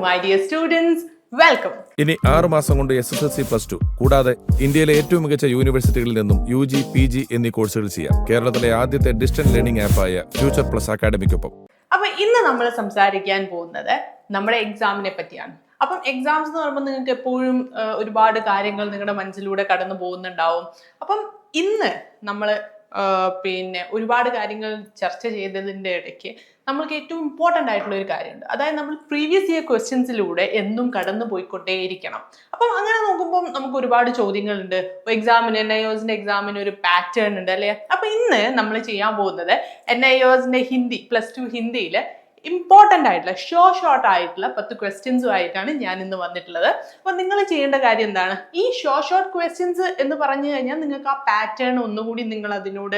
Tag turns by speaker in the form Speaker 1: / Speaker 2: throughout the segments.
Speaker 1: my dear students, welcome.
Speaker 2: ഇനി 6 മാസം കൊണ്ട് SSLC+2 കൂടാതെ ഇന്ത്യയിലെ ഏറ്റവും മികച്ച യൂണിവേഴ്സിറ്റികളിൽ നിന്നും UG, PG എന്നീ കോഴ്സുകൾ ചെയ്യാം. കേരളത്തിലെ ആദ്യത്തെ ഡിസ്റ്റന്റ് ലേണിംഗ് ആപ്പായ ഫ്യൂച്ചർ പ്ലസ് അക്കാഡമിക്കൊപ്പം.
Speaker 1: അപ്പൊ ഇന്ന് നമ്മൾ സംസാരിക്കാൻ പോകുന്നത് നമ്മുടെ എക്സാമിനെ പറ്റിയാണ്. അപ്പം എക്സാംസ് എന്ന് പറയുമ്പോൾ നിങ്ങൾക്ക് എപ്പോഴും ഒരുപാട് കാര്യങ്ങൾ നിങ്ങളുടെ മനസ്സിലൂടെ കടന്നു പോകുന്നുണ്ടാവും. അപ്പം ഇന്ന് നമ്മൾ ഒരുപാട് കാര്യങ്ങൾ ചർച്ച ചെയ്തതിൻ്റെ ഇടയ്ക്ക് നമ്മൾക്ക് ഏറ്റവും ഇമ്പോർട്ടൻ്റ് ആയിട്ടുള്ള ഒരു കാര്യമുണ്ട്. അതായത് നമ്മൾ പ്രീവിയസ് ഇയർ ക്വസ്റ്റ്യൻസിലൂടെ എന്നും കടന്നു പോയിക്കൊണ്ടേയിരിക്കണം. അപ്പം അങ്ങനെ നോക്കുമ്പോൾ നമുക്ക് ഒരുപാട് ചോദ്യങ്ങളുണ്ട്. എക്സാമിന് NIOSന്റെ എക്സാമിന് ഒരു പാറ്റേൺ ഉണ്ട് അല്ലേ? അപ്പം ഇന്ന് നമ്മൾ ചെയ്യാൻ പോകുന്നത് NIOSന്റെ ഹിന്ദി +2 ഹിന്ദിയിൽ ഇമ്പോർട്ടൻ്റ് ആയിട്ടുള്ള ഷോർട്ട് ആയിട്ടുള്ള 10 ക്വസ്റ്റ്യൻസും ആയിട്ടാണ് ഞാൻ ഇന്ന് വന്നിട്ടുള്ളത്. അപ്പോൾ നിങ്ങൾ ചെയ്യേണ്ട കാര്യം എന്താണ്? ഈ ഷോർട്ട് ക്വസ്റ്റ്യൻസ് എന്ന് പറഞ്ഞു കഴിഞ്ഞാൽ നിങ്ങൾക്ക് ആ പാറ്റേൺ ഒന്നുകൂടി നിങ്ങൾ അതിനോട്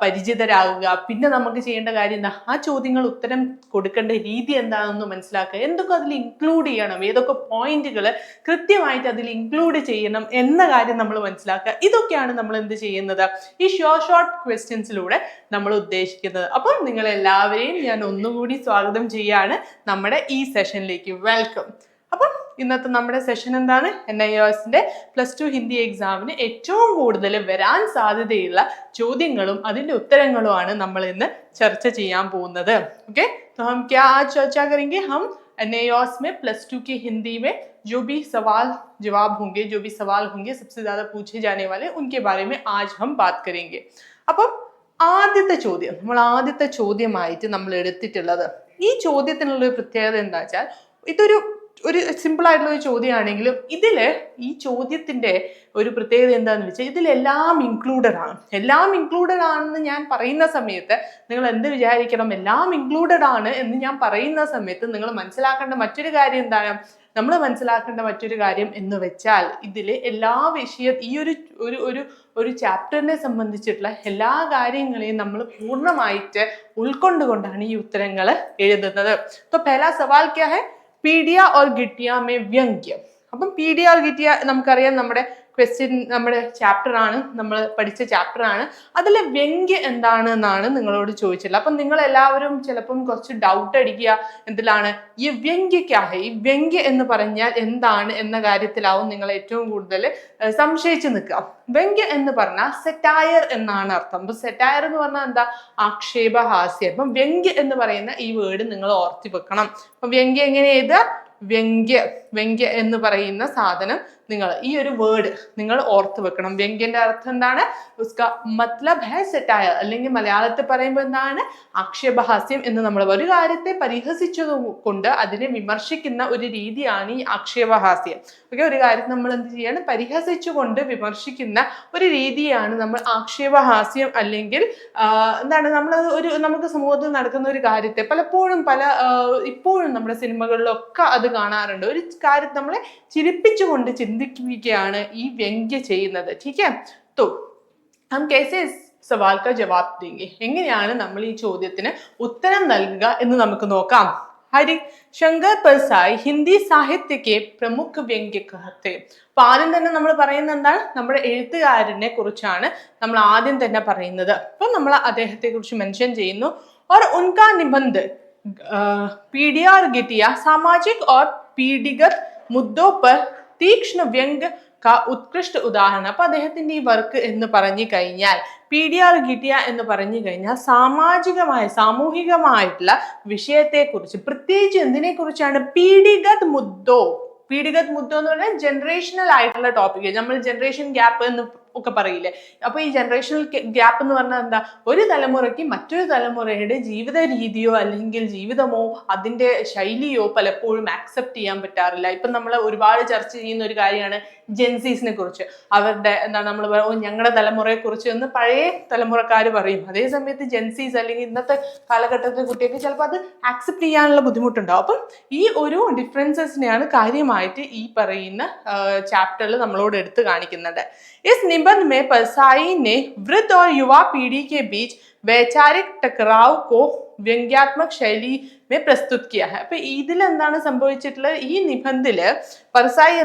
Speaker 1: പരിചിതരാകുക. പിന്നെ നമുക്ക് ചെയ്യേണ്ട കാര്യം എന്താ? ആ ചോദ്യങ്ങൾ ഉത്തരം കൊടുക്കേണ്ട രീതി എന്താണെന്ന് മനസ്സിലാക്കുക. എന്തൊക്കെ അതിൽ ഇൻക്ലൂഡ് ചെയ്യണം, ഏതൊക്കെ പോയിന്റുകൾ കൃത്യമായിട്ട് അതിൽ ഇൻക്ലൂഡ് ചെയ്യണം എന്ന കാര്യം നമ്മൾ മനസ്സിലാക്കുക. ഇതൊക്കെയാണ് നമ്മൾ എന്ത് ചെയ്യുന്നത്? ഈ ഷോർട്ട് ക്വസ്റ്റ്യൻസിലൂടെ നമ്മൾ ഉദ്ദേശിക്കുന്നത്. അപ്പം നിങ്ങളെല്ലാവരെയും ഞാൻ ഒന്നുകൂടി സ്വാഗതം ചെയ്യാണ് നമ്മുടെ ഈ സെഷനിലേക്ക്. വെൽക്കം. അപ്പം ഇന്നത്തെ നമ്മുടെ സെഷൻ എന്താണ്? NIOSന്റെ +2 ഹിന്ദി എക്സാമിന് ഏറ്റവും കൂടുതൽ വരാൻ സാധ്യതയുള്ള ചോദ്യങ്ങളും അതിന്റെ ഉത്തരങ്ങളുമാണ് നമ്മൾ ഇന്ന് ചർച്ച ചെയ്യാൻ പോകുന്നത്. ഓക്കെ, तो हम क्या आज चर्चा करेंगे? हम NIOS में +2 की हिंदी में जो भी सवाल जवाब होंगे, जो भी सवाल होंगे सबसे ज्यादा पूछे जाने वाले उनके बारे में आज हम बात करेंगे. അപ്പം ആദ്യത്തെ ചോദ്യമായിട്ട് നമ്മൾ എടുത്തിട്ടുള്ളത്, ഈ ചോദ്യത്തിനുള്ള ഒരു പ്രത്യേകത എന്താ വെച്ചാൽ ഇതൊരു സിമ്പിൾ ആയിട്ടുള്ള ഒരു ചോദ്യമാണെങ്കിലും ഈ ചോദ്യത്തിന്റെ ഒരു പ്രത്യേകത എന്താണെന്ന് വെച്ചാൽ ഇതിലെല്ലാം ഇൻക്ലൂഡഡ് ആണെന്ന് ഞാൻ പറയുന്ന സമയത്ത് നിങ്ങൾ എന്ത് വിചാരിക്കണം? എല്ലാം ഇൻക്ലൂഡഡ് ആണ് എന്ന് ഞാൻ പറയുന്ന സമയത്ത് നിങ്ങൾ മനസ്സിലാക്കേണ്ട മറ്റൊരു കാര്യം എന്താണ്? നമ്മൾ മനസ്സിലാക്കേണ്ട മറ്റൊരു കാര്യം എന്ന് വെച്ചാൽ ഇതിൽ എല്ലാ ഈ ഒരു ചാപ്റ്ററിനെ സംബന്ധിച്ചിട്ടുള്ള എല്ലാ കാര്യങ്ങളെയും നമ്മൾ പൂർണ്ണമായിട്ട് ഉൾക്കൊണ്ടുകൊണ്ടാണ് ഈ ഉത്തരങ്ങൾ എഴുതുന്നത്. तो पहला सवाल क्या है? पीडिया और गिटिया में व्यंग्य. അപ്പം പീഡിയ ഓർ ഗിറ്റിയ നമുക്കറിയാം, നമ്മുടെ ചാപ്റ്റർ ആണ്, നമ്മൾ പഠിച്ച ചാപ്റ്റർ ആണ്. അതിലെ വ്യംഗ്യ എന്താണെന്നാണ് നിങ്ങളോട് ചോദിച്ചിട്ടുള്ളത്. അപ്പം നിങ്ങൾ എല്ലാവരും ചിലപ്പം കുറച്ച് ഡൗട്ട് അടിക്കുക, എന്തിലാണ് ഈ വ്യംഗ്യ ക്യാഹെ, ഈ വ്യംഗ്യ എന്ന് പറഞ്ഞാൽ എന്താണ് എന്ന കാര്യത്തിലാവും നിങ്ങൾ ഏറ്റവും കൂടുതൽ സംശയിച്ചു നിൽക്കുക. വ്യംഗ്യ എന്ന് പറഞ്ഞാൽ സെറ്റയർ എന്നാണ് അർത്ഥം. അപ്പൊ സെറ്റയർ എന്ന് പറഞ്ഞാൽ എന്താ? ആക്ഷേപഹാസ്യം. അപ്പം വ്യംഗ്യ എന്ന് പറയുന്ന ഈ വേർഡ് നിങ്ങൾ ഓർത്തി വെക്കണം. അപ്പൊ വ്യംഗ്യ എങ്ങനെ എഴുതുക? വ്യംഗ്യ എന്ന് പറയുന്ന സാധനം നിങ്ങൾ ഈ ഒരു വേർഡ് നിങ്ങൾ ഓർത്ത് വെക്കണം. വ്യംഗ്യന്റെ അർത്ഥം എന്താണ്? ഉസ്കാ മത്ലബ് ഹൈ സെറ്റയർ, അല്ലെങ്കിൽ മലയാളത്തിൽ പറയുമ്പോൾ എന്താണ്? ആക്ഷേപഹാസ്യം എന്ന്. നമ്മൾ ഒരു കാര്യത്തെ പരിഹസിച്ചതുകൊണ്ട് അതിനെ വിമർശിക്കുന്ന ഒരു രീതിയാണ് ഈ ആക്ഷേപഹാസ്യം. ഓക്കെ, ഒരു കാര്യത്തെ നമ്മൾ എന്ത് ചെയ്യാണ്? പരിഹസിച്ചുകൊണ്ട് വിമർശിക്കുന്ന ഒരു രീതിയാണ് നമ്മൾ ആക്ഷേപഹാസ്യം. അല്ലെങ്കിൽ എന്താണ്, നമുക്ക് സമൂഹത്തിൽ നടക്കുന്ന ഒരു കാര്യത്തെ പലപ്പോഴും ഇപ്പോഴും നമ്മുടെ സിനിമകളിലൊക്കെ അത് കാണാറുണ്ട്. ഒരു കാര്യത്തെ നമ്മളെ ചിരിപ്പിച്ചുകൊണ്ട് ചിന്തിക്കുകയാണ് ഈ വ്യംഗ്യ ചെയ്യുന്നത്. ठीक है, तो हम कैसे इस सवाल का जवाब देंगे? എങ്ങനെയാണ് നമ്മൾ ഈ ചോദ്യത്തിന് ഉത്തരം നൽകുക എന്ന് നമുക്ക് നോക്കാം. ഹരിശങ്കർ परसाई ഹിന്ദി സാഹിത്യ के प्रमुख व्यंग्यकार थे. അപ്പൊ ആദ്യം തന്നെ നമ്മൾ പറയുന്നത് എന്താണ്? നമ്മുടെ എഴുത്തുകാരനെ കുറിച്ചാണ് നമ്മൾ ആദ്യം തന്നെ പറയുന്നത്. അപ്പൊ നമ്മൾ അദ്ദേഹത്തെ കുറിച്ച് മെൻഷൻ ചെയ്യുന്നു. और उनका निबंध पीडिया और गिटिया सामाजिक और पीढ़िगत मुद्दों पर തീക്ഷ്ണ വ്യംഗ്യ കാ ഉത്കൃഷ്ട ഉദാഹരണം. അപ്പൊ അദ്ദേഹത്തിന്റെ ഈ വർക്ക് എന്ന് പറഞ്ഞു കഴിഞ്ഞാൽ, പീഡിയ ഓർ ഗിറ്റിയ എന്ന് പറഞ്ഞു കഴിഞ്ഞാൽ സാമൂഹികമായിട്ടുള്ള വിഷയത്തെ കുറിച്ച്, പ്രത്യേകിച്ച് എന്തിനെ കുറിച്ചാണ്? പീഡിഗത് മുദ്ദോ എന്ന് പറഞ്ഞാൽ ജനറേഷണൽ ആയിട്ടുള്ള ടോപ്പിക്. നമ്മൾ ജനറേഷൻ ഗ്യാപ്പ് എന്ന് ഒക്കെ പറയില്ലേ? അപ്പൊ ഈ ജനറേഷണൽ ഗ്യാപ്പ് എന്ന് പറഞ്ഞാൽ എന്താ? ഒരു തലമുറയ്ക്ക് മറ്റൊരു തലമുറയുടെ ജീവിത രീതിയോ അല്ലെങ്കിൽ ജീവിതമോ അതിന്റെ ശൈലിയോ പലപ്പോഴും ആക്സെപ്റ്റ് ചെയ്യാൻ പറ്റാറില്ല. ഇപ്പൊ നമ്മൾ ഒരുപാട് ചർച്ച ചെയ്യുന്ന ഒരു കാര്യമാണ് ജെൻസീസിനെ കുറിച്ച്. അവരുടെ എന്താണ് നമ്മൾ ഞങ്ങളുടെ തലമുറയെ കുറിച്ച് എന്ന് പഴയ തലമുറക്കാർ പറയും. അതേ സമയത്ത് ജെൻസീസ് അല്ലെങ്കിൽ ഇന്നത്തെ കാലഘട്ടത്തിലെ കുട്ടികൾക്ക് ചിലപ്പോൾ അത് ആക്സെപ്റ്റ് ചെയ്യാനുള്ള ബുദ്ധിമുട്ടുണ്ടാവും. അപ്പം ഈ ഒരു ഡിഫറൻസസിനെയാണ് കാര്യമായിട്ട് ഈ പറയുന്ന ചാപ്റ്ററിൽ നമ്മളോട് എടുത്ത് കാണിക്കുന്നത്. इस निबंध में परसाई ने वृद्ध और युवा पीढ़ी के बीच वैचारिक टकराव को व्यंग्यात्मक शैली में प्रस्तुत किया है. അപ്പൊ ഇതിൽ എന്താണ് സംഭവിച്ചിട്ടുള്ളത്? ഈ നിബന്ധത്തില് परसाई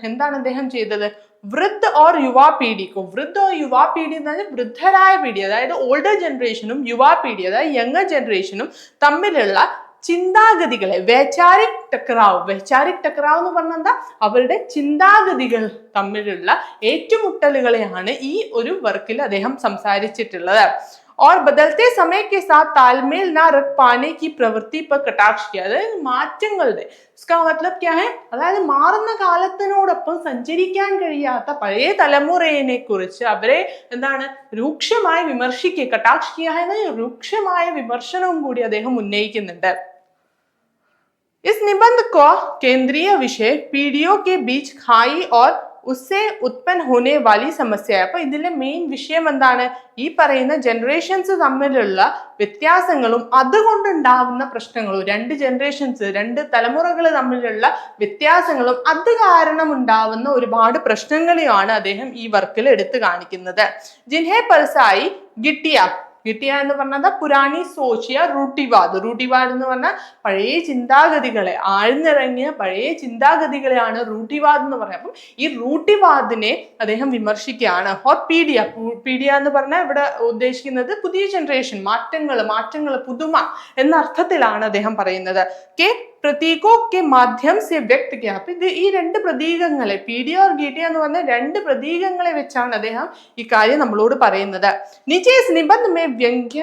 Speaker 1: എന്താണ് അദ്ദേഹം ചെയ്തത്? വൃദ്ധ ഓർ യുവാ പീഡിക്കോ, വൃദ്ധ ഓർ യുവാ പീഡി എന്ന് പറഞ്ഞാൽ വൃദ്ധരായ പീഡി, അതായത് ഓൾഡർ ജനറേഷനും യുവാ പീഡി അതായത് യങ്ങർ ജനറേഷനും തമ്മിലുള്ള ചിന്താഗതികളെ വൈചാരിക് ടക്രാവ് എന്ന് പറഞ്ഞാൽ എന്താ, അവരുടെ ചിന്താഗതികൾ തമ്മിലുള്ള ഏറ്റുമുട്ടലുകളെയാണ് ഈ ഒരു വർക്കിൽ അദ്ദേഹം സംസാരിച്ചിട്ടുള്ളത്. और बदलते समय के साथ तालमेल ना रख पाने की प्रवृत्ति पर कटाक्ष किया. അതായത് മാറ്റങ്ങളുടെ इसका मतलब क्या है, അതായത് മാറുന്ന കാലത്തിനോടൊപ്പം സഞ്ചരിക്കാൻ കഴിയാത്ത പഴയ തലമുറയെ കുറിച്ച് അവരെ എന്താണ് രൂക്ഷമായി വിമർശിക്കുക. കടാക്ഷ കിയ രൂക്ഷമായ വിമർശനവും കൂടി അദ്ദേഹം ഉന്നയിക്കുന്നുണ്ട്. इस निबंध को केंद्रीय विषय पीढ़ियों के बीच खाई और ഉസ്സേ ഉത്പന്ന ഹോനെ വാലി സമസ്യ. അപ്പൊ ഇതിലെ മെയിൻ വിഷയം എന്താണ്, ഈ പറയുന്ന ജനറേഷൻസ് തമ്മിലുള്ള വ്യത്യാസങ്ങളും അതുകൊണ്ടുണ്ടാവുന്ന പ്രശ്നങ്ങളും, രണ്ട് ജനറേഷൻസ്, രണ്ട് തലമുറകൾ തമ്മിലുള്ള വ്യത്യാസങ്ങളും അത് കാരണം ഉണ്ടാവുന്ന ഒരുപാട് പ്രശ്നങ്ങളെയാണ് അദ്ദേഹം ഈ വർക്കിൽ എടുത്തു കാണിക്കുന്നത്. ജിൻഹെ പർസായി ഗിട്ടിയ എന്ന് പറഞ്ഞത് പുരാണി സോച്ചിയ റൂട്ടിവാദ് എന്ന് പറഞ്ഞാൽ പഴയ ചിന്താഗതികളെ, ആഴ്ന്നിറങ്ങിയ പഴയ ചിന്താഗതികളെയാണ് റൂട്ടിവാദ് എന്ന് പറയുന്നത്. അപ്പം ഈ റൂട്ടിവാദിനെ അദ്ദേഹം വിമർശിക്കുകയാണ്. ഹോർ പീഡിയ എന്ന് പറഞ്ഞാൽ ഇവിടെ ഉദ്ദേശിക്കുന്നത് പുതിയ ജനറേഷൻ, മാറ്റങ്ങൾ പുതുമ എന്ന അർത്ഥത്തിലാണ് അദ്ദേഹം പറയുന്നത്. പ്രതീകോ കെ മാധ്യം സെ വ്യക്ത കിയ. അപ്പൊ ഇത് ഈ രണ്ട് പ്രതീകങ്ങളെ, പീഡിയ और ഗീട്ടിയ എന്ന് പറഞ്ഞ രണ്ട് പ്രതീകങ്ങളെ വെച്ചാണ് അദ്ദേഹം ഈ കാര്യം നമ്മളോട് പറയുന്നത്. नीचे इस निबंध में व्यंग्य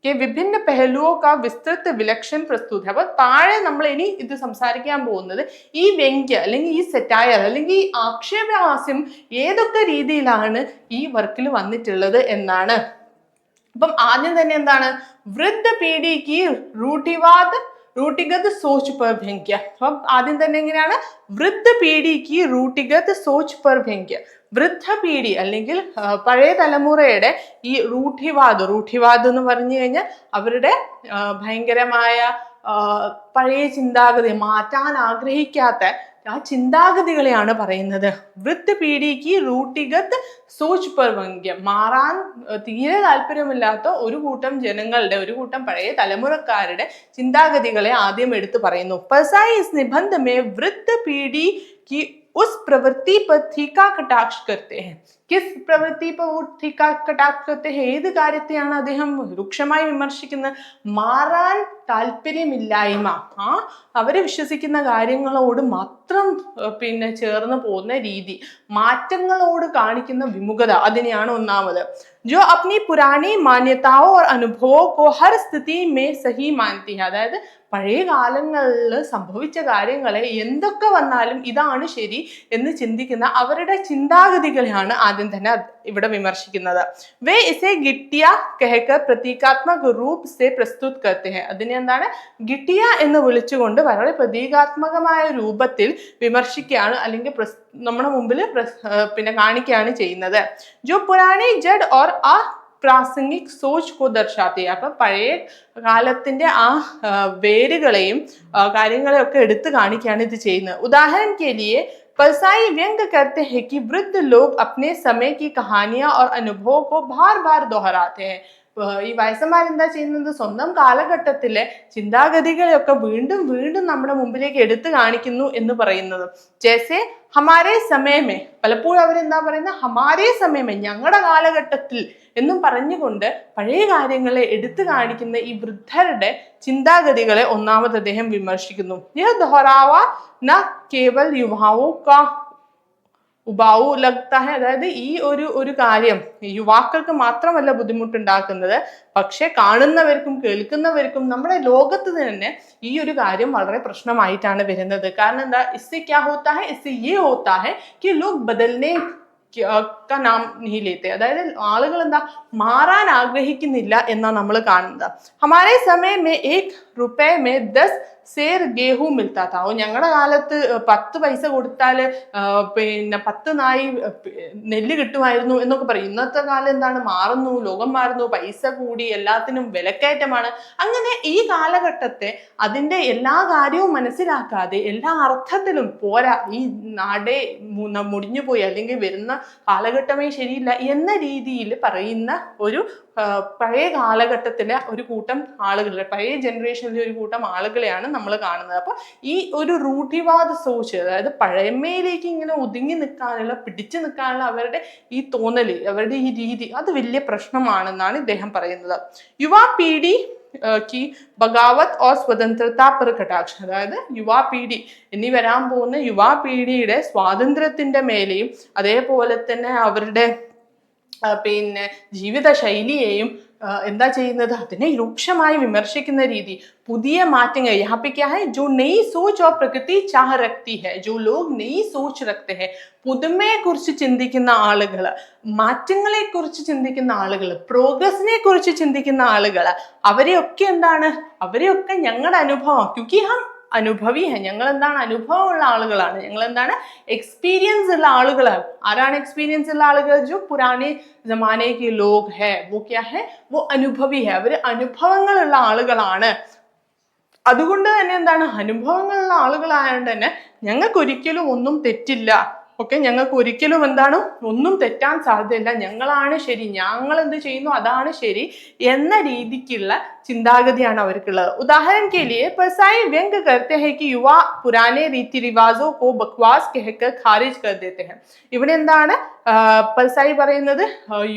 Speaker 1: के विभिन्न पहलुओं का विस्तृत विलक्षण प्रस्तुत है. അപ്പൊ താഴെ നമ്മൾ ഇനി ഇത് സംസാരിക്കാൻ പോകുന്നത് ഈ വ്യംഗ്യ അല്ലെങ്കിൽ ഈ സെറ്റയർ അല്ലെങ്കിൽ ഈ ആക്ഷേപഹാസ്യം ഏതൊക്കെ രീതിയിലാണ് ഈ വർക്കിൽ വന്നിട്ടുള്ളത് എന്നാണ്. അപ്പം ആദ്യം തന്നെ എന്താണ്, വൃദ്ധ പീഡിക്ക് रूढ़िगत सोच पर व्यंग्य. അപ്പം ആദ്യം തന്നെ എങ്ങനെയാണ്, വൃദ്ധ പീഡിക്ക് റൂട്ടിഗത് സോച്ച് പർ വ്യംഗ്യ. വൃദ്ധ പീഡി അല്ലെങ്കിൽ പഴയ തലമുറയുടെ ഈ റൂഢിവാദ് എന്ന് പറഞ്ഞു കഴിഞ്ഞാൽ അവരുടെ ഭയങ്കരമായ പഴയ ചിന്താഗതി, മാറ്റാൻ ആഗ്രഹിക്കാത്ത ആ ചിന്താഗതികളെയാണ് പറയുന്നത്. വൃദ്ധ പീഡിക്ക് റൂട്ടിഗത് സോച്ച് പർ വ്യംഗ്യ. മാറാൻ തീരെ താല്പര്യമില്ലാത്ത ഒരു കൂട്ടം ജനങ്ങളുടെ, ഒരു കൂട്ടം പഴയ തലമുറക്കാരുടെ ചിന്താഗതികളെ ആദ്യം എടുത്തു പറയുന്നു. പസായി ഇസ് നിബന്ധ മേ വൃദ്ധ പീഡി की उस प्रवृत्ति पर तीखा कटाक्ष करते हैं. കിസ് പ്രവൃത്തി കടാക്ഷത്തെ ഏത് കാര്യത്തെയാണ് അദ്ദേഹം രൂക്ഷമായി വിമർശിക്കുന്നത്, മാറാൻ താല്പര്യമില്ലായ്മ, അവര് വിശ്വസിക്കുന്ന കാര്യങ്ങളോട് മാത്രം ചേർന്ന് പോകുന്ന രീതി, മാറ്റങ്ങളോട് കാണിക്കുന്ന വിമുഖത, അതിനെയാണ് ഒന്നാമത്. जो अपनी पुरानी मान्यताओं और अनुभवों को हर स्थिति में सही मानती है. അതായത് പഴയ കാലങ്ങളിൽ സംഭവിച്ച കാര്യങ്ങളെ എന്തൊക്കെ വന്നാലും ഇതാണ് ശരി എന്ന് ചിന്തിക്കുന്ന അവരുടെ ചിന്താഗതികളെയാണ് ആദ്യം തന്നെ ഇവിടെ വിമർശിക്കുന്നത്. വേ ഇസേ ഗിട്ടിയ കഹക്കർ പ്രതീകാത്മക രൂപ സെ പ്രസ്തുത് കർത്തെ ഹൈ. അതിനെ എന്താണ്, ഗിട്ടിയ എന്ന് വിളിച്ചുകൊണ്ട് വളരെ പ്രതീകാത്മകമായ രൂപത്തിൽ വിമർശിക്കുകയാണ്, അല്ലെങ്കിൽ നമ്മുടെ മുമ്പിൽ കാണിക്കുകയാണ് ചെയ്യുന്നത്. ജോ പുരാണി ജഡ് ഓർ ആ പ്രാസംഗിക് സോച്ച് കോ ദർശാത്തി. അപ്പൊ പഴയ കാലത്തിന്റെ ആ വേരുകളെയും കാര്യങ്ങളെയും ഒക്കെ എടുത്തു കാണിക്കുകയാണ് ഇത് ചെയ്യുന്നത്. ഉദാഹरण के लिए परसाई व्यंग करते हैं कि वृद्ध लोग अपने समय की कहानियां और अनुभवों को बार बार दोहराते हैं. ഈ വയസ്സന്മാരെന്താ ചെയ്യുന്നത്, സ്വന്തം കാലഘട്ടത്തിലെ ചിന്താഗതികളെയൊക്കെ വീണ്ടും വീണ്ടും നമ്മുടെ മുമ്പിലേക്ക് എടുത്തു കാണിക്കുന്നു എന്ന് പറയുന്നത്. ജैसे हमारे समय में, പലപ്പോഴും അവരെന്താ പറയുന്നത്, हमारे समय में, ഞങ്ങളുടെ കാലഘട്ടത്തിൽ എന്നും പറഞ്ഞുകൊണ്ട് പഴയ കാര്യങ്ങളെ എടുത്തു കാണിക്കുന്ന ഈ വൃദ്ധരുടെ ചിന്താഗതികളെ ഒന്നാമത് അദ്ദേഹം വിമർശിക്കുന്നു. यह दोहरावा न केवल युवाओं का ഉബാവു ലഗ്താ ഹെ. അതായത് ഈ ഒരു കാര്യം യുവാക്കൾക്ക് മാത്രമല്ല ബുദ്ധിമുട്ടുണ്ടാക്കുന്നത്, പക്ഷെ കാണുന്നവർക്കും കേൾക്കുന്നവർക്കും നമ്മുടെ ലോകത്ത് തന്നെ ഈ ഒരു കാര്യം വളരെ പ്രശ്നമായിട്ടാണ് വരുന്നത്. കാരണം എന്താ, ഇസ്സെ ക്യാ ഹോത്താ ഹെ, ഇസ്സെ യേ ഹോത്താ ഹെ കി ലോഗ് ബദൽനെ നാം नहीं लेते. അതായത് ആളുകൾ എന്താ, മാറാൻ ആഗ്രഹിക്കുന്നില്ല എന്നാണ് നമ്മൾ കാണുന്നത്. ഹമാരെ സമയ മേ 1 रुपए में 10 സേർ ഗേഹു മിൽത്താ താ. ഞങ്ങളുടെ കാലത്ത് 10 പൈസ കൊടുത്താൽ 10 നായി നെല്ല് കിട്ടുമായിരുന്നു എന്നൊക്കെ പറയും. ഇന്നത്തെ കാലം എന്താണ്, മാറുന്നു, ലോകം മാറുന്നു, പൈസ കൂടി, എല്ലാത്തിനും വിലക്കയറ്റമാണ്. അങ്ങനെ ഈ കാലഘട്ടത്തെ അതിൻ്റെ എല്ലാ കാര്യവും മനസ്സിലാക്കാതെ എല്ലാ അർത്ഥത്തിലും പോരാ, ഈ നാടേ മുടിഞ്ഞു പോയി, അല്ലെങ്കിൽ വരുന്ന കാലഘട്ടമേ ശരിയില്ല എന്ന രീതിയിൽ പറയുന്ന ഒരു പഴയ കാലഘട്ടത്തിലെ ഒരു കൂട്ടം ആളുകളെ, പഴയ ജനറേഷനിലെ ഒരു കൂട്ടം ആളുകളെയാണ് നമ്മൾ കാണുന്നത്. അപ്പൊ ഈ ഒരു റൂഢിവാദ സോച്ച്, അതായത് പഴമയിലേക്ക് ഇങ്ങനെ ഒതുങ്ങി നിൽക്കാനുള്ള, പിടിച്ചു നിൽക്കാനുള്ള അവരുടെ ഈ തോന്നല്, അവരുടെ ഈ രീതി, അത് വലിയ പ്രശ്നമാണെന്നാണ് ഇദ്ദേഹം പറയുന്നത്. യുവാ പീഡി की ബഗാവത്ത് और स्वतंत्रता पर कटाक्ष, അതായത് യുവാപീഡി ഇനി വരാൻ പോകുന്ന യുവാപീഡിയുടെ സ്വാതന്ത്ര്യത്തിന്റെ മേലെയും അതേപോലെ തന്നെ അവരുടെ പിന്നെ ജീവിത ശൈലിയെയും എന്താ ചെയ്യുന്നത്, അതിനെ രൂക്ഷമായി വിമർശിക്കുന്ന രീതി. പുതിയ മാറ്റങ്ങൾ यहाँ पे क्या है, जो नई सोच और प्रकृति चाह रखती है, जो लोग नई सोच रखते हैं, പുതുമയെ കുറിച്ച് ചിന്തിക്കുന്ന ആളുകൾ, മാറ്റങ്ങളെ കുറിച്ച് ചിന്തിക്കുന്ന ആളുകൾ, പ്രോഗ്രസിനെ കുറിച്ച് ചിന്തിക്കുന്ന ആളുകൾ, അവരെയൊക്കെ എന്താണ്, അവരെയൊക്കെ ഞങ്ങളുടെ അനുഭവം, ക്യൂക്കി ഹം അനുഭവി ഹെ, ഞങ്ങൾ എന്താണ്, അനുഭവമുള്ള ആളുകളാണ്, ഞങ്ങൾ എന്താണ്, എക്സ്പീരിയൻസ് ഉള്ള ആളുകളാണ്. ആരാണ് എക്സ്പീരിയൻസ് ഉള്ള ആളുകൾ? ജോ പുരാനെ ജമാനെ കെ ലോഗ് ഹെ, വോ ക്യാ ഹെ, വോ അനുഭവി ഹെ, അവര് അനുഭവങ്ങളുള്ള ആളുകളാണ്. അതുകൊണ്ട് തന്നെ എന്താണ്, അനുഭവങ്ങളുള്ള ആളുകളായതുകൊണ്ട് തന്നെ ഞങ്ങൾക്ക് ഒരിക്കലും ഒന്നും തെറ്റില്ല. ഓക്കെ, ഞങ്ങൾക്ക് ഒരിക്കലും എന്താണ്, ഒന്നും തെറ്റാൻ സാധ്യതയില്ല, ഞങ്ങളാണ് ശരി, ഞങ്ങൾ എന്ത് ചെയ്യുന്നു അതാണ് ശരി എന്ന രീതിക്കുള്ള ചിന്താഗതിയാണ് അവർക്കുള്ളത്. ഉദാഹरण के लिए परसाई व्यंग करते हैं कि युवा पुराने रीति रिवाजों को बकवास कहकर खारिज कर देते हैं. ഇവിടെ എന്താണ് പൽസായി പറയുന്നത്,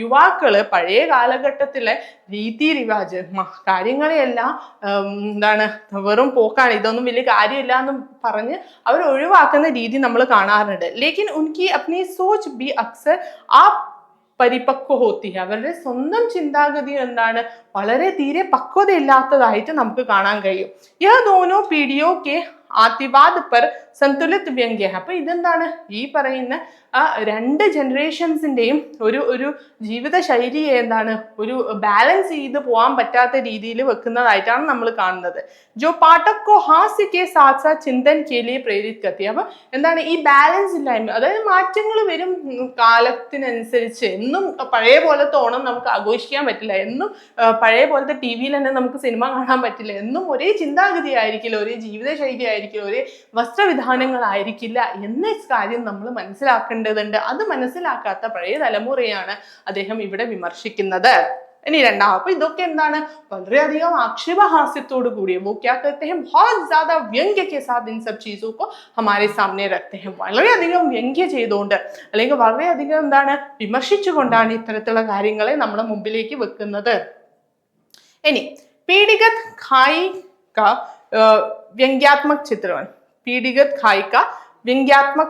Speaker 1: യുവാക്കള് പഴയ കാലഘട്ടത്തിലെ രീതി റിവാജ് കാര്യങ്ങളെയെല്ലാം എന്താണ്, വെറും പോക്കാണ്, ഇതൊന്നും വലിയ കാര്യമില്ല എന്ന് പറഞ്ഞ് അവർ ഒഴിവാക്കുന്ന രീതി നമ്മൾ കാണാറുണ്ട്. ലേക്കിൻ ഉൻകി അപ്നി സോച്ച് ബി അക്സർ ആ പരിപക്വ ഹോത്തി ഹെ, അവരുടെ സ്വന്തം ചിന്താഗതി എന്താണ്, വളരെ തീരെ പക്വതയില്ലാത്തതായിട്ട് നമുക്ക് കാണാൻ കഴിയും. യഹ് ദോനോ പീഡിയോ കെ ആതിവാദ് പർ സന്തുലിത് വ്യംഗ്യ. അപ്പൊ ഇതെന്താണ്, ഈ പറയുന്ന രണ്ട് ജനറേഷൻസിന്റെയും ഒരു ജീവിത ശൈലിയെ എന്താണ്, ഒരു ബാലൻസ് ചെയ്ത് പോകാൻ പറ്റാത്ത രീതിയിൽ വെക്കുന്നതായിട്ടാണ് നമ്മൾ കാണുന്നത്. ജോ പാഠക്കോ ഹാസ്യ കെ സാത്ത് സാത്ത് ചിന്തൻ കെ ലിയെ പ്രേരിത് കത്തി. അപ്പൊ എന്താണ്, ഈ ബാലൻസ് ഇല്ലായ്മ, അതായത് മാറ്റങ്ങൾ വരും കാലത്തിനനുസരിച്ച്. എന്നും പഴയ പോലത്തെ ഓണം നമുക്ക് ആഘോഷിക്കാൻ പറ്റില്ല, എന്നും പഴയ പോലത്തെ ടി വിയിൽ തന്നെ നമുക്ക് സിനിമ കാണാൻ പറ്റില്ല, എന്നും ഒരേ ചിന്താഗതി ആയിരിക്കില്ല, ഒരേ ജീവിത ശൈലി ആയിരിക്കില്ല, ഒരേ വസ്ത്രവിധാനങ്ങളായിരിക്കില്ല എന്ന കാര്യം നമ്മൾ മനസ്സിലാക്കേണ്ടതുണ്ട്. അത് മനസ്സിലാക്കാത്ത പഴയ തലമുറയാണ് അദ്ദേഹം ഇവിടെ വിമർശിക്കുന്നത്. ഇനി രണ്ടാം, അപ്പൊ ഇതൊക്കെ എന്താണ്, വളരെയധികം ആക്ഷേപഹാസ്യത്തോടു കൂടി वो क्या करते हैं, बहुत ज्यादा व्यंग्य के साथ इन सब चीजों को हमारे सामने रखते हैं. വളരെയധികം വ്യംഗ്യ ചെയ്തുകൊണ്ട് അല്ലെങ്കിൽ വളരെയധികം എന്താണ്, വിമർശിച്ചുകൊണ്ടാണ് ഇത്തരത്തിലുള്ള കാര്യങ്ങളെ നമ്മുടെ മുമ്പിലേക്ക് വെക്കുന്നത്. ഇനി पीड़िगत खाई का व्यंग्यात्मक चित्रण, पीड़िगत खाई का व्यंग्यात्मक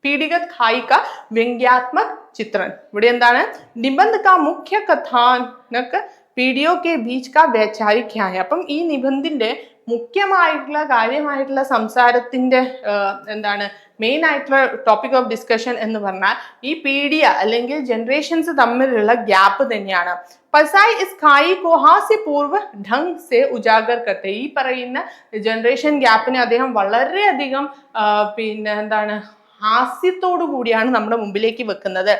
Speaker 1: पीड़िगत खाई का व्यंग्यात्मक चित्रण. ഇവിടെ എന്താണ്, निबंध का मुख्य कथानक पीढ़ियों के बीच का वैचारिक क्या है. അപ്പം ഈ നിബന്ധിന്റെ മുഖ്യമായിട്ടുള്ള കാര്യമായിട്ടുള്ള സംസാരത്തിന്റെ എന്താണ്, മെയിൻ ആയിട്ടുള്ള ടോപ്പിക് ഓഫ് ഡിസ്കഷൻ എന്ന് പറഞ്ഞാൽ ഈ പീഡിയ അല്ലെങ്കിൽ ജനറേഷൻസ് തമ്മിലുള്ള ഗ്യാപ്പ് തന്നെയാണ്. പസായി ഇസ് ഖായി കോ ഹാസ്യപൂർവ്വ ഢങ് സെ ഉജാഗർ കർത്തെ. ഈ പറയുന്ന ജനറേഷൻ ഗ്യാപ്പിനെ അദ്ദേഹം വളരെയധികം പിന്നെ എന്താണ്, ഹാസ്യത്തോടു കൂടിയാണ് നമ്മുടെ മുമ്പിലേക്ക് വെക്കുന്നത്.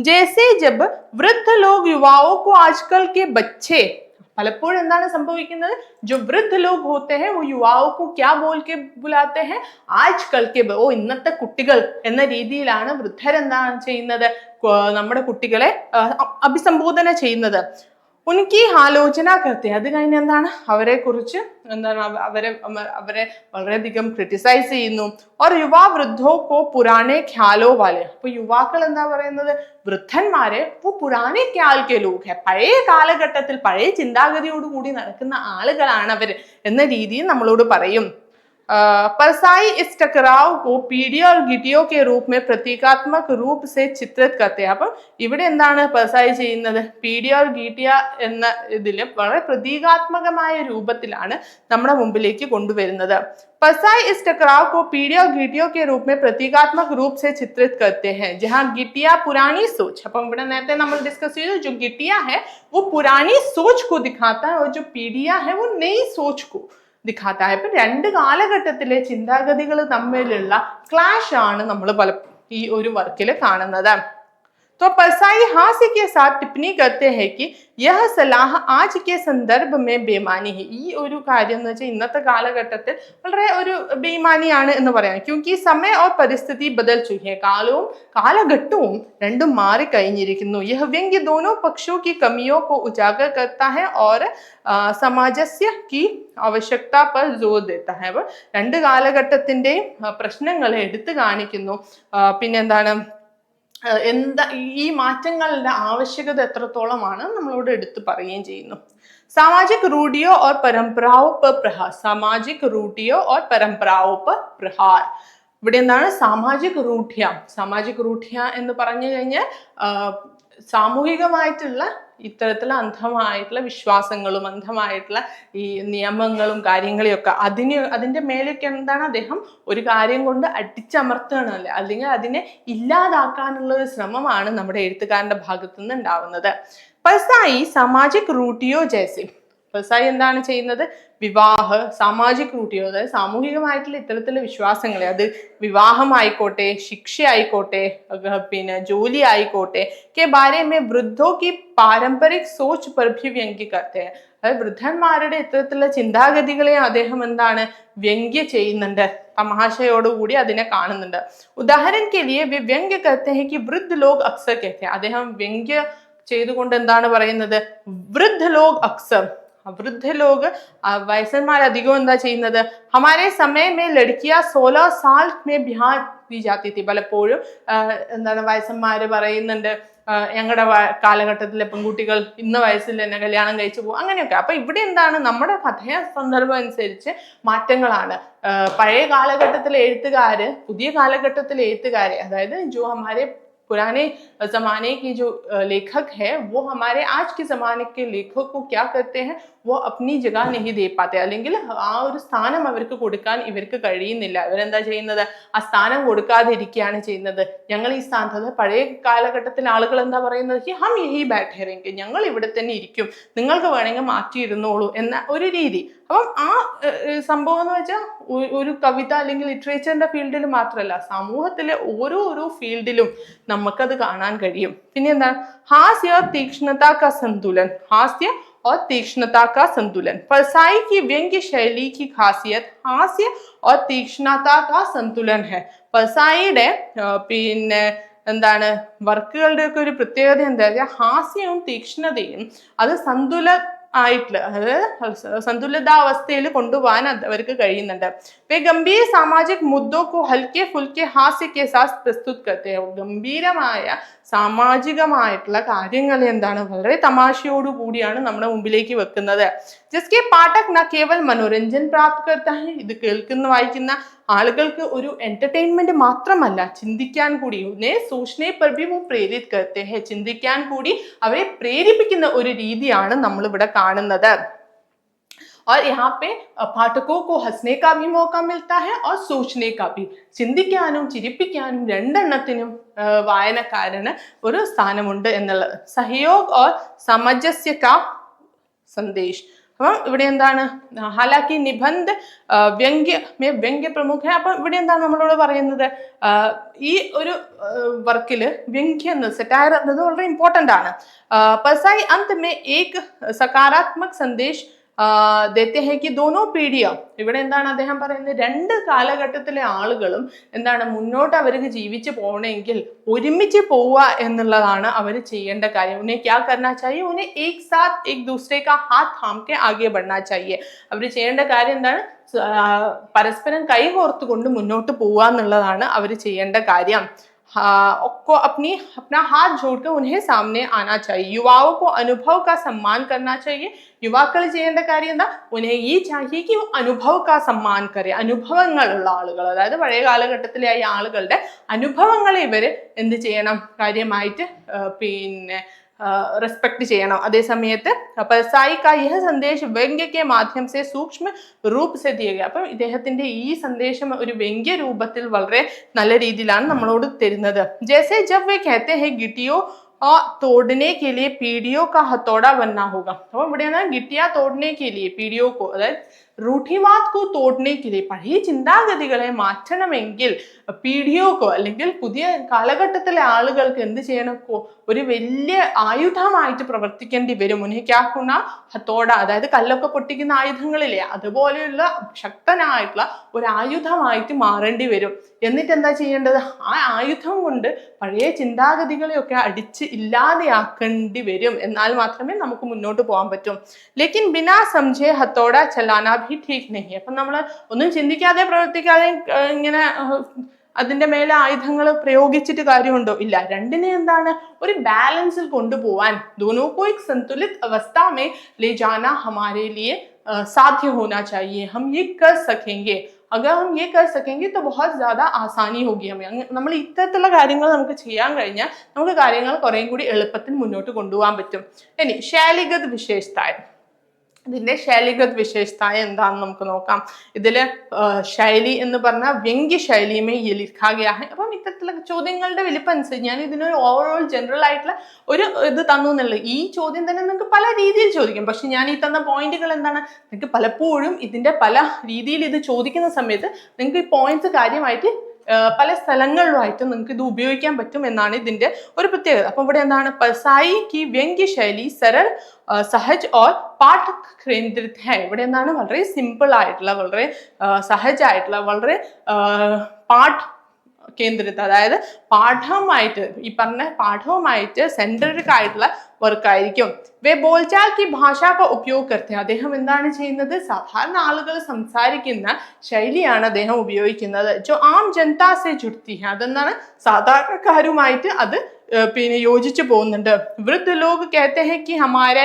Speaker 1: ജैसे जब वृद्ध लोग युवाओं को आजकल के बच्चे, പലപ്പോഴും എന്താണ് സംഭവിക്കുന്നത്, जो वृद्ध लोग होते हैं वो युवाओं को क्या बोल के बुलाते हैं, आजकल के, ഓ ഇന്നത്തെ കുട്ടികൾ എന്ന രീതിയിലാണ് വൃദ്ധരെന്താണ് ചെയ്യുന്നത്, നമ്മുടെ കുട്ടികളെ അഭിസംബോധന ചെയ്യുന്നത്. ഉൻകി ആലോചന കർത്തെ. അത് കഴിഞ്ഞ് എന്താണ്, അവരെ കുറിച്ച് എന്താണ്, അവരെ വളരെയധികം ക്രിട്ടിസൈസ് ചെയ്യുന്നു. और युवा वृद्धों को पुराने ख्यालों वाले. അപ്പൊ യുവാക്കൾ എന്താ പറയുന്നത്, വൃദ്ധന്മാരെ वो पुराने ख्याल के लोग है, പഴയ കാലഘട്ടത്തിൽ പഴയ ചിന്താഗതിയോടുകൂടി നടക്കുന്ന ആളുകളാണ് അവർ എന്ന രീതിയിൽ നമ്മളോട് പറയും. परसाई इस टकराव को पीढ़ी और गिटियों के रूप में प्रतीकात्मक रूप से चित्रित करते हैं. അപ്പം ഇവിടെ എന്താണ് പെർസായി ചെയ്യുന്നത്, പീഡിയ और ഗീറ്റിയ എന്ന ഇതിൽ വളരെ പ്രതീകാത്മകമായ രൂപത്തിലാണ് നമ്മുടെ മുമ്പിലേക്ക് കൊണ്ടുവരുന്നത്. परसाई इस टकराव को पीढ़ी और गिटियों के रूप में प्रतीकात्मक रूप से चित्रित करते हैं, जहाँ गिटिया पुरानी सोच. അപ്പം ഇവിടെ നേരത്തെ നമ്മൾ ഡിസ്കസ് ചെയ്തു, जो गिटिया है वो पुरानी सोच को दिखाता है और जो पीढ़िया है वो नई सोच को दिखाता है. ഇപ്പൊ രണ്ട് കാലഘട്ടത്തിലെ ചിന്താഗതികൾ തമ്മിലുള്ള ക്ലാഷ് ആണ് നമ്മൾ ഈ ഒരു വർക്കിൽ കാണുന്നത്. तो परसाई हास्य के साथ टिप्पणी करते हैं कि यह सलाह आज के संदर्भ में बेमानी है. ഈ ഒരു കാര്യം എന്ന് വെച്ചാൽ ഇന്നത്തെ കാലഘട്ടത്തിൽ വളരെ ഒരു ബേമാനിയാണ് എന്ന് പറയാം. क्योंकि समय और परिस्थिति बदल चुकी है. കാലവും കാലഘട്ടവും രണ്ടും മാറി കഴിഞ്ഞിരിക്കുന്നു. यह व्यंग्य दोनों पक्षों की कमियों को उजागर करता है और सामंजस्य की आवश्यकता पर जोर देता है. രണ്ട് കാലഘട്ടത്തിന്റെയും പ്രശ്നങ്ങളെ എടുത്തു കാണിക്കുന്നു. പിന്നെന്താണ്, എന്താ ഈ മാറ്റങ്ങളുടെ ആവശ്യകത എത്രത്തോളമാണ് നമ്മളോട് എടുത്തു പറയുകയും ചെയ്യുന്നു. सामाजिक रूढ़ियों और परंपराओं पर प्रहार, सामाजिक रूढ़ियों और परंपराओं पर प्रहार. ഇവിടെ എന്താണ് സാമാജിക് റൂഢ്യ എന്ന് പറഞ്ഞു കഴിഞ്ഞാൽ സാമൂഹികമായിട്ടുള്ള ഇത്തരത്തിലുള്ള അന്ധമായിട്ടുള്ള വിശ്വാസങ്ങളും അന്ധമായിട്ടുള്ള ഈ നിയമങ്ങളും കാര്യങ്ങളെയൊക്കെ അതിന്റെ മേലേക്ക് എന്താണ് അദ്ദേഹം ഒരു കാര്യം കൊണ്ട് അടിച്ചമർത്തുകയാണല്ലേ, അല്ലെങ്കിൽ അതിനെ ഇല്ലാതാക്കാനുള്ള ഒരു ശ്രമമാണ് നമ്മുടെ എഴുത്തുകാരന്റെ ഭാഗത്തു നിന്ന് ഉണ്ടാവുന്നത്. പസായി സാമാജിക് റൂട്ടിയോ ജേസി, പസായി എന്താണ് ചെയ്യുന്നത്? വിവാഹ സാമാജിക് റൂട്ടിയോ, അതായത് സാമൂഹികമായിട്ടുള്ള ഇത്തരത്തിലുള്ള വിശ്വാസങ്ങളെ, അത് വിവാഹമായിക്കോട്ടെ, ശിക്ഷ ആയിക്കോട്ടെ, പിന്നെ ജോലി ആയിക്കോട്ടെ, കെ ബാരെ മേ വൃദ്ധോ കി പാരമ്പരിക് സോച്ച് पर भी व्यंग्य करते हैं. അതായത് വൃദ്ധന്മാരുടെ ഇത്തരത്തിലുള്ള ചിന്താഗതികളെ അദ്ദേഹം എന്താണ് വ്യംഗ്യ ചെയ്യുന്നുണ്ട്, തമാശയോടുകൂടി അതിനെ കാണുന്നുണ്ട്. ഉദാഹരൺ കെ ലിയെ വേ വ്യംഗ്യ करते हैं कि वृद्ध लोग अक्सर कहते हैं, അദ്ദേഹം വ്യംഗ്യ ചെയ്തുകൊണ്ട് എന്താണ് പറയുന്നത്? വൃദ്ധ ലോഗ് അക്സർ, വൃദ്ധ ലോഗ് വയസ്സന്മാർ അധികം എന്താ ചെയ്യുന്നത്? ഹമാരെ സമയമേ ലഡ്കിയ 16 സാൽ മേ ബ്യാ ദി ജാതി തി, പലപ്പോഴും എന്താണ് വയസ്സന്മാര് പറയുന്നുണ്ട് ഞങ്ങളുടെ കാലഘട്ടത്തിലെ പെൺകുട്ടികൾ ഇന്ന വയസ്സിൽ തന്നെ കല്യാണം കഴിച്ചു പോകും, അങ്ങനെയൊക്കെ. അപ്പൊ ഇവിടെ എന്താണ് നമ്മുടെ കഥയ സന്ദർഭം അനുസരിച്ച് മാറ്റങ്ങളാണ്. പഴയ കാലഘട്ടത്തിലെ എഴുത്തുകാര് പുതിയ കാലഘട്ടത്തിലെ എഴുത്തുകാരെ, അതായത് ജോ ഹമാരെ पुराने जमाने के जो लेखक है वो हमारे आज के जमाने के लेखक को क्या करते हैं, वो अपनी जगह नहीं दे पाते, അല്ലെങ്കിൽ ആ ഒരു സ്ഥാനം അവർക്ക് കൊടുക്കാൻ ഇവർക്ക് കഴിയുന്നില്ല. ഇവരെന്താ ചെയ്യുന്നത്? ആ സ്ഥാനം കൊടുക്കാതിരിക്കുകയാണ് ചെയ്യുന്നത്. ഞങ്ങൾ ഈ സ്ഥാനത്ത്, പഴയ കാലഘട്ടത്തിലെ ആളുകൾ എന്താ പറയുന്നത്? ഹം യഹി ബാഠേ രഹേംഗെ, ഞങ്ങൾ ഇവിടെ തന്നെ ഇരിക്കും, നിങ്ങൾക്ക് വേണമെങ്കിൽ മാറ്റിയിരുന്നോളൂ എന്ന ഒരു രീതി. അപ്പം ആ സംഭവം എന്ന് വെച്ചാൽ ഒരു കവിത അല്ലെങ്കിൽ ലിറ്ററേച്ചറിന്റെ ഫീൽഡിൽ മാത്രമല്ല, സമൂഹത്തിലെ ഓരോ ഫീൽഡിലും നമുക്കത് കാണാൻ കഴിയും. പിന്നെ എന്താണ്? ഹാസ്യ തീക്ഷ്ണത കാ സന്തുലൻ, ഹാസ്യ और तीक्ष्णता का संतुलन. परसाई की व्यंग्य शैली की खासियत हास्य और तीक्ष्णता का संतुलन है. परसाയിയുടെ പിന്നെ എന്താണ് വർക്കുകളുടെ ഒക്കെ ഒരു പ്രത്യേകത എന്താ വെച്ചാൽ ഹാസ്യവും തീക്ഷ്ണതയും അത് ആയിട്ടുള്ള, അതായത് സന്തുലിതാവസ്ഥയിൽ കൊണ്ടുപോകാൻ അവർക്ക് കഴിയുന്നുണ്ട്. വേ ഗംഭീർ സാമാജിക് മുദ്ദോ കോ ഹൽക്കെ ഫുൽക്കെ ഹാസ്യ കെ സാത്ത് പ്രസ്തുത് കർത്തേ ഹോ, ഗംഭീരമായ സാമാജികമായിട്ടുള്ള കാര്യങ്ങൾ എന്താണ് വളരെ തമാശയോടു കൂടിയാണ് നമ്മുടെ മുമ്പിലേക്ക് വെക്കുന്നത്. ജിസ്കെ പാഠക് ന കേവൽ മനോരഞ്ജൻ പ്രാപ്ത് കർത്താ ഹൈ, ഇത് വായിക്കുന്ന ആളുകൾക്ക് ഒരു എന്റർടൈൻമെന്റ് മാത്രമല്ല, ചിന്തിക്കാൻ കൂടി, സൂചനയെ പർ ഭി വോ പ്രേരിത് കർത്തേ ഹൈ, ചിന്തിക്കാൻ കൂടി അവരെ പ്രേരിപ്പിക്കുന്ന ഒരു രീതിയാണ് നമ്മൾ ഇവിടെ കാണുന്നത്. और यहाँ पे പാഠകോ को हंसने का भी मौका मिलता है और सोचने का भी, ചിന്തിക്കാനും ചിരിപ്പിക്കാനും രണ്ടെണ്ണത്തിനും വായനക്കാരന് ഒരു സ്ഥാനമുണ്ട് എന്നുള്ളത്. സഹयोग और सामंजस्य का संदेश. അപ്പം ഇവിടെ എന്താണ്? ഹാലാക്കി നിബന്ധ വ്യംഗ്യ പ്രമുഖ. അപ്പം ഇവിടെ എന്താണ് നമ്മളോട് പറയുന്നത്? ഈ ഒരു വർക്കില് വ്യംഗ്യം എന്നത്, സെറ്റയർ എന്നത് വളരെ ഇമ്പോർട്ടൻ്റ് ആണ്. പസായി അന്ത് മേ ഏക് സകാരാത്മക് സന്ദേശ് ദേത്തെ ഹെ കി ദോനോ പീഡിയ, ഇവിടെ എന്താണ് അദ്ദേഹം പറയുന്നത്? രണ്ട് കാലഘട്ടത്തിലെ ആളുകളും എന്താണ് മുന്നോട്ട് അവർക്ക് ജീവിച്ചു പോകണമെങ്കിൽ ഒരുമിച്ച് പോവുക എന്നുള്ളതാണ് അവർ ചെയ്യേണ്ട കാര്യം. ഉന്നെ ക്യാ കർനാ ചാഹിയെ, ഉന്നെ ഏക് സാത്ത് ഏക് ദൂസരെ കാ ഹാത്ത് थाम के आगे बढ़ना चाहिए. അവർ ചെയ്യേണ്ട കാര്യം എന്താണ്? പരസ്പരം കൈകോർത്തുകൊണ്ട് മുന്നോട്ട് പോവുക എന്നുള്ളതാണ് അവർ ചെയ്യേണ്ട കാര്യം. को अपना हाथ जोड़कर उन्हें सामने आना चाहिए. युवाओं को अनुभव का सम्मान करना चाहिए. യുവാക്കൾ ചെയ്യേണ്ട കാര്യം എന്താ? ഉന്നെ ഈ ചാഹിക്ക് അനുഭവ കാ സമ്മാൻ കരെ, അനുഭവങ്ങളുള്ള ആളുകൾ, അതായത് പഴയ കാലഘട്ടത്തിലെ ഈ ആളുകളുടെ അനുഭവങ്ങളെ ഇവര് എന്ത് ചെയ്യണം? കാര്യമായിട്ട് പിന്നെ റെസ്പെക്ട് ചെയ്യണം. അതേ സമയത്ത് പസായി കാ യഹ സന്ദേശ് വ്യംഗ്യ കെ മാധ്യം സെ സൂക്ഷ്മ രൂപ സെ ദിയ ഗയ, അപ്പം ഇദ്ദേഹത്തിന്റെ ഈ സന്ദേശം ഒരു വ്യംഗ്യ രൂപത്തിൽ വളരെ നല്ല രീതിയിലാണ് നമ്മളോട് തരുന്നത്. ജैसे जब वे कहते हैं गिटियो तोड़ने के लिए पीढ़ियों का हथौड़ा बनना होगा. അപ്പോൾ ഇവിടെയാണ് ഗിട്ടിയ തോടനെ കെ ലിയെ പീഡിയോ കോ, അതായത് റൂഢിവാദ് കോ തോടനെ കെ ലിയെ, പഴയ ചിന്താഗതികളെ മാറ്റണമെങ്കിൽ പീഡിയോക്കോ അല്ലെങ്കിൽ പുതിയ കാലഘട്ടത്തിലെ ആളുകൾക്ക് എന്ത് ചെയ്യണം? ഒരു വലിയ ആയുധമായിട്ട് പ്രവർത്തിക്കേണ്ടി വരും. ഉന്നയിക്കാക്കുന്ന ഹത്തോട, അതായത് കല്ലൊക്കെ പൊട്ടിക്കുന്ന ആയുധങ്ങളില്ലേ, അതുപോലെയുള്ള ശക്തനായിട്ടുള്ള ഒരു ആയുധമായിട്ട് മാറേണ്ടി വരും. എന്നിട്ട് എന്താ ചെയ്യേണ്ടത്? ആ ആയുധം കൊണ്ട് പഴയ ചിന്താഗതികളെയൊക്കെ അടിച്ച് ഇല്ലാതെയാക്കേണ്ടി വരും. എന്നാൽ മാത്രമേ നമുക്ക് മുന്നോട്ട് പോകാൻ പറ്റും. ലേക്കിൻ ബിനാ സംജെ ഹത്തോട ചലാന ഭി ഠീക് നഹി. അപ്പം നമ്മൾ ഒന്നും ചിന്തിക്കാതെ പ്രവർത്തിക്കാതെ ഇങ്ങനെ അതിന്റെ മേലെ ആയുധങ്ങൾ പ്രയോഗിച്ചിട്ട് കാര്യമുണ്ടോ? ഇല്ല. രണ്ടിനെ എന്താണ് ഒരു ബാലൻസിൽ കൊണ്ടുപോവാൻ दोनों को एक संतुलित अवस्था में ले जाना हमारे लिए साध्य होना चाहिए. हम ये कर सकेंगे. अगर हम ये कर सकेंगे तो बहुत ज्यादा आसानी होगी हमें. നമ്മൾ ഇത്തരത്തിലുള്ള കാര്യങ്ങൾ നമുക്ക് ചെയ്യാൻ കഴിഞ്ഞാൽ നമുക്ക് കാര്യങ്ങൾ കുറേയും കൂടി എളുപ്പത്തിൽ മുന്നോട്ട് കൊണ്ടുപോകാൻ പറ്റും. ഇനി ശൈലിഗത് വിശേഷതായ, ഇതിന്റെ ശൈലിഗത് വിശേഷതായ എന്താണെന്ന് നമുക്ക് നോക്കാം. ഇതില് ശൈലി എന്ന് പറഞ്ഞാൽ വ്യംഗ്യ ശൈലിമേ ये लिखा गया है. അപ്പം ഇത്തരത്തിലുള്ള ചോദ്യങ്ങളുടെ വലിപ്പം അനുസരിച്ച് ഞാൻ ഇതിനൊരു ഓവറോൾ ജനറൽ ആയിട്ടുള്ള ഒരു ഇത് തന്നു എന്നുള്ളത്. ഈ ചോദ്യം തന്നെ നിങ്ങൾക്ക് പല രീതിയിൽ ചോദിക്കും. പക്ഷെ ഞാൻ ഈ തന്ന പോയിന്റുകൾ എന്താണ്, നിങ്ങൾക്ക് പലപ്പോഴും ഇതിന്റെ പല രീതിയിൽ ഇത് ചോദിക്കുന്ന സമയത്ത് നിങ്ങൾക്ക് ഈ പോയിന്റ്സ് കാര്യമായിട്ട് പല സ്ഥലങ്ങളിലുമായിട്ട് നിങ്ങൾക്ക് ഇത് ഉപയോഗിക്കാൻ പറ്റും എന്നാണ് ഇതിന്റെ ഒരു പ്രത്യേകത. അപ്പൊ ഇവിടെ എന്താണ്, പസായി की व्यंग्य शैली सरल सहज और पाठ केंद्रित है. ഇവിടെ എന്താണ് വളരെ സിമ്പിൾ ആയിട്ടുള്ള, വളരെ സഹജായിട്ടുള്ള, വളരെ പാഠ് കേന്ദ്രിത, അതായത് പാഠവുമായിട്ട് ഈ പറഞ്ഞ പാഠവുമായിട്ട് സെൻട്രിക് ആയിട്ടുള്ള വർക്കായിരിക്കും. വേ ബോൾചാൽ की भाषा का उपयोग करते हैं. അദ്ദേഹം എന്താണ് ചെയ്യുന്നത്, സാധാരണ ആളുകൾ സംസാരിക്കുന്ന ശൈലിയാണ് അദ്ദേഹം ഉപയോഗിക്കുന്നത്. जो आम जनता से जुड़ती है. അതെന്താണ് സാധാരണക്കാരുമായിട്ട് അത് പിന്നെ യോജിച്ചു പോകുന്നുണ്ട്. വൃദ്ധ ലോഗ് कहते हैं कि हमारे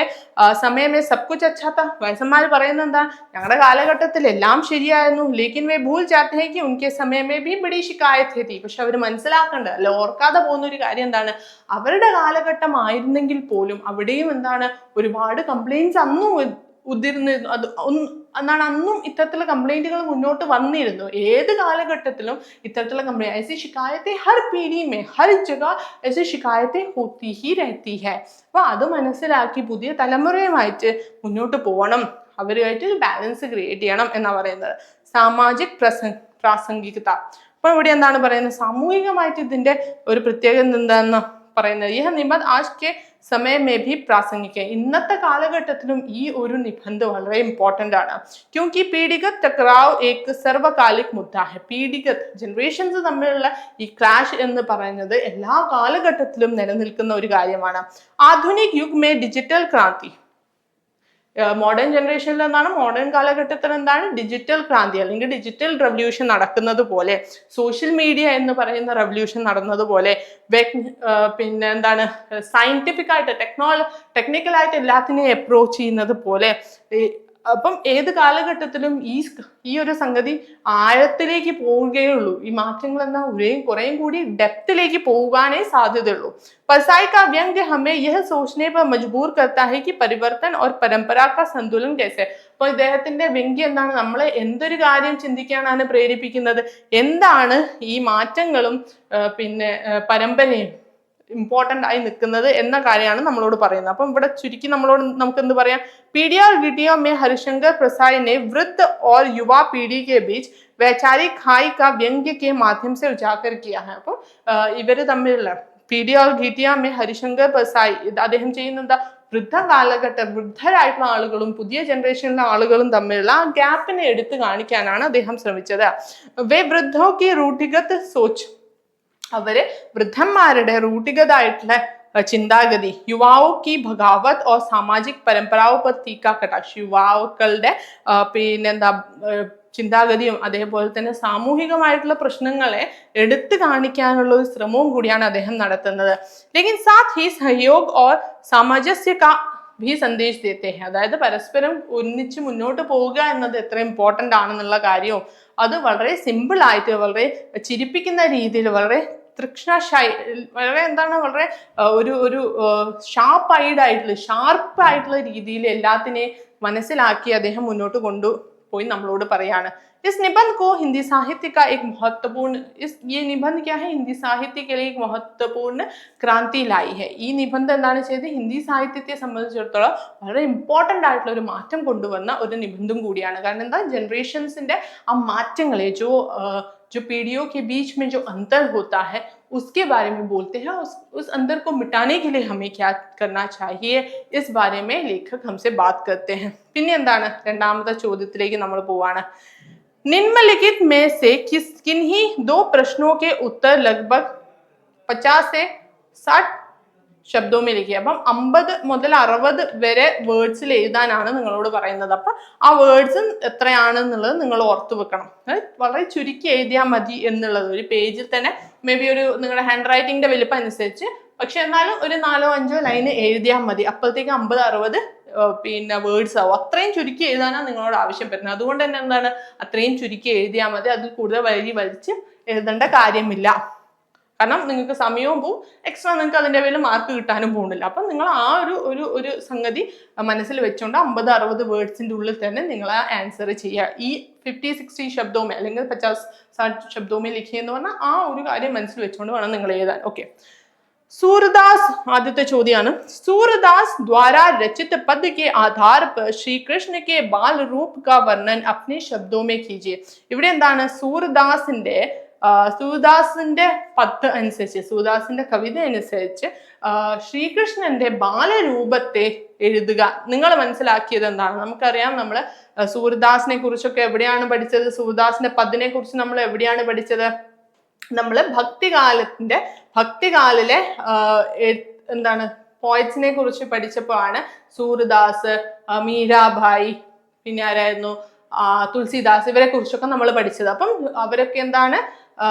Speaker 1: समय में सब कुछ अच्छा था. വയസ്സന്മാർ പറയുന്നത് എന്താ, ഞങ്ങളുടെ കാലഘട്ടത്തിൽ എല്ലാം ശരിയായിരുന്നു. लेकिन वे भूल जाते हैं कि उनके समय में भी बड़ी शिकायतें थी. പക്ഷെ അവർ മനസ്സിലാക്കേണ്ട, അല്ല ഓർക്കാതെ പോകുന്ന ഒരു കാര്യം എന്താണ്, അവരുടെ കാലഘട്ടം ആയിരുന്നെങ്കിൽ പോലും അവിടെയും എന്താണ് ഒരുപാട് കംപ്ലൈന്റ്സ് അന്നും ഉതിർന്നിരുന്നു. അത് എന്താണ് അന്നും ഇത്തരത്തിലുള്ള കംപ്ലൈന്റുകൾ മുന്നോട്ട് വന്നിരുന്നു. ഏത് കാലഘട്ടത്തിലും ഇത്തരത്തിലുള്ള കംപ്ലൈന്റ് ऐसी शिकायतें हर पीढ़ी में हर जगह ऐसी शिकायतें होती ही रहती है. അപ്പൊ അത് മനസ്സിലാക്കി പുതിയ തലമുറയുമായിട്ട് മുന്നോട്ട് പോകണം, അവരുമായിട്ട് ഒരു ബാലൻസ് ക്രിയേറ്റ് ചെയ്യണം എന്നാ പറയുന്നത്. സാമാജിക് പ്രാസംഗികത. അപ്പൊ ഇവിടെ എന്താണ് പറയുന്നത്, സാമൂഹികമായിട്ട് ഇതിന്റെ ഒരു പ്രത്യേകത എന്താന്ന് പറയുന്നത്, ഈ നിബന്ധ ആജ് കെ സമയം മേ ഭി പ്രാസംഗിക. ഇന്നത്തെ കാലഘട്ടത്തിലും ഈ ഒരു നിബന്ധ വളരെ ഇമ്പോർട്ടന്റ് ആണ്. ക്യോंकि പീഡിഗത് ടക്രാവ് ഏക് സർവകാലിക് മുദ്ദ ഹെ. പീഡിഗത് ജനറേഷൻസ് തമ്മിലുള്ള ഈ ക്ലാഷ് എന്ന് പറയുന്നത് എല്ലാ കാലഘട്ടത്തിലും നിലനിൽക്കുന്ന ഒരു കാര്യമാണ്. ആധുനിക് യുഗ് മേ ഡിജിറ്റൽ ക്രാന്തി. മോഡേൺ ജനറേഷനിൽ എന്താണ്, മോഡേൺ കാലഘട്ടത്തിൽ എന്താണ് ഡിജിറ്റൽ ക്രാന്തി അല്ലെങ്കിൽ ഡിജിറ്റൽ റെവല്യൂഷൻ നടക്കുന്നത് പോലെ, സോഷ്യൽ മീഡിയ എന്ന് പറയുന്ന റെവല്യൂഷൻ നടന്നതുപോലെ, പിന്നെ എന്താണ് സയന്റിഫിക് ആയിട്ട് ടെക്നിക്കലായിട്ട് എല്ലാത്തിനെയും അപ്രോച്ച് ചെയ്യുന്നത് പോലെ, അപ്പം ഏത് കാലഘട്ടത്തിലും ഈ ഒരു സംഗതി ആഴത്തിലേക്ക് പോവുകയുള്ളൂ. ഈ മാറ്റങ്ങൾ എന്നാ കുറേയും കൂടി ഡെപ്തിലേക്ക് പോകാനേ സാധ്യതയുള്ളൂ. पसाई का व्यंग हमें यह सोचने पर मजबूर करता है कि परिवर्तन और परंपरा का संतुलन कैसे. അപ്പോൾ ഇദ്ദേഹത്തിന്റെ വ്യംഗ്യം എന്താണ്, നമ്മളെ എന്തൊരു കാര്യം ചിന്തിക്കാനാണ് പ്രേരിപ്പിക്കുന്നത്, എന്താണ് ഈ മാറ്റങ്ങളും പിന്നെ പരമ്പരയും ഇമ്പോർട്ടന്റ് ആയി നിൽക്കുന്നത് എന്ന കാര്യമാണ് നമ്മളോട് പറയുന്നത്. അപ്പം ഇവിടെ ചുരുക്കി നമുക്ക് എന്ത് പറയാം, पीढ़ी और वीडियो में हरिशंकर प्रसाद ने वृद्ध और युवा पीढ़ी के बीच वैचारिक खाई का व्यंग्य के माध्यम से उजागर किया है. അപ്പോൾ ഇവര് തമ്മിലുള്ള പീഡിയ और ഗീറ്റിയ में ഹരിശങ്കർ പ്രസാദ് അദ്ദേഹം ചെയ്യുന്നത് വൃദ്ധരായിട്ടുള്ള ആളുകളും പുതിയ ജനറേഷനിലെ ആളുകളും തമ്മിലുള്ള ആ ഗ്യാപ്പിനെ എടുത്തു കാണിക്കാനാണ് അദ്ദേഹം ശ്രമിച്ചത്. വേ വൃദ്ധോ കി റൂട്ടിഗത് സോച്ച്. അവര് വൃദ്ധന്മാരുടെ റൂട്ടിഗതായിട്ടുള്ള ചിന്താഗതി, യുവാവോ की बगावत और सामाजिक परंपराओं पर तीखा कटाक्ष. യുവാക്കളുടെ പിന്നെന്താ ചിന്താഗതിയും അതേപോലെ തന്നെ സാമൂഹികമായിട്ടുള്ള പ്രശ്നങ്ങളെ എടുത്തു കാണിക്കാനുള്ള ഒരു ശ്രമവും കൂടിയാണ് അദ്ദേഹം നടത്തുന്നത്. लेकिन साथ ही सहयोग और सामंजस्य का भी संदेश देते हैं. അതായത് പരസ്പരം ഒന്നിച്ച് മുന്നോട്ട് പോവുക എന്നത് എത്ര ഇമ്പോർട്ടന്റ് ആണെന്നുള്ള കാര്യവും അത് വളരെ സിമ്പിൾ ആയിട്ട് വളരെ ചിരിപ്പിക്കുന്ന രീതിയിൽ വളരെ വളരെ എന്താണ് വളരെ ഒരു ഷാർപ്പായിട്ടുള്ള രീതിയിൽ എല്ലാത്തിനെയും മനസ്സിലാക്കി അദ്ദേഹം മുന്നോട്ട് കൊണ്ടുപോയി നമ്മളോട് പറയാണ്. इस निबंध को हिंदी साहित्य का एक महत्वपूर्ण ये निबंध क्या है, हिंदी साहित्य के लिए एक महत्वपूर्ण क्रांति लाई है. ഈ നിബന്ധം എന്താണ് ചെയ്തത്, ഹിന്ദി സാഹിത്യത്തെ സംബന്ധിച്ചിടത്തോളം വളരെ ഇമ്പോർട്ടന്റ് ആയിട്ടുള്ള ഒരു മാറ്റം കൊണ്ടുവന്ന ഒരു നിബന്ധം കൂടിയാണ്. കാരണം എന്താ, ജനറേഷൻസിന്റെ ആ മാറ്റങ്ങളെ जो पीढ़ियों के बीच में जो अंतर होता है उसके बारे में बोलते हैं. उस अंतर को मिटाने के लिए हमें क्या करना चाहिए, इस बारे में लेखक हमसे बात करते हैं. പിന്നെ എന്താണ്, രണ്ടാമത്തെ ചോദ്യത്തിലേക്ക് നമ്മൾ പോവാണ്. निम्नलिखित में से किन्हीं दो प्रश्नों के उत्तर लगभग 50 से 60 शब्दों में लिखिए. അപ്പം 50 മുതൽ 60 വരെ വേർഡ്സിൽ എഴുതാനാണ് നിങ്ങളോട് പറയുന്നത്. അപ്പം ആ വേർഡ്സ് എത്രയാണെന്നുള്ളത് നിങ്ങൾ ഓർത്തു വെക്കണം. വളരെ ചുരുക്കി എഴുതിയാൽ മതി എന്നുള്ളത്. ഒരു പേജിൽ തന്നെ മേ ബി ഒരു നിങ്ങളുടെ ഹാൻഡ് റൈറ്റിംഗിന്റെ വലിപ്പം അനുസരിച്ച്, പക്ഷെ എന്നാലും ഒരു 4-5 ലൈൻ എഴുതിയാൽ മതി. അപ്പോഴത്തേക്ക് 50-60 പിന്നെ വേർഡ്സ് ആവും. അത്രയും ചുരുക്കി എഴുതാനാണ് നിങ്ങളോട് ആവശ്യപ്പെടുന്നത്. അതുകൊണ്ട് തന്നെ എന്താണ്, അത്രയും ചുരുക്കി എഴുതിയാൽ മതി. അതിൽ കൂടുതൽ വലിച്ച് എഴുതേണ്ട കാര്യമില്ല. കാരണം നിങ്ങൾക്ക് സമയവും പോവും, എക്സ്ട്രാ നിങ്ങൾക്ക് അതിൻ്റെ പേരിൽ മാർക്ക് കിട്ടാനും പോകുന്നില്ല. അപ്പം നിങ്ങൾ ആ ഒരു സംഗതി മനസ്സിൽ വെച്ചുകൊണ്ട് 50-60 വേർഡ്സിൻ്റെ ഉള്ളിൽ തന്നെ നിങ്ങൾ ആ ആൻസർ ചെയ്യുക. ഈ 50-60 ശബ്ദവുമേ അല്ലെങ്കിൽ 50-60 ശബ്ദവുമേ ലിഖിയ എന്ന് പറഞ്ഞാൽ ആ ഒരു കാര്യം മനസ്സിൽ വെച്ചുകൊണ്ട് വേണം നിങ്ങൾ എഴുതാൻ. ഓക്കെ. सूरदास आदित्य ചോദ്യമാണ്. सूरदास द्वारा रचित पद के आधार पर श्री कृष्ण के बाल रूप का वर्णन अपने शब्दों में कीजिए. ഇവിടെ എന്താണ്, സൂർദാസിന്റെ പദ് അനുസരിച്ച്, സൂർദാസിന്റെ കവിത അനുസരിച്ച് ശ്രീകൃഷ്ണന്റെ ബാലരൂപത്തെ എഴുതുക. നിങ്ങൾ മനസ്സിലാക്കിയത് എന്താണ്? നമുക്കറിയാം, നമ്മൾ സൂർദാസിനെ കുറിച്ചൊക്കെ എവിടെയാണ് പഠിച്ചത്? സൂർദാസിന്റെ പദിനെ കുറിച്ച് നമ്മൾ എവിടെയാണ് പഠിച്ചത്? നമ്മൾ ഭക്തികാലിലെ എന്താണ് പോയറ്റ്സിനെ കുറിച്ച് പഠിച്ചപ്പോഴാണ് സൂർദാസ്, മീരാഭായി, പിന്നെ ആരായിരുന്നു, തുളസിദാസ്, ഇവരെ കുറിച്ചൊക്കെ നമ്മൾ പഠിച്ചത്. അപ്പം അവരൊക്കെ എന്താണ്,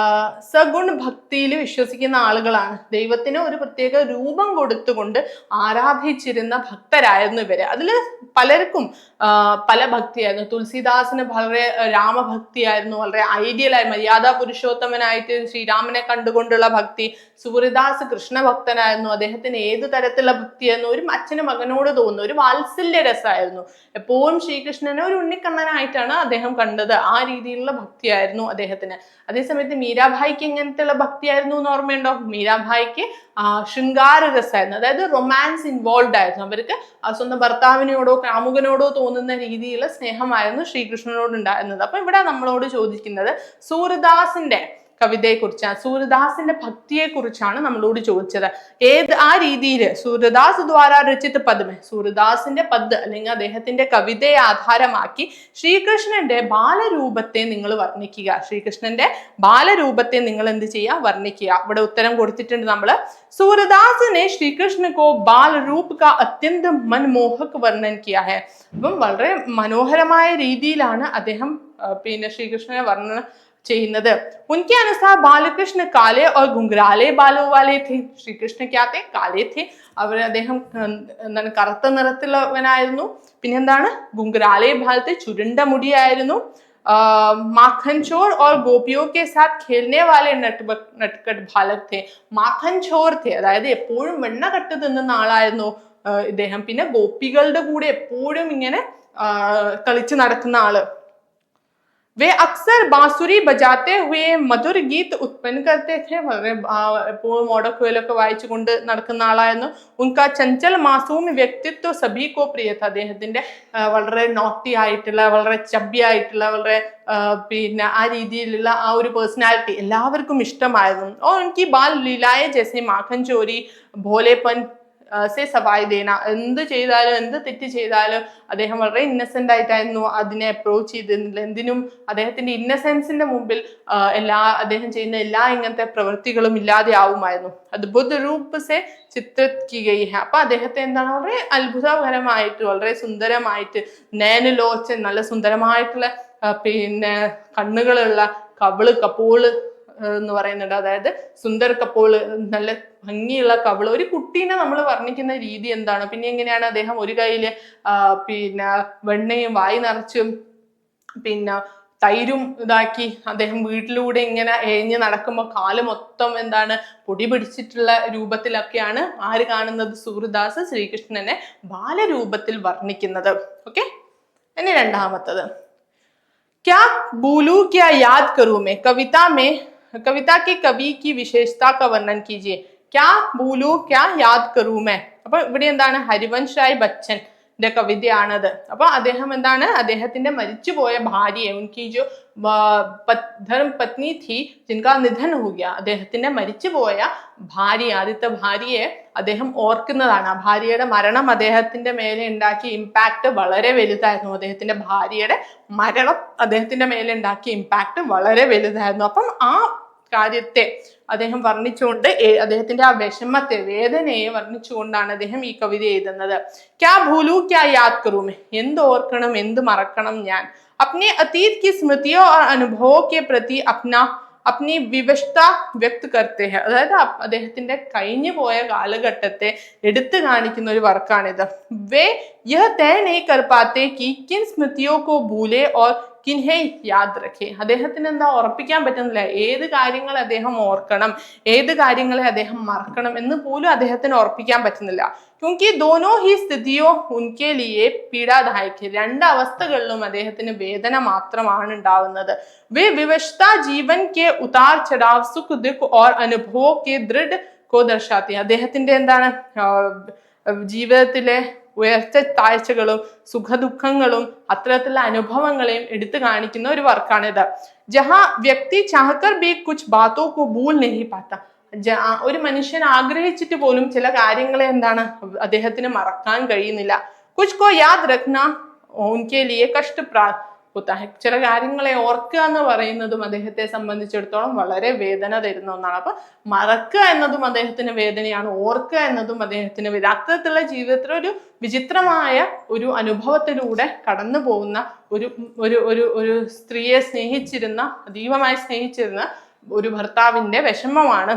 Speaker 1: സഗുൺ ഭക്തിയിൽ വിശ്വസിക്കുന്ന ആളുകളാണ്. ദൈവത്തിന് ഒരു പ്രത്യേക രൂപം കൊടുത്തുകൊണ്ട് ആരാധിച്ചിരുന്ന ഭക്തരായിരുന്നു ഇവര്. അതില് പലർക്കും പല ഭക്തിയായിരുന്നു. തുളസിദാസിന് വളരെ രാമഭക്തിയായിരുന്നു, വളരെ ഐഡിയലായി മര്യാദ പുരുഷോത്തമനായിട്ട് ശ്രീരാമനെ കണ്ടുകൊണ്ടുള്ള ഭക്തി. സൂര്യദാസ് കൃഷ്ണഭക്തനായിരുന്നു. അദ്ദേഹത്തിന് ഏത് തരത്തിലുള്ള ഭക്തിയായിരുന്നു? ഒരു അച്ഛന് മകനോട് തോന്നുന്നു ഒരു വാത്സല്യ രസമായിരുന്നു. എപ്പോഴും ശ്രീകൃഷ്ണനെ ഒരു ഉണ്ണിക്കണ്ണനായിട്ടാണ് അദ്ദേഹം കണ്ടത്. ആ രീതിയിലുള്ള ഭക്തിയായിരുന്നു അദ്ദേഹത്തിന്. അതേസമയത്ത് മീരാഭായിക്ക് എങ്ങനത്തെയുള്ള ഭക്തിയായിരുന്നു എന്ന് ഓർമ്മയുണ്ടോ? മീരാഭായിക്ക് ശൃംഗാര രസമായിരുന്നു, അതായത് റൊമാൻസ് ഇൻവോൾവ് ആയിരുന്നു. അവർക്ക് സ്വന്തം ഭർത്താവിനോടോ കാമുകനോടോ തോന്നുന്ന രീതിയിലുള്ള സ്നേഹമായിരുന്നു ശ്രീകൃഷ്ണനോട് ഉണ്ടായിരുന്നത്. അപ്പൊ ഇവിടെ നമ്മളോട് ചോദിക്കുന്നത് സൂര്യദാസിന്റെ കവിതയെ കുറിച്ചാണ്, സൂര്യദാസിന്റെ ഭക്തിയെ കുറിച്ചാണ് നമ്മളോട് ചോദിച്ചത്. ആ രീതിയിൽ സൂര്യദാസ് ദ്വാര രചിത പദ്മേ, സൂര്യദാസിന്റെ പദ് അല്ലെങ്കിൽ അദ്ദേഹത്തിന്റെ കവിതയെ ആധാരമാക്കി ശ്രീകൃഷ്ണന്റെ ബാലരൂപത്തെ നിങ്ങൾ വർണ്ണിക്കുക. ശ്രീകൃഷ്ണന്റെ ബാലരൂപത്തെ നിങ്ങൾ എന്ത് ചെയ്യുക? വർണ്ണിക്കുക. ഇവിടെ ഉത്തരം കൊടുത്തിട്ടുണ്ട് നമ്മള്. സൂര്യദാസിനെ ശ്രീകൃഷ്ണ കോ ബാലരൂപ് കാ അത്യന്ത മനമോഹക് വർണ്ണൻ കിയാ ഹൈ. അപ്പം വളരെ മനോഹരമായ രീതിയിലാണ് അദ്ദേഹം പിന്നെ ശ്രീകൃഷ്ണനെ വർണ്ണന ചെയ്യുന്നത്. ഉൻകെ അനുസാർ ബാലകൃഷ്ണ കാലെ और घुंघराले बालों वाले थे. ശ്രീകൃഷ്ണ ക്യാത്തെ കാലേ थे. അദ്ദേഹം എന്താണ് കറുത്ത നിറത്തിലുള്ളവനായിരുന്നു. പിന്നെന്താണ്, ഗുംഗ്രാലെ ഭാലത്തെ ചുരുണ്ട മുടിയായിരുന്നു. माखन चोर और गोपियों के साथ खेलने वाले नटखट बालक थे. മാഖൻ ചോർ थे, അതായത് എപ്പോഴും വെണ്ണ കട്ട് തിന്നുന്ന ആളായിരുന്നു ഇദ്ദേഹം. പിന്നെ ഗോപികളുടെ കൂടെ എപ്പോഴും ഇങ്ങനെ കളിച്ച് നടക്കുന്ന ആള്. वे अक्सर बांसुरी बजाते हुए मधुर गीत उत्पन्न करते थे. വളരെ എപ്പോഴും ഓടക്കുഴലൊക്കെ വായിച്ചുകൊണ്ട് നടക്കുന്ന ആളായിരുന്നു. ഉൻകാ ചഞ്ചൽ മാസൂം വ്യക്തിത്വ സഭി കോ പ്രിയ था. അദ്ദേഹത്തിന്റെ വളരെ നോട്ടി ആയിട്ടുള്ള, വളരെ ചബ്ബി ആയിട്ടുള്ള, വളരെ പിന്നെ ആ രീതിയിലുള്ള ആ ഒരു പേഴ്സണാലിറ്റി എല്ലാവർക്കും ഇഷ്ടമായിരുന്നു. और उनकी बाल लीलाएं जैसे माखन चोरी, भोलेपन സേ സവായ് ദേന. എന്ത് ചെയ്താലും, എന്ത് തെറ്റ് ചെയ്താലും അദ്ദേഹം വളരെ ഇന്നസെന്റ് ആയിട്ടായിരുന്നു അതിനെ അപ്രോച്ച് ചെയ്തിരുന്നില്ല. എന്തിനും അദ്ദേഹത്തിന്റെ ഇന്നസെൻസിന്റെ മുമ്പിൽ അദ്ദേഹം ചെയ്യുന്ന എല്ലാ ഇങ്ങനത്തെ പ്രവൃത്തികളും ഇല്ലാതെ ആവുമായിരുന്നു. അദ്ഭുത രൂപ സേ ചിത്രിത് കി ഗയി ഹൈ. അപ്പൊ അദ്ദേഹത്തെ എന്താണ് വളരെ അത്ഭുതകരമായിട്ട്, വളരെ സുന്ദരമായിട്ട്, നയനലോചൻ, നല്ല സുന്ദരമായിട്ടുള്ള പിന്നെ കണ്ണുകളുള്ള കപ്പോള് എന്ന് പറയുന്നുണ്ട്. അതായത് സുന്ദർ കപ്പോള്, നല്ല ഭംഗിയുള്ള കവിള്. ഒരു കുട്ടീനെ നമ്മൾ വർണ്ണിക്കുന്ന രീതി എന്താണ്? പിന്നെ എങ്ങനെയാണ് അദ്ദേഹം ഒരു കയ്യില് പിന്നെ വെണ്ണയും വായി നിറച്ചും പിന്നെ തൈരും ഇതാക്കി അദ്ദേഹം വീട്ടിലൂടെ ഇങ്ങനെ എഴഞ്ഞ് നടക്കുമ്പോൾ കാല് മൊത്തം എന്താണ് പൊടി പിടിച്ചിട്ടുള്ള രൂപത്തിലൊക്കെയാണ് ആര് കാണുന്നത്? സൂര്യദാസ് ശ്രീകൃഷ്ണനെ ബാലരൂപത്തിൽ വർണ്ണിക്കുന്നത്. ഓക്കെ. ഇനി രണ്ടാമത്തത്, क्या भूलूं क्या याद करूं मैं, कविता के कवि की विशेषता का वर्णन कीजिए. क्या भूलूं क्या याद करूं मैं. അപ്പൊ ഇവിടെ എന്താണ്, ഹരിവൻഷ് റായ് ബച്ചന്റെ കവിതയാണത്. അപ്പൊ അദ്ദേഹം എന്താണ്, അദ്ദേഹത്തിന്റെ മരിച്ചുപോയ ഭാര്യയെ, ഉൻകി ജോ ധർമ്മ പത്നി थी जिनका निधन हो गया, അദ്ദേഹത്തിന്റെ മരിച്ചുപോയ ഭാര്യ, ആദ്യത്തെ ഭാര്യയെ അദ്ദേഹം ഓർക്കുന്നതാണ്. ആ ഭാര്യയുടെ മരണം അദ്ദേഹത്തിന്റെ മേലെ ഉണ്ടാക്കിയ ഇമ്പാക്ട് വളരെ വലുതായിരുന്നു. അദ്ദേഹത്തിന്റെ ഭാര്യയുടെ മരണം അദ്ദേഹത്തിന്റെ മേലെ ഉണ്ടാക്കിയ ഇമ്പാക്ട് വളരെ വലുതായിരുന്നു. അപ്പം ആ കാര്യത്തെ അദ്ദേഹം വർണ്ണിച്ചുകൊണ്ട് അദ്ദേഹത്തിന്റെ ആ വിഷമത്തെ വേദനയെ വർണ്ണിച്ചുകൊണ്ടാണ് അദ്ദേഹം ഈ കവിത എഴുതുന്നത്. ക്യാ ഭൂലു ക്യാ യാദ് കറൂമേ, എന്ത് ഓർക്കണം എന്ത് മറക്കണം ഞാൻ. अपने अतीत की स्मृतियों और अनुभवों के प्रति अपनी विवशता व्यक्त करते हैं. അതായത് അദ്ദേഹത്തിന്റെ കഴിഞ്ഞു പോയ കാലഘട്ടത്തെ എടുത്തു കാണിക്കുന്ന ഒരു വർക്കാണിത്. വേ യഹ് തയ നഹീ കർ പാത്തെ കി കിൻ സ്മൃതിയോ കോ ഭൂലെ ഓർ കിൻഹെ യാദ് രഖെ. അദ്ദേഹത്തിന് എന്താ ഉറപ്പിക്കാൻ പറ്റുന്നില്ല ഏത് കാര്യങ്ങൾ അദ്ദേഹം ഓർക്കണം ഏത് കാര്യങ്ങളെ അദ്ദേഹം മറക്കണം എന്ന് പോലും അദ്ദേഹത്തിന് ഉറപ്പിക്കാൻ പറ്റുന്നില്ല. ക്യോങ്കി ദോനോ ഹി സ്ഥിതിയോ ഉൻകെ ലിയെ പീഡാദായക്. രണ്ട് അവസ്ഥകളിലും അദ്ദേഹത്തിന് വേദന മാത്രമാണ് ഉണ്ടാവുന്നത്. വേ വിവശത ജീവൻ കെ ഉതാർ ചടാവ് സുഖ് ദുഃഖ് ഓർ അനുഭവോ കെ ദൃഢ കോ ദർശാത്തി. അദ്ദേഹത്തിന്റെ എന്താണ് ജീവിതത്തിലെ ഉയർച്ച താഴ്ചകളും സുഖദുഃഖങ്ങളും അത്തരത്തിലുള്ള അനുഭവങ്ങളെയും എടുത്തു കാണിക്കുന്ന ഒരു വർക്കാണിത്. ജഹാ വ്യക്തി ചാഹക്കർ ബി കുച്ച് ബാത്തോ കോ ഭൂൽ നഹീ പാത്ത. ഒരു മനുഷ്യൻ ആഗ്രഹിച്ചിട്ട് പോലും ചില കാര്യങ്ങളെ എന്താണ് അദ്ദേഹത്തിന് മറക്കാൻ കഴിയുന്നില്ല. കുച്ച് കോ യാദ് രഖ്ന ഉൻകെ ലിയെ കഷ്ടപ്രാപ്ത ഹോത്താ ഹൈ. ചില കാര്യങ്ങളെ ഓർക്കുക എന്ന് പറയുന്നതും അദ്ദേഹത്തെ സംബന്ധിച്ചിടത്തോളം വളരെ വേദന തരുന്ന ഒന്നാണ്. അപ്പൊ മറക്കുക എന്നതും അദ്ദേഹത്തിന് വേദനയാണ്, ഓർക്കുക എന്നതും അദ്ദേഹത്തിന് അത്തരത്തിലുള്ള ജീവിതത്തിൽ ഒരു വിചിത്രമായ ഒരു അനുഭവത്തിലൂടെ കടന്നു പോകുന്ന ഒരു ഒരു ഒരു ഒരു സ്ത്രീയെ സ്നേഹിച്ചിരുന്ന അതീവമായി സ്നേഹിച്ചിരുന്ന ഒരു ഭർത്താവിന്റെ വിഷമമാണ്.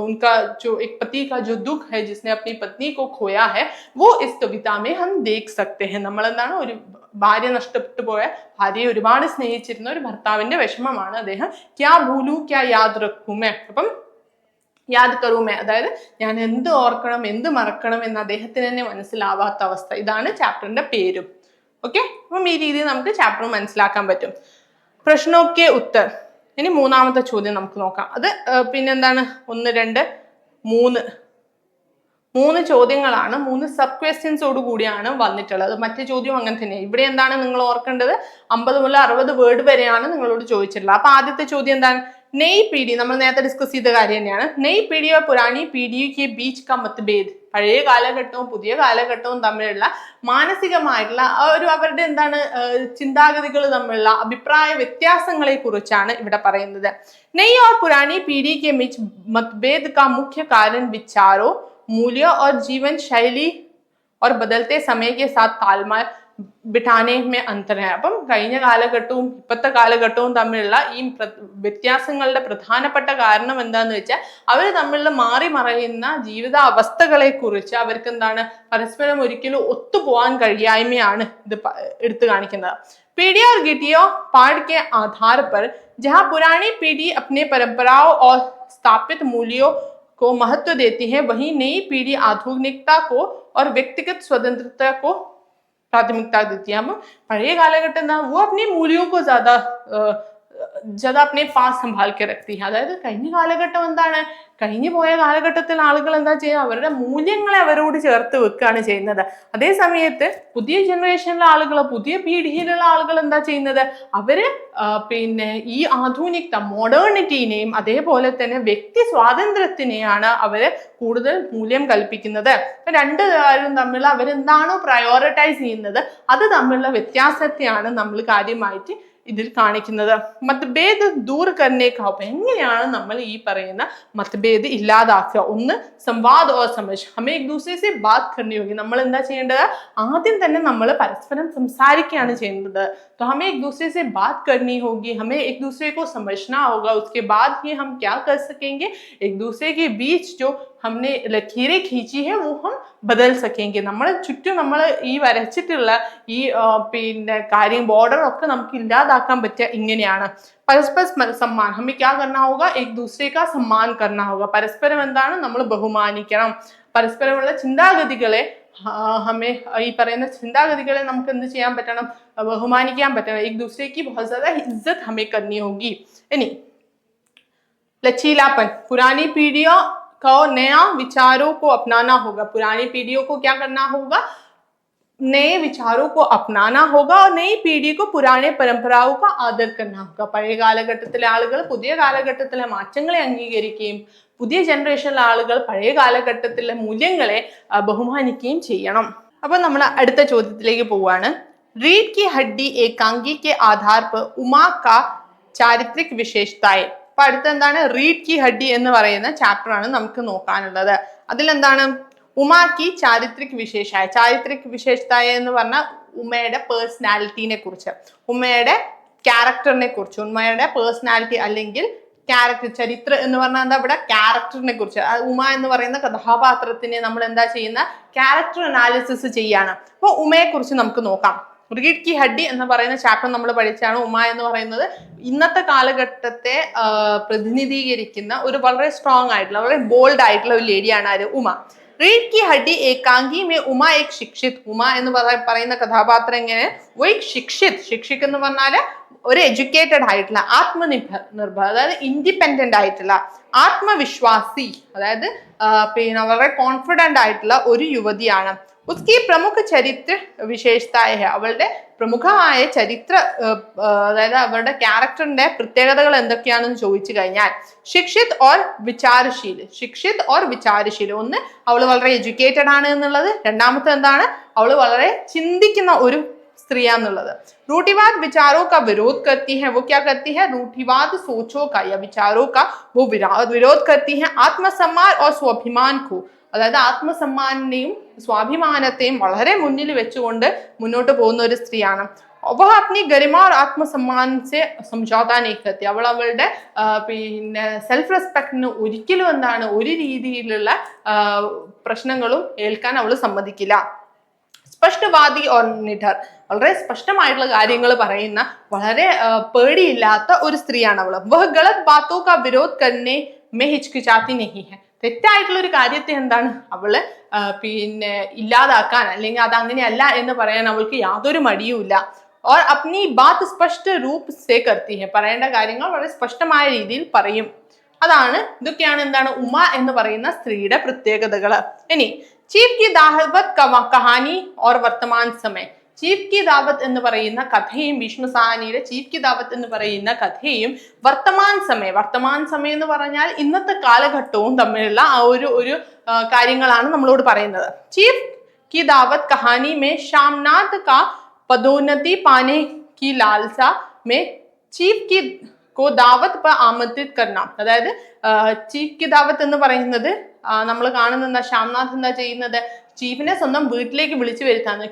Speaker 1: उनका जो एक पति का जो दुख है जिसने अपनी पत्नी को खोया है वो इस कविता में हम देख सकते हैं. നമ്മൾ എന്താണ് ഒരു ഭാര്യ നഷ്ടപ്പെട്ടു പോയ ഭാര്യയെ ഒരുപാട് സ്നേഹിച്ചിരുന്ന ഒരു ഭർത്താവിന്റെ വിഷമമാണ് അദ്ദേഹം ക്യാ ഭൂലു ക്യാ യാദ് റഖൂമേ. അപ്പം യാദ് കറൂമേ അതായത് ഞാൻ എന്ത് ഓർക്കണം എന്ത് മറക്കണം എന്ന് അദ്ദേഹത്തിന് തന്നെ മനസ്സിലാവാത്ത അവസ്ഥ. ഇതാണ് ചാപ്റ്ററിന്റെ പേരും. ഓക്കെ, അപ്പം ഈ രീതിയിൽ നമുക്ക് ചാപ്റ്റർ മനസ്സിലാക്കാൻ പറ്റും. പ്രശ്നോക്കെ ഉത്തർ. ഇനി മൂന്നാമത്തെ ചോദ്യം നമുക്ക് നോക്കാം. അത് പിന്നെന്താണ് 1 2 3 ചോദ്യങ്ങളാണ്. 3 സബ് ക്വസ്റ്റ്യൻസോട് കൂടിയാണ് വന്നിട്ടുള്ളത്. മറ്റേ ചോദ്യം അങ്ങനെ തന്നെ. ഇവിടെ എന്താണ് നിങ്ങൾ ഓർക്കേണ്ടത് 50 മുതൽ 60 വേർഡ് വരെയാണ് നിങ്ങളോട് ചോദിച്ചിട്ടുള്ളത്. അപ്പൊ ആദ്യത്തെ ചോദ്യം എന്താണ്? നെയ് പീഡി, നമ്മൾ നേരത്തെ ഡിസ്കസ് ചെയ്ത കാര്യം തന്നെയാണ്. നെയ് പീഡി ഓർ പുരാണി പീഡി കെ ബീച്ച് ക മത്ഭേദ്. പഴയ കാലഘട്ടവും പുതിയ കാലഘട്ടവും തമ്മിലുള്ള മാനസികമായിട്ടുള്ള അവരുടെ എന്താണ് ചിന്താഗതികൾ തമ്മിലുള്ള അഭിപ്രായ വ്യത്യാസങ്ങളെ കുറിച്ചാണ് ഇവിടെ പറയുന്നത്. നെയ് ഓർ പുരാണി പീഡി കെ ബീച്ച് മത്ഭേദ് കാ മുഖ്യ കാരണം വിചാരോ മൂല്യോ और जीवन शैली और बदलते समय के साथ तालमेल बिठाने में अंतर है. അപ്പം കഴിഞ്ഞ കാലഘട്ടവും ഇപ്പോഴത്തെ കാലഘട്ടവും തമ്മിലുള്ള ഈ വ്യത്യാസങ്ങളുടെ പ്രധാനപ്പെട്ട കാരണം എന്താന്ന് വെച്ചാൽ അവർ തമ്മിലുള്ള മാറി മറയുന്ന ജീവിത അവസ്ഥകളെ കുറിച്ച് അവർക്ക് എന്താണ് പരസ്പരം ഒരിക്കലും ഒത്തുപോകാൻ കഴിയായ്മയാണ് ഇത് എടുത്തു കാണിക്കുന്നത്. पीढ़ी और गिटियों पाठ के आधार पर जहाँ पुरानी पीढ़ी अपने परंपराओं और स्थापित मूल्यों को महत्व देती है वहीं नई पीढ़ी आधुनिकता को और व्यक्तिगत स्वतंत्रता को प्राथमिकता देती है. हम पढ़े कालघट्ट ना वो अपने मूल्यों को ज्यादा अपने पास संभाल के रखती है. അതായത് കഴിഞ്ഞ കാലഘട്ടം എന്താണ് കഴിഞ്ഞു പോയ കാലഘട്ടത്തിൽ ആളുകൾ എന്താ ചെയ്യുക അവരുടെ മൂല്യങ്ങളെ അവരോട് ചേർത്ത് വെക്കുകയാണ് ചെയ്യുന്നത്. അതേ സമയത്ത് പുതിയ ജനറേഷനിലെ ആളുകൾ പുതിയ പീഡികയിലുള്ള ആളുകൾ എന്താ ചെയ്യുന്നത് അവര് പിന്നെ ഈ ആധുനികത മോഡേണിറ്റിനെയും അതേപോലെ തന്നെ വ്യക്തി സ്വാതന്ത്ര്യത്തിനെയാണ് അവര് കൂടുതൽ മൂല്യം കൽപ്പിക്കുന്നത്. രണ്ട് കാര്യം തമ്മിൽ അവരെന്താണോ പ്രയോറിറ്റൈസ് ചെയ്യുന്നത് അത് തമ്മിലുള്ള വ്യത്യാസത്തെയാണ് നമ്മൾ കാര്യമായിട്ട് ഇതിൽ കാണിക്കുന്നത്. മത്ഭേദ് ദൂർ കർണേക്കാവും എങ്ങനെയാണ് നമ്മൾ ഈ പറയുന്ന മത്ഭേദ് ഇല്ലാതാക്കുക? ഒന്ന് സംവാദ് ഓർ സമജ് ഹമേ ഏക് ദൂസരെ സെ ബാത് കർണി ഹോഗി. നമ്മൾ എന്താ ചെയ്യേണ്ടത് ആദ്യം തന്നെ നമ്മൾ പരസ്പരം സംസാരിക്കുകയാണ് ചെയ്യുന്നത്. तो हमें एक दूसरे से बात करनी होगी, हमें एक दूसरे को समझना होगा. उसके बाद ही हम क्या कर सकेंगे एक दूसरे के बीच जो हमने लकीरें खींची है वो हम बदल सकेंगे. നമ്മളെ ചുറ്റും നമ്മൾ ഈ വരച്ചിട്ടുള്ള ഈ പിന്നെ കാര്യം ബോർഡർ ഒക്കെ നമുക്ക് ഇല്ലാതാക്കാൻ പറ്റുക ഇങ്ങനെയാണ്. പരസ്പര സമ്മാൻ हमें क्या करना होगा एक दूसरे का सम्मान करना होगा. പരസ്പരം എന്താണ് നമ്മൾ ബഹുമാനിക്കണം. പരസ്പരമുള്ള ചിന്താഗതികളെ हमें ഈ പറയുന്ന ചിന്താഗതികളെ നമുക്ക് എന്ത് ചെയ്യാൻ പറ്റണം ബഹുമാനിക്കാൻ പറ്റണം. एक दूसरे की बहुत ज्यादा इज्जत हमें करनी होगी. इनी लचीलापन पुरानी पीढ़ियों को नया विचारों को अपनाना होगा. पुरानी पीढ़ियों को क्या करना होगा नए विचारों को अपनाना होगा और नई पीढ़ी को पुराने परंपराओं का आदर करना होगा. പഴയ കാലഘട്ടത്തിലെ ആളുകൾ പുതിയ കാലഘട്ടത്തിലെ മാറ്റങ്ങളെ അംഗീകരിക്കുകയും പുതിയ ജനറേഷനിലെ ആളുകൾ പഴയ കാലഘട്ടത്തിലെ മൂല്യങ്ങളെ ബഹുമാനിക്കുകയും ചെയ്യണം. അപ്പൊ നമ്മൾ അടുത്ത ചോദ്യത്തിലേക്ക് പോവാണ്. रीढ़ की हड्डी एकांगी के आधार पर उमा का चारित्रिक विशेषताएं അപ്പൊ അടുത്ത എന്താണ് റീഡ് കി ഹഡ്ഡി എന്ന് പറയുന്ന ചാപ്റ്റർ ആണ് നമുക്ക് നോക്കാനുള്ളത്. അതിലെന്താണ് ഉമാ കി ചാരിത്രിക് വിശേഷായ. ചാരിത്രിക് വിശേഷതായ എന്ന് പറഞ്ഞാൽ ഉമ്മയുടെ പേഴ്സണാലിറ്റിനെ കുറിച്ച്, ഉമ്മയുടെ ക്യാരക്ടറിനെ കുറിച്ച്, ഉമ്മയുടെ പേഴ്സണാലിറ്റി അല്ലെങ്കിൽ ക്യാരക്ടർ, ചരിത്രം എന്ന് പറഞ്ഞാൽ എന്താ ഇവിടെ ക്യാരക്ടറിനെ കുറിച്ച്. ഉമ എന്ന് പറയുന്ന കഥാപാത്രത്തിനെ നമ്മൾ എന്താ ചെയ്യുന്ന ക്യാരക്ടർ അനാലിസിസ് ചെയ്യാണ്. അപ്പോൾ ഉമയെ കുറിച്ച് നമുക്ക് നോക്കാം. റീഡ് കി ഹഡ്ഡി എന്ന് പറയുന്ന ചാപ്റ്റർ നമ്മൾ പഠിച്ചാണ്. ഉമ എന്ന് പറയുന്നത് ഇന്നത്തെ കാലഘട്ടത്തെ പ്രതിനിധീകരിക്കുന്ന ഒരു വളരെ സ്ട്രോങ് ആയിട്ടുള്ള വളരെ ബോൾഡ് ആയിട്ടുള്ള ഒരു ലേഡിയാണ് ആര്, ഉമ. റീഡ് കി ഹഡ്ഡി ഏകാംഗി മേ ഉമ ഏക് ശിക്ഷിത്. ഉമ എന്ന് പറയുന്ന കഥാപാത്രം എങ്ങനെ ശിക്ഷിത് എന്ന് പറഞ്ഞാല് ഒരു എഡ്യൂക്കേറ്റഡ് ആയിട്ടുള്ള ആത്മനിർഭർ അതായത് ഇൻഡിപെൻഡന്റ് ആയിട്ടുള്ള ആത്മവിശ്വാസി അതായത് പിന്നെ വളരെ കോൺഫിഡന്റ് ആയിട്ടുള്ള ഒരു യുവതിയാണ്. ഉസ്കി പ്രമുഖ ചരിത്ര വിശേഷതായ അവളുടെ പ്രമുഖമായ ചരിത്ര അതായത് അവരുടെ ക്യാരക്ടറിന്റെ പ്രത്യേകതകൾ എന്തൊക്കെയാണെന്ന് ചോദിച്ചു കഴിഞ്ഞാൽ ശിക്ഷിത് ഓർ വിചാരശീൽ. ഒന്ന് അവൾ വളരെ എഡ്യൂക്കേറ്റഡ് ആണ് എന്നുള്ളത്. രണ്ടാമത്തെ എന്താണ് അവൾ വളരെ ചിന്തിക്കുന്ന ഒരു स्त्रियानुള്ളത്. रूढ़िवाद विचारों का विरोध करती है. वो क्या करती है? रूढ़िवाद सोचों का या विचारों का वो विरोध करती है. आत्मसम्मान और स्वाभिमान को അതായത് ആത്മസമ്മാനെയും സ്വാഭിമാനത്തെയും വളരെ മുന്നിൽ വെച്ചുകൊണ്ട് മുന്നോട്ട് പോകുന്ന ഒരു സ്ത്രീയാണ്. वह अपनी गरिमा और आत्मसम्मान से समझौता नहीं करती. അവൾ അവളുടെ പിന്നെ സെൽഫ് റെസ്പെക്ടിന് ഒരിക്കലും എന്താണ് ഒരു രീതിയിലുള്ള പ്രശ്നങ്ങളും ഏൽക്കാൻ അവൾ സമ്മതിക്കില്ല. സ്പഷ്ടവാദി ഓർ നിഡർ വളരെ സ്പഷ്ടമായിട്ടുള്ള കാര്യങ്ങൾ പറയുന്ന വളരെ പേടിയില്ലാത്ത ഒരു സ്ത്രീയാണ് അവള്. വഹ് ഗലത് ബാത്തോ കാ വിരോധ് കർനെ മേ ഹിച്കിചാത്തി നഹി ഹൈ. തെറ്റായിട്ടുള്ള ഒരു കാര്യത്തെ എന്താണ് അവള് പിന്നെ ഇല്ലാതാക്കാൻ അല്ലെങ്കിൽ അത് അങ്ങനെയല്ല എന്ന് പറയാൻ അവൾക്ക് യാതൊരു മടിയുമില്ല. ഓർ അപ്നി ബാത്ത് സ്പഷ്ട രൂപ് സേ കർത്തി ഹൈ. പറയേണ്ട കാര്യങ്ങൾ വളരെ സ്പഷ്ടമായ രീതിയിൽ പറയും. ഇതൊക്കെയാണ് എന്താണ് ഉമ എന്ന് പറയുന്ന സ്ത്രീയുടെ പ്രത്യേകതകൾ. ഇനി ചീഫ് കി ദാവത് കഹാനി ഓർ വർത്തമാൻ സമയം. ചീഫ് കി ദാവത്ത് എന്ന് പറയുന്ന കഥയും ഭീഷ്മ സാഹനിയുടെ ചീഫ് കി ദാവത്ത് എന്ന് പറയുന്ന കഥയും വർത്തമാൻ സമയം എന്ന് പറഞ്ഞാൽ ഇന്നത്തെ കാലഘട്ടവും തമ്മിലുള്ള ആ ഒരു കാര്യങ്ങളാണ് നമ്മളോട് പറയുന്നത്. ചീഫ് കി ദാവത്ത് കഹാനി മേ ശ്യാംനാഥ് കാ പദോന്നതി പാനെ കി ലാൽസ മേ ചീഫ് കി കോ ദാവത്ത് പ ആമന്ത്രിത് കർണ. അതായത് ചീഫ് കി ദാവത്ത് എന്ന് പറയുന്നത് നമ്മൾ കാണുന്ന എന്താ, ശ്യാംനാഥ് എന്താ ചെയ്യുന്നത്, ചീഫിനെ സ്വന്തം വീട്ടിലേക്ക് വിളിച്ചു വരുത്താന്ന്.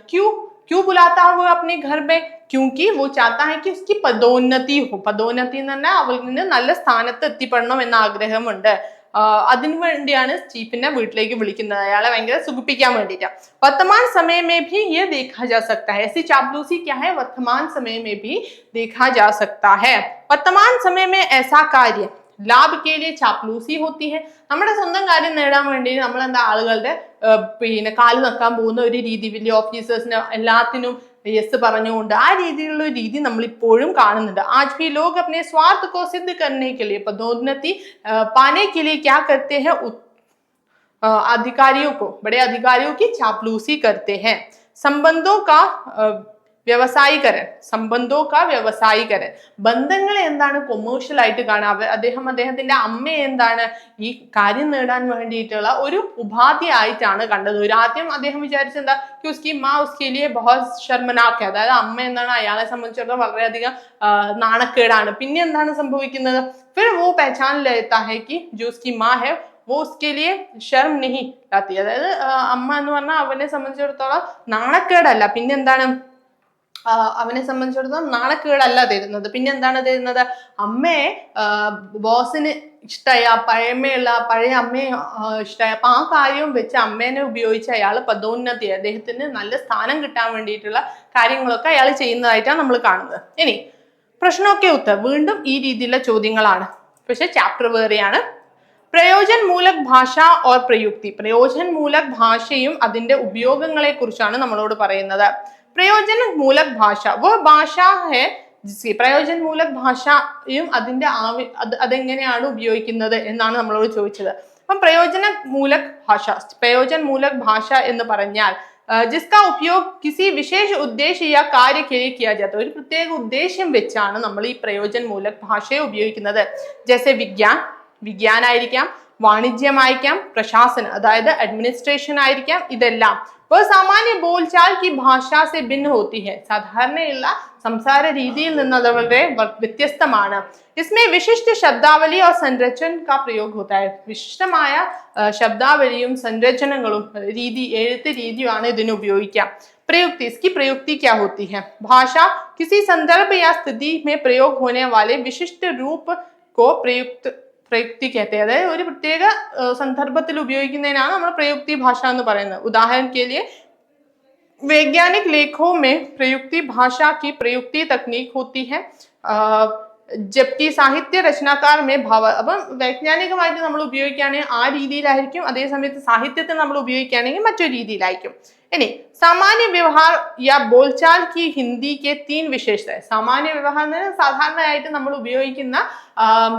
Speaker 1: क्यों बुलाता है वो अपने घर में? क्योंकि वो चाहता है कि उसकी पदोन्नति हो. പദോന്നതി എന്ന് പറഞ്ഞാൽ അവൾക്ക് നല്ല സ്ഥാനത്ത് എത്തിപ്പെടണം എന്ന ആഗ്രഹമുണ്ട്. അതിനു വേണ്ടിയാണ് ചീഫിനെ വീട്ടിലേക്ക് വിളിക്കുന്നത്, അയാളെ ഭയങ്കര സുഖിപ്പിക്കാൻ വേണ്ടിയിട്ട്. വർത്തമാൻ സമയ में भी ये देखा जा सकता है. ऐसी चापलूसी क्या है? वर्तमान समय में भी देखा जा सकता है. वर्तमान समय में ऐसा कार्य ലാഭ് കെ ലിയെ ചാപ്ലൂസി ഹോത്തി ഹെ. നമ്മുടെ സ്വന്തം കാര്യം നേടാൻ വേണ്ടി നമ്മൾ എന്താ ആളുകളുടെ പിന്നെ കാല് നക്കാൻ പോകുന്ന ഒരു രീതി, വലിയ ഓഫീസേഴ്സിന് എല്ലാത്തിനും യെസ് പറഞ്ഞുകൊണ്ട് ആ രീതിയിലുള്ള ഒരു രീതി നമ്മൾ ഇപ്പോഴും കാണുന്നുണ്ട്. ആജ് ഭി ലോഗ് അപ്നെ സ്വാർത്ഥ കോ സിദ്ധ കർനെ കെ ലിയെ പദോന്നതി പാനെ കെ ലിയെ ക്യാ കർത്തെ ഹെ अधिकारियों को बड़े अधिकारियों की चापलूसी करते हैं. संबंधों का വ്യവസായീകരൻ. ബന്ധങ്ങളെ എന്താണ് കൊമേഴ്ഷ്യൽ ആയിട്ട് കാണുക. അദ്ദേഹത്തിന്റെ അമ്മയെ എന്താണ് ഈ കാര്യം നേടാൻ വേണ്ടിയിട്ടുള്ള ഒരു ഉപാധി ആയിട്ടാണ് കണ്ടത്. ആദ്യം അദ്ദേഹം വിചാരിച്ചത് എന്താ, ഉസ്കി മാ ഉസ്കെ ലിയെ ബഹുത് ശർമനാക് ഹൈ. അതായത് അമ്മ എന്താണ് അയാളെ സംബന്ധിച്ചിടത്തോളം വളരെയധികം നാണക്കേടാണ്. പിന്നെ എന്താണ് സംഭവിക്കുന്നത്, फिर वो पहचान लेता है कि जो उसकी माँ है वो उसके लिए शर्म नहीं लाती. അതായത് അമ്മ എന്ന് പറഞ്ഞാൽ അവനെ സംബന്ധിച്ചിടത്തോളം നാണക്കേടല്ല, പിന്നെ എന്താണ് അവനെ സംബന്ധിച്ചിടത്തോളം നാണക്കേടല്ല തരുന്നത്. പിന്നെ എന്താണ് തരുന്നത്, അമ്മയെ ബോസിന് ഇഷ്ടമായ പഴയ അമ്മയെ ഇഷ്ടമായ അപ്പൊ ആ കാര്യവും വെച്ച് അമ്മേനെ ഉപയോഗിച്ച് അയാൾ പദോന്നതി, അദ്ദേഹത്തിന് നല്ല സ്ഥാനം കിട്ടാൻ വേണ്ടിയിട്ടുള്ള കാര്യങ്ങളൊക്കെ അയാൾ ചെയ്യുന്നതായിട്ടാണ് നമ്മൾ കാണുന്നത്. ഇനി പ്രശ്നമൊക്കെ ഉത്തരം വീണ്ടും ഈ രീതിയിലുള്ള ചോദ്യങ്ങളാണ്, പക്ഷെ ചാപ്റ്റർ വേറെയാണ്. പ്രയോജൻ മൂലക് ഭാഷ ഓർ പ്രയുക്തി. പ്രയോജൻ മൂലക് ഭാഷയും അതിന്റെ ഉപയോഗങ്ങളെ കുറിച്ചാണ് നമ്മളോട് പറയുന്നത്. പ്രയോജന മൂലക് ഭാഷ വോ ഭാഷ ഹെ ജിസി. പ്രയോജൻ മൂലക് ഭാഷയും അതിന്റെ അതെങ്ങനെയാണ് ഉപയോഗിക്കുന്നത് എന്നാണ് നമ്മളോട് ചോദിച്ചത്. അപ്പം പ്രയോജന മൂലക് ഭാഷ എന്ന് പറഞ്ഞാൽ ജിസ്കാ ഉപयोग किसी विशेष उद्देश्य या कार्य के लिए किया जाता है. ഒരു പ്രത്യേക ഉദ്ദേശം വെച്ചാണ് നമ്മൾ ഈ പ്രയോജൻ മൂലക് ഭാഷയെ ഉപയോഗിക്കുന്നത്. ജैसे വിജ്ഞാനായിരിക്കാം, വാണിജ്യമായിരിക്കാം, പ്രശാസനം അതായത് അഡ്മിനിസ്ട്രേഷൻ ആയിരിക്കാം, ഇതെല്ലാം वह सामान्य बोलचाल की भाषा से भिन्न होती है. സാധാരണയുള്ള സംസാര രീതിയിൽ നിന്ന് അത് വളരെ വ്യത്യസ്തമാണ്. इसमें विशिष्ट शब्दावली और संरचन का प्रयोग होता है. വിശിഷ്ടമായ ശബ്ദാവലിയും संरचनകളും രീതി എഴുത്ത് രീതിയുമാണ് ഇതിന് ഉപയോഗിക്കുക. प्रयुक्ति, इसकी प्रयुक्ति क्या होती है? भाषा किसी संदर्भ या स्थिति में प्रयोग होने वाले विशिष्ट रूप को प्रयुक्ति कहते हैं. അതായത് ഒരു പ്രത്യേക സന്ദർഭത്തിൽ ഉപയോഗിക്കുന്നതിനാണ് നമ്മൾ പ്രയുക്തി ഭാഷ എന്ന് പറയുന്നത്. ഉദാഹरण के लिए वैज्ञानिक लेखों में प्रयुक्ति भाषा की प्रयुक्ति तकनीक होती है, जबकि സാഹിത്യ രചനാക്കാർ में भाव. അപ്പം വൈജ്ഞാനികമായിട്ട് നമ്മൾ ഉപയോഗിക്കുകയാണെങ്കിൽ ആ രീതിയിലായിരിക്കും, അതേസമയത്ത് സാഹിത്യത്തിൽ നമ്മൾ ഉപയോഗിക്കുകയാണെങ്കിൽ മറ്റൊരു രീതിയിലായിരിക്കും. ഇനി സാമാന്യ വ്യവഹാർ യാ ബോൾചാൽ की हिंदी के 3 विशेषताएं. സാമാന്യ വ്യവഹാരം സാധാരണയായിട്ട് നമ്മൾ ഉപയോഗിക്കുന്ന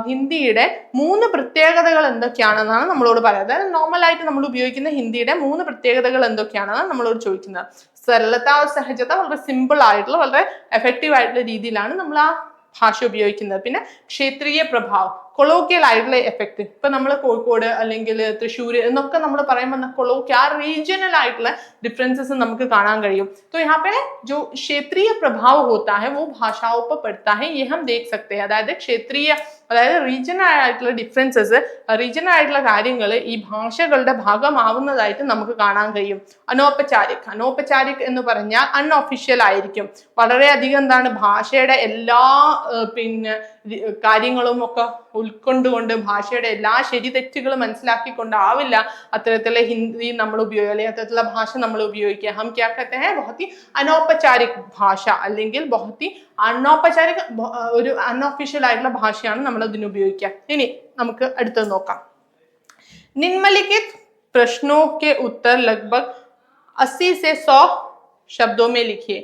Speaker 1: ഹിന്ദിയുടെ 3 പ്രത്യേകതകൾ എന്തൊക്കെയാണെന്നാണ് നമ്മളോട് പറയുന്നത്. അതായത് നോർമൽ ആയിട്ട് നമ്മൾ ഉപയോഗിക്കുന്ന ഹിന്ദിയുടെ 3 പ്രത്യേകതകൾ എന്തൊക്കെയാണെന്നാണ് നമ്മളോട് ചോദിക്കുന്നത്. സരളത, സഹജത, വളരെ സിമ്പിൾ ആയിട്ടുള്ള വളരെ എഫക്റ്റീവ് ആയിട്ടുള്ള രീതിയിലാണ് നമ്മൾ ആ ഭാഷ ഉപയോഗിക്കുന്നത്. പിന്നെ ക്ഷേത്രീയ പ്രഭാവം, കൊളോക്കിയൽ ആയിട്ടുള്ള എഫക്റ്റ്. ഇപ്പൊ നമ്മൾ കോഴിക്കോട് അല്ലെങ്കിൽ തൃശ്ശൂർ എന്നൊക്കെ നമ്മൾ പറയുമ്പോൾ കൊളോക്കിയ ആ റീജിയണൽ ആയിട്ടുള്ള ഡിഫറൻसेस നമുക്ക് കാണാൻ കഴിയും. तो यहाँ पे जो क्षेत्रीय प्रभाव होता है वो भाषाओं पर पड़ता है, ये हम देख सकते हैं. അതായത് ക്ഷേത്രീയ, അതായത് റീജിയണൽ ആയിട്ടുള്ള ഡിഫറൻസസ്, റീജിയണൽ ആയിട്ടുള്ള കാര്യങ്ങൾ ഈ ഭാഷകളുടെ ഭാഗമാവുന്നതായിട്ട് നമുക്ക് കാണാൻ കഴിയും. അനൗപചാരിക്, അനൗപചാരിക് എന്ന് പറഞ്ഞാൽ അൺഒഫീഷ്യൽ ആയിരിക്കും. വളരെയധികം എന്താണ് ഭാഷയുടെ എല്ലാ പിന്നെ കാര്യങ്ങളും ഒക്കെ ഉൾക്കൊണ്ടുകൊണ്ട് ഭാഷയുടെ എല്ലാ ശരി തെറ്റുകളും മനസ്സിലാക്കിക്കൊണ്ടാവില്ല അത്തരത്തിലുള്ള ഹിന്ദി നമ്മൾ ഉപയോഗിക്കുക, അല്ലെങ്കിൽ അത്തരത്തിലുള്ള ഭാഷ നമ്മൾ ഉപയോഗിക്കുക. ഹം ക്യാ കഹത്തെ ഹൈ, ബഹുത് ഹി അനൗപചാരിക് ഭാഷ അല്ലെങ്കിൽ ബഹുത് ഹി അനൗപചാരിക്, ഒരു അൺഒഫീഷ്യൽ ആയിട്ടുള്ള ഭാഷയാണ് നമ്മൾ ഇതിന് ഉപയോഗിക്കുക. ഇനി നമുക്ക് അടുത്തത് നോക്കാം. നിമ്നലിഖിത് പ്രശ്നോं के उत्तर लगभग 80 से 100 शब्दों में लिखिए.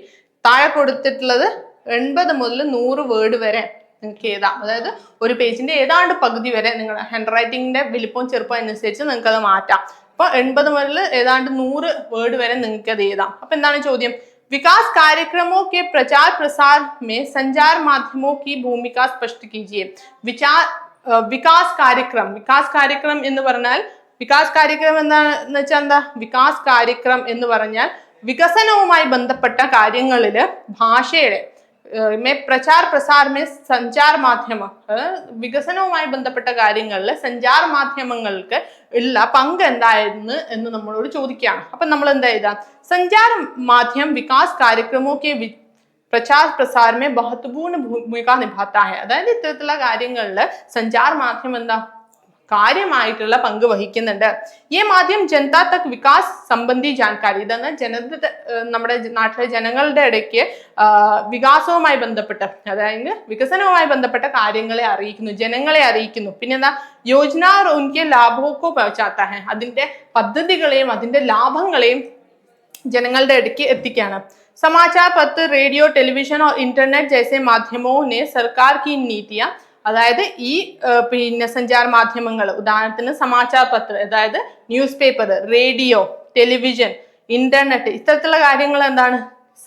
Speaker 1: താഴെ കൊടുത്തിട്ടുള്ളത് 80 മുതൽ 100 വേർഡ് വരെ നിങ്ങൾക്ക് എഴുതാം. അതായത് ഒരു പേജിന്റെ ഏതാണ്ട് പകുതി വരെ നിങ്ങളുടെ ഹാൻഡ് റൈറ്റിംഗിന്റെ വലിപ്പവും ചെറുപ്പം അനുസരിച്ച് നിങ്ങൾക്ക് അത് മാറ്റാം. അപ്പൊ 80 മുതൽ ഏതാണ്ട് 100 വേർഡ് വരെ നിങ്ങൾക്ക് അത് എഴുതാം. അപ്പൊ എന്താണ് ചോദ്യം? विकास कार्यक्रमों के प्रचार प्रसार में संचार माध्यमों की भूमिका स्पष्ट कीजिए. विकास कार्यक्रम എന്ന് പറഞ്ഞാൽ, വികാസ് കാര്യക്രം എന്താണെന്ന് വെച്ചാൽ എന്താ? വികാസ് കാര്യക്രം എന്ന് പറഞ്ഞാൽ വികസനവുമായി ബന്ധപ്പെട്ട കാര്യങ്ങളിൽ ഭാഷയുടെ പ്രചാർ പ്രസാർ മേ സഞ്ചാർ മാധ്യമം, വികസനവുമായി ബന്ധപ്പെട്ട കാര്യങ്ങളിൽ സഞ്ചാർ മാധ്യമങ്ങൾക്ക് ഉള്ള പങ്ക് എന്തായിരുന്നു എന്ന് നമ്മളോട് ചോദിക്കുകയാണ്. അപ്പൊ നമ്മൾ എന്താ എഴുതാം? സഞ്ചാർ മാധ്യമം വികാസ് കാര്യക്രമോ കെ പ്രചാർ പ്രസാർ മേ മഹത്വപൂർണ്ണ ഭൂമിക നിഭാത്ത ഹൈ. അതായത് ഇത്തരത്തിലുള്ള കാര്യങ്ങളിൽ സഞ്ചാർ മാധ്യമം എന്താ കാര്യമായിട്ടുള്ള പങ്ക് വഹിക്കുന്നുണ്ട്. ഈ മാധ്യം ജനതാ തക് വികാസ് സംബന്ധി ജാൻകാരി, ഇതെന്ന് നമ്മുടെ നാട്ടിലെ ജനങ്ങളുടെ ഇടയ്ക്ക് വികാസവുമായി ബന്ധപ്പെട്ട്, അതായത് വികസനവുമായി ബന്ധപ്പെട്ട കാര്യങ്ങളെ അറിയിക്കുന്നു, ജനങ്ങളെ അറിയിക്കുന്നു. പിന്നെന്താ? യോജന ഉൻകെ ലാഭോക്കോ പഹുച്ചാത്ത ഹൈ, അതിന്റെ പദ്ധതികളെയും അതിന്റെ ലാഭങ്ങളെയും ജനങ്ങളുടെ ഇടയ്ക്ക് എത്തിക്കുകയാണ്. समाचार पत्र, रेडियो, टेलीविजन और इंटरनेट जैसे माध्यमों ने सरकार की नीतियां, അതായത് ഈ പിന്നെ സഞ്ചാർ മാധ്യമങ്ങൾ, ഉദാഹരണത്തിന് സമാചാർ പത്ര, അതായത് news paper, radio, television, internet, ഇത്തരത്തിലുള്ള കാര്യങ്ങൾ എന്താണ്?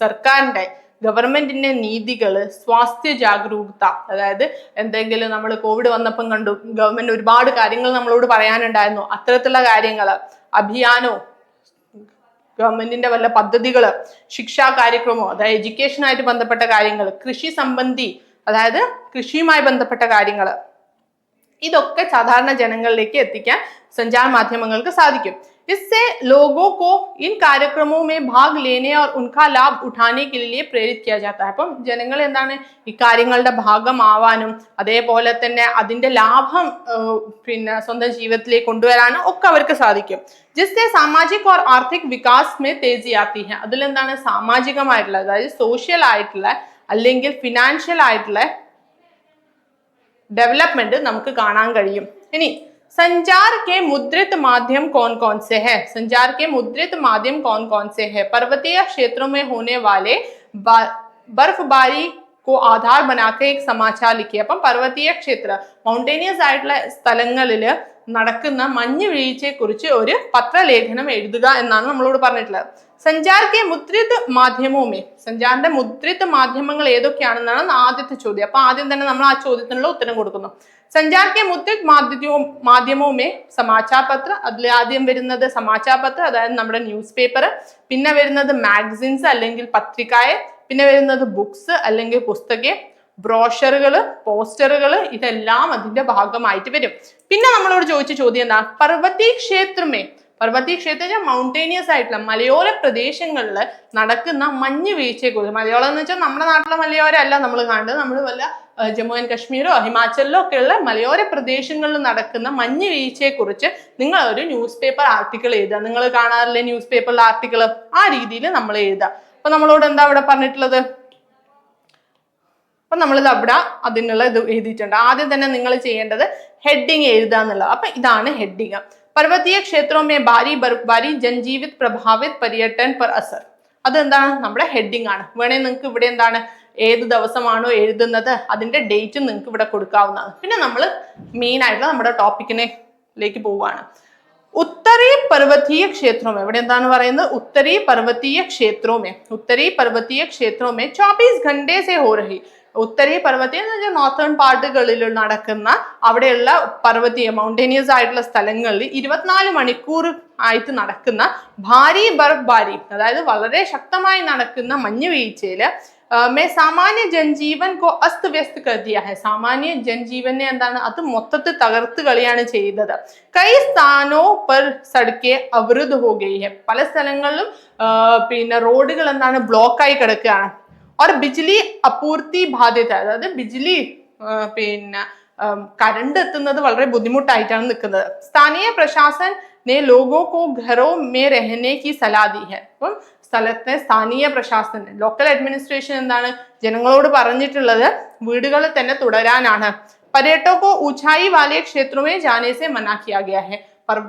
Speaker 1: സർക്കാരിന്റെ, ഗവൺമെന്റിന്റെ നീതികള്, സ്വാസ്ഥ്യ ജാഗരൂകത, അതായത് എന്തെങ്കിലും നമ്മൾ കോവിഡ് വന്നപ്പം കണ്ടു ഗവൺമെന്റ് ഒരുപാട് കാര്യങ്ങൾ നമ്മളോട് പറയാനുണ്ടായിരുന്നു, അത്തരത്തിലുള്ള കാര്യങ്ങൾ, അഭിയാനോ, ഗവൺമെന്റിന്റെ വല്ല പദ്ധതികള്, ശിക്ഷാ കാര്യക്രമോ, അതായത് എഡ്യൂക്കേഷനായിട്ട് ബന്ധപ്പെട്ട കാര്യങ്ങൾ, കൃഷി സംബന്ധി, അതായത് കൃഷിയുമായി ബന്ധപ്പെട്ട കാര്യങ്ങൾ, ഇതൊക്കെ സാധാരണ ജനങ്ങളിലേക്ക് എത്തിക്കാൻ സഞ്ചാർ മാധ്യമങ്ങൾക്ക് സാധിക്കും. इससे लोगों को इन कार्यक्रमों में भाग लेने और उनका लाभ उठाने के लिए प्रेरित किया जाता है. അപ്പം ജനങ്ങൾ എന്താണ് ഈ കാര്യങ്ങളുടെ ഭാഗമാവാനും അതേപോലെ തന്നെ അതിന്റെ ലാഭം പിന്നെ സ്വന്തം ജീവിതത്തിലേക്ക് കൊണ്ടുവരാനും ഒക്കെ അവർക്ക് സാധിക്കും. जिससे सामाजिक और आर्थिक विकास में तेजी आती है. അതിലെന്താണ്? സാമാജികമായിട്ടുള്ള, അതായത് സോഷ്യൽ ആയിട്ടുള്ള അല്ലെങ്കിൽ ഫിനാൻഷ്യൽ ആയിട്ടുള്ള ഡെവലപ്മെന്റ് നമുക്ക് കാണാൻ കഴിയും. ഇനി संचार के मुद्रित माध्यम कौन कौन से हैं? संचार के मुद्रित माध्यम कौन कौन से हैं? पर्वतीय क्षेत्रों में होने वाले बर्फबारी को आधार बनाकर एक समाचार लिखिए. അപ്പം പർവ്വതീയ ക്ഷേത്ര, മൗണ്ടേനിയസ് ആയിട്ടുള്ള സ്ഥലങ്ങളിൽ നടക്കുന്ന മഞ്ഞ് വീഴ്ചയെ കുറിച്ച് ഒരു പത്രലേഖനം എഴുതുക എന്നാണ് നമ്മളോട് പറഞ്ഞിട്ടുള്ളത്. സഞ്ചാർ മുദ്രിത മാധ്യമവുമേ, സഞ്ചാറിന്റെ മുദ്രിത മാധ്യമങ്ങൾ ഏതൊക്കെയാണെന്നാണ് ആദ്യത്തെ ചോദ്യം. അപ്പൊ ആദ്യം തന്നെ നമ്മൾ ആ ചോദ്യത്തിനുള്ള ഉത്തരം കൊടുക്കുന്നു. സഞ്ചാർ മുദ്രിത് മാധ്യമവുമേ സമാചാർ പത്ര, അതിൽ ആദ്യം വരുന്നത് സമാചാർ പത്ര, അതായത് നമ്മുടെ ന്യൂസ് പേപ്പർ, പിന്നെ വരുന്നത് മാഗസിൻസ് അല്ലെങ്കിൽ പത്രികായ, പിന്നെ വരുന്നത് ബുക്സ് അല്ലെങ്കിൽ പുസ്തകെ, ബ്രോഷറുകള്, പോസ്റ്ററുകള്, ഇതെല്ലാം അതിന്റെ ഭാഗമായിട്ട് വരും. പിന്നെ നമ്മളോട് ചോദിച്ച ചോദ്യം എന്താ, പർവ്വതീയ ക്ഷേത്രമേ, പർവ്വതീയ ക്ഷേത്രം മൗണ്ടേനിയസ് ആയിട്ടുള്ള മലയോര പ്രദേശങ്ങളിൽ നടക്കുന്ന മഞ്ഞ് വീഴ്ചയെ കുറിച്ച്, മലയോളം എന്ന് വെച്ചാൽ നമ്മുടെ നാട്ടിലെ മലയോര അല്ല നമ്മൾ കാണുന്നത്, നമ്മൾ വല്ല ജമ്മു ആൻഡ് കാശ്മീരോ ഹിമാചലിലോ ഒക്കെ ഉള്ള മലയോര പ്രദേശങ്ങളിൽ നടക്കുന്ന മഞ്ഞ് വീഴ്ചയെ കുറിച്ച് നിങ്ങൾ ഒരു ന്യൂസ് പേപ്പർ ആർട്ടിക്കിൾ എഴുതുക. നിങ്ങൾ കാണാറില്ലേ ന്യൂസ് പേപ്പറിലെ ആർട്ടിക്കിൾ, ആ രീതിയിൽ നമ്മൾ എഴുതുക. അപ്പൊ നമ്മളോട് എന്താ ഇവിടെ പറഞ്ഞിട്ടുള്ളത്, അപ്പൊ നമ്മളിത് അവിടെ അതിനുള്ള ഇത് എഴുതിയിട്ടുണ്ട്. ആദ്യം തന്നെ നിങ്ങൾ ചെയ്യേണ്ടത് ഹെഡിങ് എഴുതുക എന്നുള്ളത്. അപ്പൊ ഇതാണ് ഹെഡിങ്. पर्वतीय क्षेत्रों में भारी बर्फबारी जनजीवित प्रभावित पर्यटन पर असर. അതെന്താണ്, നമ്മുടെ ഹെഡിങ് ആണ്. വേണേ നിങ്ങൾക്ക് ഇവിടെ എന്താണ് ഏത് ദിവസമാണോ എഴുതുന്നത് അതിന്റെ ഡേറ്റ് നിങ്ങൾക്ക് ഇവിടെ കൊടുക്കാവുന്നതാണ്. പിന്നെ നമ്മൾ മെയിൻ ആയിട്ടുള്ള നമ്മുടെ ടോപ്പിക്കിലേക്ക് പോവുകയാണ്. उत्तरी पर्वतीय क्षेत्रों में, ഇവിടെ എന്താണ് പറയുന്നത്, उत्तरी पर्वतीय क्षेत्रों में, उत्तरी पर्वतीय क्षेत्रों में 24 घंटे से हो रही, ഉത്തരീ പർവ്വതീയ എന്ന് വെച്ചാൽ നോർത്തേൺ പാർട്ടുകളിൽ നടക്കുന്ന അവിടെയുള്ള പർവ്വതീയ മൗണ്ടേനിയസ് ആയിട്ടുള്ള സ്ഥലങ്ങളിൽ 24 മണിക്കൂർ ആയിട്ട് നടക്കുന്ന ഭാരി ബർഫ്ബാരി, അതായത് വളരെ ശക്തമായി നടക്കുന്ന മഞ്ഞ് വീഴ്ചയില് സാമാന്യ ജനജീവൻ കോ അസ്ത് വ്യസ്ത് കരുതിയ ഹെ, സാമാന്യ ജനജീവനെ എന്താണ് അത് മൊത്തത്തിൽ തകർത്ത് കളിയാണ് ചെയ്തത്. കൈ സ്ഥാനോ പർ സഡ്കെ അവരുദ്ധ ഹോ ഗയി ഹെ, പല സ്ഥലങ്ങളിലും പിന്നെ റോഡുകൾ എന്താണ് ബ്ലോക്കായി കിടക്കുകയാണ്. और बिजली അപൂർത്തി ബാധ്യത, അതായത് ബിജ്ലി പിന്നെ കറണ്ട് എത്തുന്നത് വളരെ ബുദ്ധിമുട്ടായിട്ടാണ് നിൽക്കുന്നത്. സ്ഥാനീയ പ്രശാസൻ ने लोगों को घरों में रहने की सलाह दी है. അപ്പം സ്ഥലത്തെ സ്ഥാനീയ പ്രശാസൻ, ലോക്കൽ അഡ്മിനിസ്ട്രേഷൻ എന്താണ് ജനങ്ങളോട് പറഞ്ഞിട്ടുള്ളത് വീടുകളിൽ തന്നെ തുടരാനാണ്. पर्यटकों ऊंचाई वाले क्षेत्रों में जाने से मना किया गया है.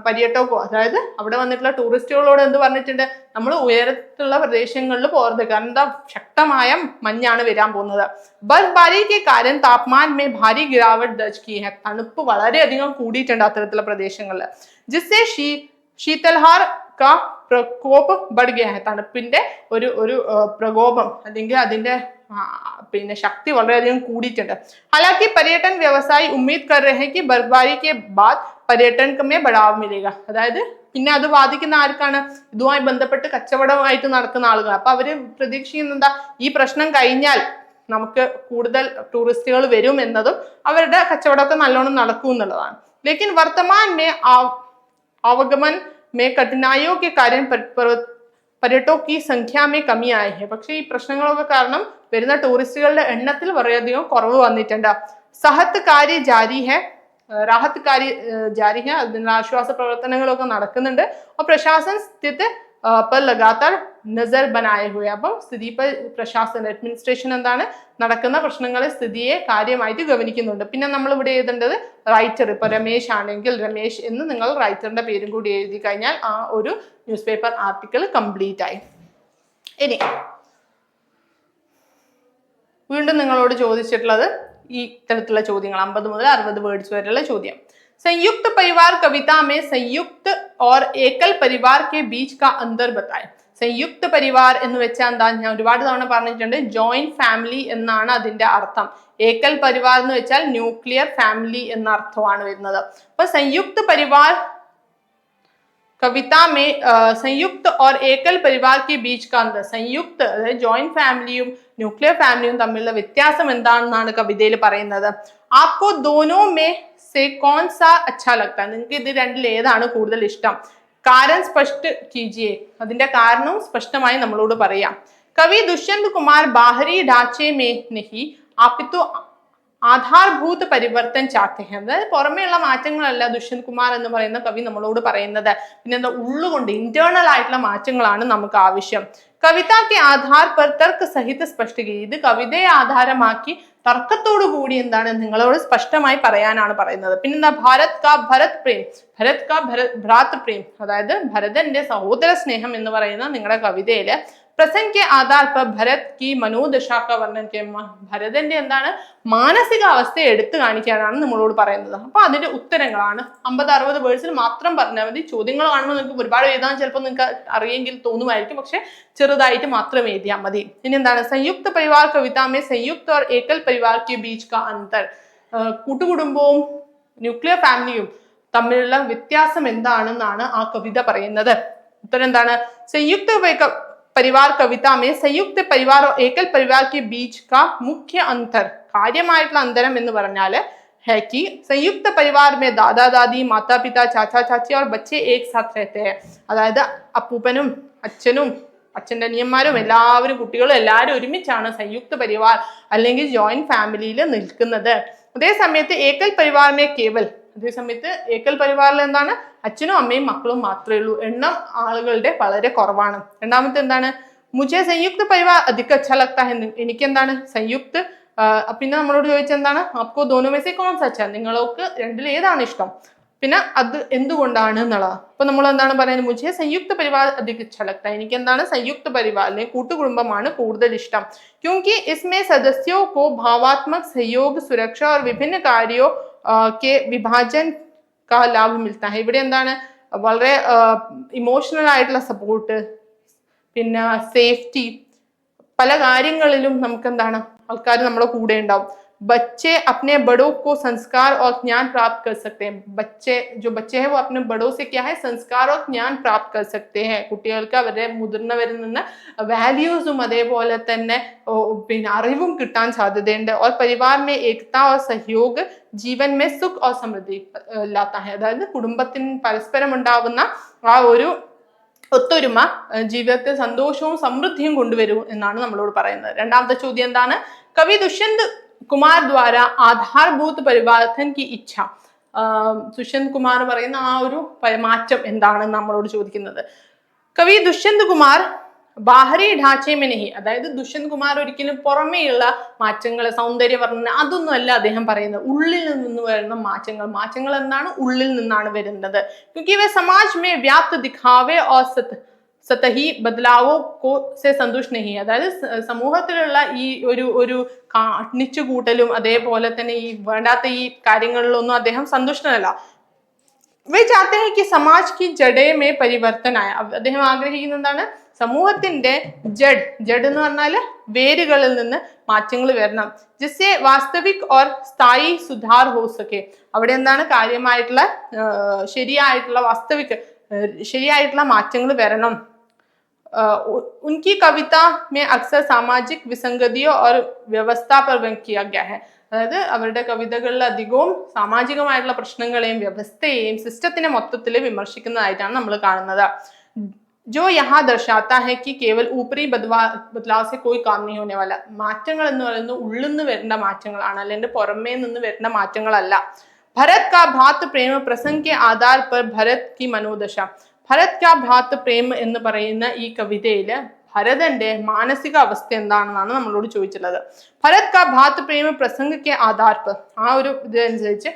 Speaker 1: പര്യടകോ, അതായത് അവിടെ വന്നിട്ടുള്ള ടൂറിസ്റ്റുകളോട് എന്ത് പറഞ്ഞിട്ടുണ്ട്, നമ്മൾ ഉയരത്തുള്ള പ്രദേശങ്ങളിൽ പോകരുത്, കാരണം എന്താ ശക്തമായ മഞ്ഞാണ് വരാൻ പോകുന്നത്. ബർഫ്ബാരി के कारण तापमान में भारी गिरावट दर्ज की है, തണുപ്പ് വളരെയധികം കൂടിയിട്ടുണ്ട് അത്തരത്തിലുള്ള പ്രദേശങ്ങളിൽ. जिससे शीतलहर का प्रकोप बढ़ गया है, തണുപ്പിന്റെ ഒരു പ്രകോപം അല്ലെങ്കിൽ അതിന്റെ പിന്നെ ശക്തി വളരെയധികം കൂടിയിട്ടുണ്ട്. हालांकि पर्यटन व्यवसायी उम्मीद कर रहे हैं कि बर्फबारी के बाद पर्यटन में बढ़ाव मिलेगा. അതായത് പിന്നെ അത് ബാധിക്കുന്ന ആർക്കാണ്, ഇതുമായി ബന്ധപ്പെട്ട് കച്ചവടമായിട്ട് നടക്കുന്ന ആളുകൾ. അപ്പൊ അവര് പ്രതീക്ഷിക്കുന്ന എന്താ, ഈ പ്രശ്നം കഴിഞ്ഞാൽ നമുക്ക് കൂടുതൽ ടൂറിസ്റ്റുകൾ വരും എന്നതും അവരുടെ കച്ചവടമൊക്കെ നല്ലോണം നടക്കും എന്നുള്ളതാണ്. लेकिन वर्तमान में आवागमन में कठिनाइयों के कारण पर्यटकों की संख्या में कमी आई है. പക്ഷേ ഈ പ്രശ്നങ്ങളൊക്കെ കാരണം വരുന്ന ടൂറിസ്റ്റുകളുടെ എണ്ണത്തിൽ വളരെയധികം കുറവ് വന്നിട്ടുണ്ട്. സഹത്ത് കാര്യ ജാരി ഹെ, രാഹത്ത് കാര്യ ജാരി ഹെ, അതിനുള്ള ആശ്വാസ പ്രവർത്തനങ്ങളൊക്കെ നടക്കുന്നുണ്ട്. പ്രശാസൻ സ്ഥിതി पर लगातार नजर बनाए हुए. അപ്പം സ്ഥിതി പ്രശാസൻ അഡ്മിനിസ്ട്രേഷൻ എന്താണ് നടക്കുന്ന പ്രശ്നങ്ങളെ സ്ഥിതിയെ കാര്യമായിട്ട് ഗവനിക്കുന്നുണ്ട്. പിന്നെ നമ്മൾ ഇവിടെ എഴുതേണ്ടത് റൈറ്റർ, ഇപ്പൊ രമേശ് ആണെങ്കിൽ രമേശ് എന്ന് നിങ്ങൾ റൈറ്ററിന്റെ പേരും കൂടി എഴുതി കഴിഞ്ഞാൽ ആ ഒരു ന്യൂസ് പേപ്പർ ആർട്ടിക്കിൾ കംപ്ലീറ്റ് ആയി. ഇനി വീണ്ടും നിങ്ങളോട് ചോദിച്ചിട്ടുള്ളത് ഈ തരത്തിലുള്ള ചോദ്യങ്ങൾ 50 മുതൽ 60 വേർഡ്സ് വരെയുള്ള ചോദ്യം. संयुक्त परिवार कविता में संयुक्त और एकल परिवार के बीच का अंतर बताएं. संयुक्त परिवार എന്ന് വെച്ചാൽ എന്താ, ഞാൻ ഒരുപാട് തവണ പറഞ്ഞിട്ടുണ്ട്, ജോയിന്റ് ഫാമിലി എന്നാണ് അതിന്റെ അർത്ഥം. ഏക്കൽ പരിവാർ എന്ന് വെച്ചാൽ ന്യൂക്ലിയർ ഫാമിലി എന്ന അർത്ഥമാണ് വരുന്നത്. അപ്പൊ संयुक्त परिवार कविता में संयुक्त और एकल परिवार के बीच का अंतर, संयुक्त അതായത് ജോയിന്റ് ഫാമിലിയും ന്യൂക്ലിയർ ഫാമിലിയും തമ്മിലുള്ള വ്യത്യാസം എന്താണെന്നാണ് കവിതയിൽ പറയുന്നത്. आपको दोनों में से कौन सा अच्छा लगता है, നിങ്ങൾക്ക് ഇത് രണ്ടിൽ ഏതാണ് കൂടുതൽ ഇഷ്ടം? कारण स्पष्ट कीजिए, അതിന്റെ കാരണവും സ്പഷ്ടമായി നമ്മളോട് പറയാം. कवि दुष्यंत कुमार बाहरी ढांचे में नहीं अपितु ആധാർഭൂത പരിവർത്തൻ ചാത്തെ ഹെ, അതായത് പുറമേയുള്ള മാറ്റങ്ങളല്ല ദുഷ്യന്ത് കുമാർ എന്ന് പറയുന്ന കവി നമ്മളോട് പറയുന്നത്, പിന്നെ എന്താ ഉള്ളുകൊണ്ട് ഇന്റേണൽ ആയിട്ടുള്ള മാറ്റങ്ങളാണ് നമുക്ക് ആവശ്യം. കവിതയ്ക്ക് ആധാർ പർ തർക്ക സഹിത സ്പഷ്ടീകരിക്കും, ഇത് കവിതയെ ആധാരമാക്കി തർക്കത്തോടു കൂടി എന്താണ് നിങ്ങളോട് സ്പഷ്ടമായി പറയാനാണ് പറയുന്നത്. പിന്നെന്താ ഭാരത് കാ ഭരത് പ്രേം, ഭരത് കാ ഭ്രാത് പ്രേം, അതായത് ഭരതന്റെ സഹോദര സ്നേഹം എന്ന് പറയുന്ന നിങ്ങളുടെ കവിതയില് प्रसंग के आधार पर भरत की मनोदशा का वर्णन के ഭരതന്റെ എന്താണ് മാനസികാവസ്ഥയെ എടുത്തു കാണിക്കാനാണ് നമ്മളോട് പറയുന്നത്. അപ്പൊ അതിന്റെ ഉത്തരങ്ങളാണ് 50-60 വേഴ്സിൽ മാത്രം പറഞ്ഞാൽ മതി. ചോദ്യങ്ങൾ കാണുമ്പോൾ നിങ്ങൾക്ക് ഒരുപാട് എഴുതാൻ ചിലപ്പോൾ നിങ്ങൾക്ക് അറിയെങ്കിൽ തോന്നുമായിരിക്കും, പക്ഷെ ചെറുതായിട്ട് മാത്രം എഴുതിയാൽ മതി. ഇനി എന്താണ് സംയുക്ത പരിവാർ കവിതാമേ സംയുക്ത और एकल परिवार के बीच का अंतर, കൂട്ടുകുടുംബവും ന്യൂക്ലിയർ ഫാമിലിയും തമ്മിലുള്ള വ്യത്യാസം എന്താണെന്നാണ് ആ കവിത പറയുന്നത്. ഉത്തരം എന്താണ്? संयुक्त परिवार कविता में संयुक्त परिवार और एकल परिवार के बीच का मुख्य अंतर, കാര്യമായിട്ടുള്ള അന്തരം എന്ന് പറഞ്ഞാല് है कि संयुक्त परिवार में दादा दादी माता पिता चाचा चाची और बच्चे एक साथ रहते हैं. അതായത് അപ്പൂപ്പനും അച്ഛനും അച്ഛൻ്റെ അനിയന്മാരും എല്ലാവരും കുട്ടികളും എല്ലാവരും ഒരുമിച്ചാണ് സംയുക്ത പരിവാർ അല്ലെങ്കിൽ ജോയിന്റ് ഫാമിലിയിൽ നിൽക്കുന്നത്. അതേ സമയത്ത് ഏക്കൽ പരിവാറിനെ കേവൽ, അതേ സമയത്ത് ഏക്കൽ പരിവാറിൽ എന്താണ് അച്ഛനും അമ്മയും മക്കളും മാത്രമേ ഉള്ളൂ, എണ്ണം ആളുകളുടെ വളരെ കുറവാണ്. രണ്ടാമത്തെ എന്താണ് മുझे संयुक्त परिवार अधिक अच्छा लगता है, എനിക്ക് എന്താണ് സംയുക്ത്. പിന്നെ നമ്മളോട് ചോദിച്ചെന്താണ് आपको दोनों में से कौन सा अच्छा, നിങ്ങൾക്ക് രണ്ടിൽ ഏതാണ് ഇഷ്ടം, പിന്നെ അത് എന്തുകൊണ്ടാണ് എന്നുള്ളത്. അപ്പൊ നമ്മൾ എന്താണ് പറയുന്നത് മുझे संयुक्त परिवार अधिक अच्छा लगता है, എനിക്ക് എന്താണ് സംയുക്ത പരിവാർ അല്ലെങ്കിൽ കൂട്ടുകുടുംബമാണ് കൂടുതൽ ഇഷ്ടം. क्योंकि इसमें सदस्यों को भावात्मक सहयोग सुरक्षा और विभिन्न कार्यों के विभाजन का लाभ मिलता है. ഇവിടെ എന്താണ് വളരെ ഇമോഷണൽ ആയിട്ടുള്ള സപ്പോർട്ട്, പിന്നെ സേഫ്റ്റി, പല കാര്യങ്ങളിലും നമുക്ക് എന്താണ് ആൾക്കാർ നമ്മുടെ കൂടെ ഉണ്ടാവും. बच्चे अपने बड़ों को संस्कार और ज्ञान प्राप्त कर सकते हैं. जो बच्चे हैं वो अपने बड़ों से क्या है संस्कार और ज्ञान प्राप्त कर सकते हैं. കുട്ടികൾക്ക് അവരുടെ മുതിർന്നവരിൽ നിന്ന് വാല്യൂസും അതേപോലെ തന്നെ പിന്നെ അറിവും കിട്ടാൻ സാധ്യതയുണ്ട്. और परिवार में एकता और सहयोग जीवन में सुख और समृद्धि लाता है. അതായത് കുടുംബത്തിന് പരസ്പരം ഉണ്ടാവുന്ന ആ ഒരു ഒത്തൊരുമ ജീവിതത്തിൽ സന്തോഷവും സമൃദ്ധിയും കൊണ്ടുവരും എന്നാണ് നമ്മളോട് പറയുന്നത്. രണ്ടാമത്തെ ചോദ്യം എന്താണ്? കവി ദുഷ്യന്ത് കുമാർ ദ്വാര ആധാർഭൂത് പരിവർത്തൻ കി ഇച്ഛ, ദുഷ്യന്ത് കുമാർ പറയുന്ന ആ ഒരു മാറ്റം എന്താണെന്ന് നമ്മളോട് ചോദിക്കുന്നത്. കവി ദുഷ്യന്ത് കുമാർ ബാഹരി ഢാച്ചെ മെ നഹി, അതായത് ദുഷ്യന്ത് കുമാർ ഒരിക്കലും പുറമേയുള്ള മാറ്റങ്ങൾ സൗന്ദര്യവർണ്ണന അതൊന്നും അല്ല അദ്ദേഹം പറയുന്നത്, ഉള്ളിൽ നിന്ന് വരുന്ന മാറ്റങ്ങൾ എന്താണ് ഉള്ളിൽ നിന്നാണ് വരുന്നത്. क्योंकि वे समाज में व्याप्त दिखावे और സതഹി ബദലാവോ കോ സെ സന്തുഷ്ട നഹി, അതായത് സമൂഹത്തിലുള്ള ഈ ഒരു കാണിച്ചു കൂട്ടലും അതേപോലെ തന്നെ ഈ വേണ്ടാത്ത ഈ കാര്യങ്ങളിലൊന്നും അദ്ദേഹം സന്തുഷ്ടനല്ല. വേ ചാഹത്തെ ഹൈ കി സമാജ് കി ജഡേ മേ പരിവർത്തൻ ആയ, അദ്ദേഹം ആഗ്രഹിക്കുന്ന എന്താണ് സമൂഹത്തിന്റെ ജഡ് എന്ന് പറഞ്ഞാല് വേരുകളിൽ നിന്ന് മാറ്റങ്ങൾ വരണം. ജിസ്സെ വാസ്തവിക് ഓർ സ്ഥായി സുധാർ ഹോ സക്കെ, അവിടെ എന്താണ് കാര്യമായിട്ടുള്ള ശരിയായിട്ടുള്ള മാറ്റങ്ങൾ വരണം. उनकी कविता में अक्सर सामाजिक विसंगतियों और व्यवस्था पर व्यंग किया गया है. അതായത് അവരുടെ കവിതകളിൽ അധികവും സാമാജികമായിട്ടുള്ള പ്രശ്നങ്ങളെയും വ്യവസ്ഥയെയും സിസ്റ്റത്തിനെ മൊത്തത്തിൽ വിമർശിക്കുന്നതായിട്ടാണ് നമ്മൾ കാണുന്നത്. जो यहाँ दर्शाता है कि केवल ऊपरी बदलाव से कोई काम नहीं होने वाला. മാറ്റങ്ങൾ എന്ന് പറയുന്നത് ഉള്ളിൽ നിന്ന് വരേണ്ട മാറ്റങ്ങളാണ്, അല്ലെങ്കിൽ പുറമേ നിന്ന് വരുന്ന മാറ്റങ്ങളല്ല. भरत का भात प्रेम प्रसंग के आधार पर भरत की मनोदशा, ഭരത് കാ ഭാത് പ്രേം എന്ന് പറയുന്ന ഈ കവിതയില് ഭരതന്റെ മാനസിക അവസ്ഥ എന്താണെന്നാണ് നമ്മളോട് ചോദിച്ചിട്ടുള്ളത്. ഭരത് കാ ഭാത് പ്രേം പ്രസംഗ കെ ആധാർ പർ, ആ ഒരു ഇതനുസരിച്ച്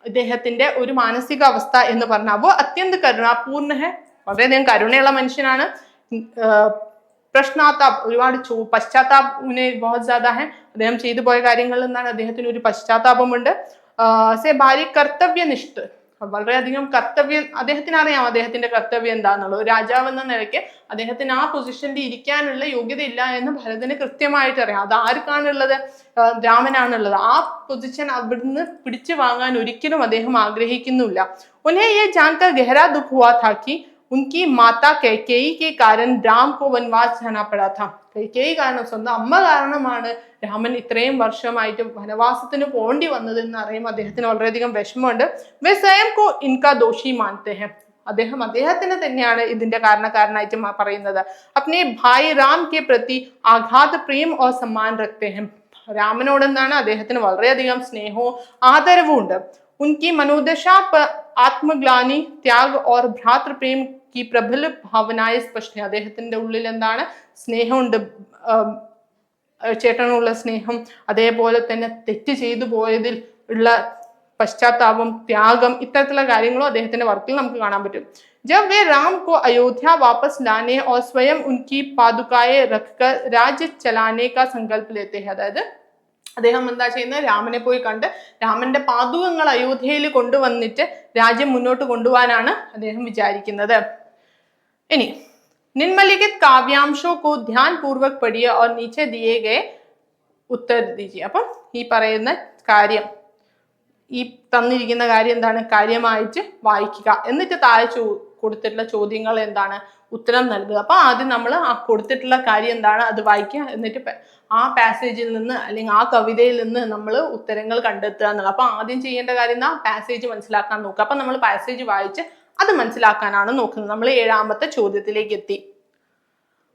Speaker 1: ഇദ്ദേഹത്തിന്റെ ഒരു മാനസിക അവസ്ഥ എന്ന് പറഞ്ഞാൽ वो अत्यंत करुणापूर्ण है, വളരെയധികം കരുണയുള്ള മനുഷ്യനാണ്. പ്രശ്നാത്താപ്, ഒരുപാട് പശ്ചാത്താപ് बहुत ज्यादा है, അദ്ദേഹം ചെയ്തു പോയ കാര്യങ്ങളിൽ നിന്നാണ് അദ്ദേഹത്തിന് ഒരു പശ്ചാത്താപമുണ്ട്. സെ ഭാരി കർത്തവ്യനിഷ്ഠ, വളരെയധികം കർത്തവ്യം, അദ്ദേഹത്തിന് അറിയാം അദ്ദേഹത്തിന്റെ കർത്തവ്യം എന്താണെന്നുള്ളത്. രാജാവ് എന്ന നിലയ്ക്ക് അദ്ദേഹത്തിന് ആ പൊസിഷനിൽ ഇരിക്കാനുള്ള യോഗ്യത ഇല്ല എന്ന് ഭരതന് കൃത്യമായിട്ട് അറിയാം. അത് ആർക്കാണുള്ളത്? രാമനാണുള്ളത്. ആ പൊസിഷൻ അവിടുന്ന് പിടിച്ചു വാങ്ങാൻ ഒരിക്കലും അദ്ദേഹം ആഗ്രഹിക്കുന്നില്ല. ഉन्हें ये जानकर गहरा दुख हुआ था कि उनकी माता कैकेयी के कारण राम को वनवास जाना पड़ा था. कैकेयी കാരണം, സ്വന്തം അമ്മ കാരണമാണ് രാമൻ ഇത്രയും വർഷമായിട്ട് വനവാസത്തിന് പോണ്ടി വന്നതെന്ന് അറിയുമ്പോൾ അദ്ദേഹത്തിന് വളരെയധികം വിഷമമുണ്ട്. വേ സ്വയം കോ ഇൻകാ ദോഷി മാനത്തെ ഹെ, അദ്ദേഹത്തിന് തന്നെയാണ് ഇതിന്റെ കാരണക്കാരനായിട്ട് പറയുന്നത്. അപ്നെ ഭായ് രാം കെ പ്രതി ആഘാത് പ്രേം ഓർ സമ്മാൻ രഖ്തേ ഹെ, രാമനോട് എന്താണ് അദ്ദേഹത്തിന് വളരെയധികം സ്നേഹവും ആദരവും ഉണ്ട്. उनकी मनोदशा पर आत्मग्लानि त्याग और भ्रातृ प्रेम की प्रबल भावनाएं स्पष्ट है. അദ്ദേഹത്തിന്റെ ഉള്ളിൽ എന്താണ് സ്നേഹമുണ്ട്, ചേട്ടനുള്ള സ്നേഹം, അതേപോലെ തന്നെ തെറ്റ് ചെയ്തു പോയതിൽ ഉള്ള പശ്ചാത്താപം, ത്യാഗം, ഇത്തരത്തിലുള്ള കാര്യങ്ങളും അദ്ദേഹത്തിന്റെ വർക്കിൽ നമുക്ക് കാണാൻ പറ്റും. जब वे राम को अयोध्या वापस लाने और स्वयं उनकी पादुकाएं रखकर राज्य चलाने का संकल्प लेते हैं, അതായത് അദ്ദേഹം എന്താ ചെയ്യുന്നത്, രാമനെ പോയി കണ്ട് രാമന്റെ പാദുകങ്ങൾ അയോധ്യയിൽ കൊണ്ടുവന്നിട്ട് രാജ്യം മുന്നോട്ട് കൊണ്ടുപോകാനാണ് അദ്ദേഹം വിചാരിക്കുന്നത്. ഇനി निम्नलिखित काव्यांशों को ध्यान पूर्वक पढ़िए और नीचे दिए गए उत्तर दीजिए. അപ്പം ഈ പറയുന്ന കാര്യം, ഈ തന്നിരിക്കുന്ന കാര്യം എന്താണ്, കാര്യമായിട്ട് വായിക്കുക. എന്നിട്ട് താഴെ കൊടുത്തിട്ടുള്ള ചോദ്യങ്ങൾ എന്താണ്, ഉത്തരം നൽകുക. അപ്പൊ ആദ്യം നമ്മൾ ആ കൊടുത്തിട്ടുള്ള കാര്യം എന്താണ് അത് വായിക്കുക. എന്നിട്ട് ആ പാസേജിൽ നിന്ന് അല്ലെങ്കിൽ ആ കവിതയിൽ നിന്ന് നമ്മൾ ഉത്തരങ്ങൾ കണ്ടെത്തുക എന്നുള്ളത്. അപ്പൊ ആദ്യം ചെയ്യേണ്ട കാര്യം എന്താ, പാസേജ് മനസ്സിലാക്കാൻ നോക്കുക. അപ്പൊ നമ്മൾ പാസേജ് വായിച്ച് അത് മനസ്സിലാക്കാനാണ് നോക്കുന്നത്. നമ്മൾ 7ാമത്തെ ചോദ്യത്തിലേക്ക് എത്തി.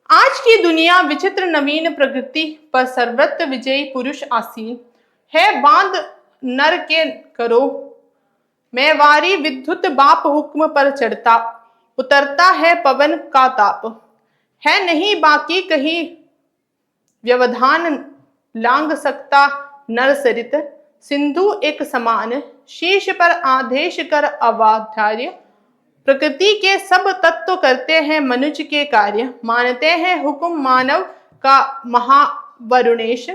Speaker 1: आज की दुनिया विचित्र नवीन प्रकृति पर सर्वत्र विजयी पुरुष आसीन है, बांध नर के करो मैं वारी विद्युत बाप हुक्म पर चढ़ता, उतरता है पवन का ताप, है नहीं बाकी कहीं व्यवधान लांग सकता नर सरित, सिंधु एक समान शीश पर आदेश कर अवाधार्य, प्रकृति के सब तत्व करते हैं मनुष्य के कार्य, मानते हैं हुक्म मानव का महावरुणेश,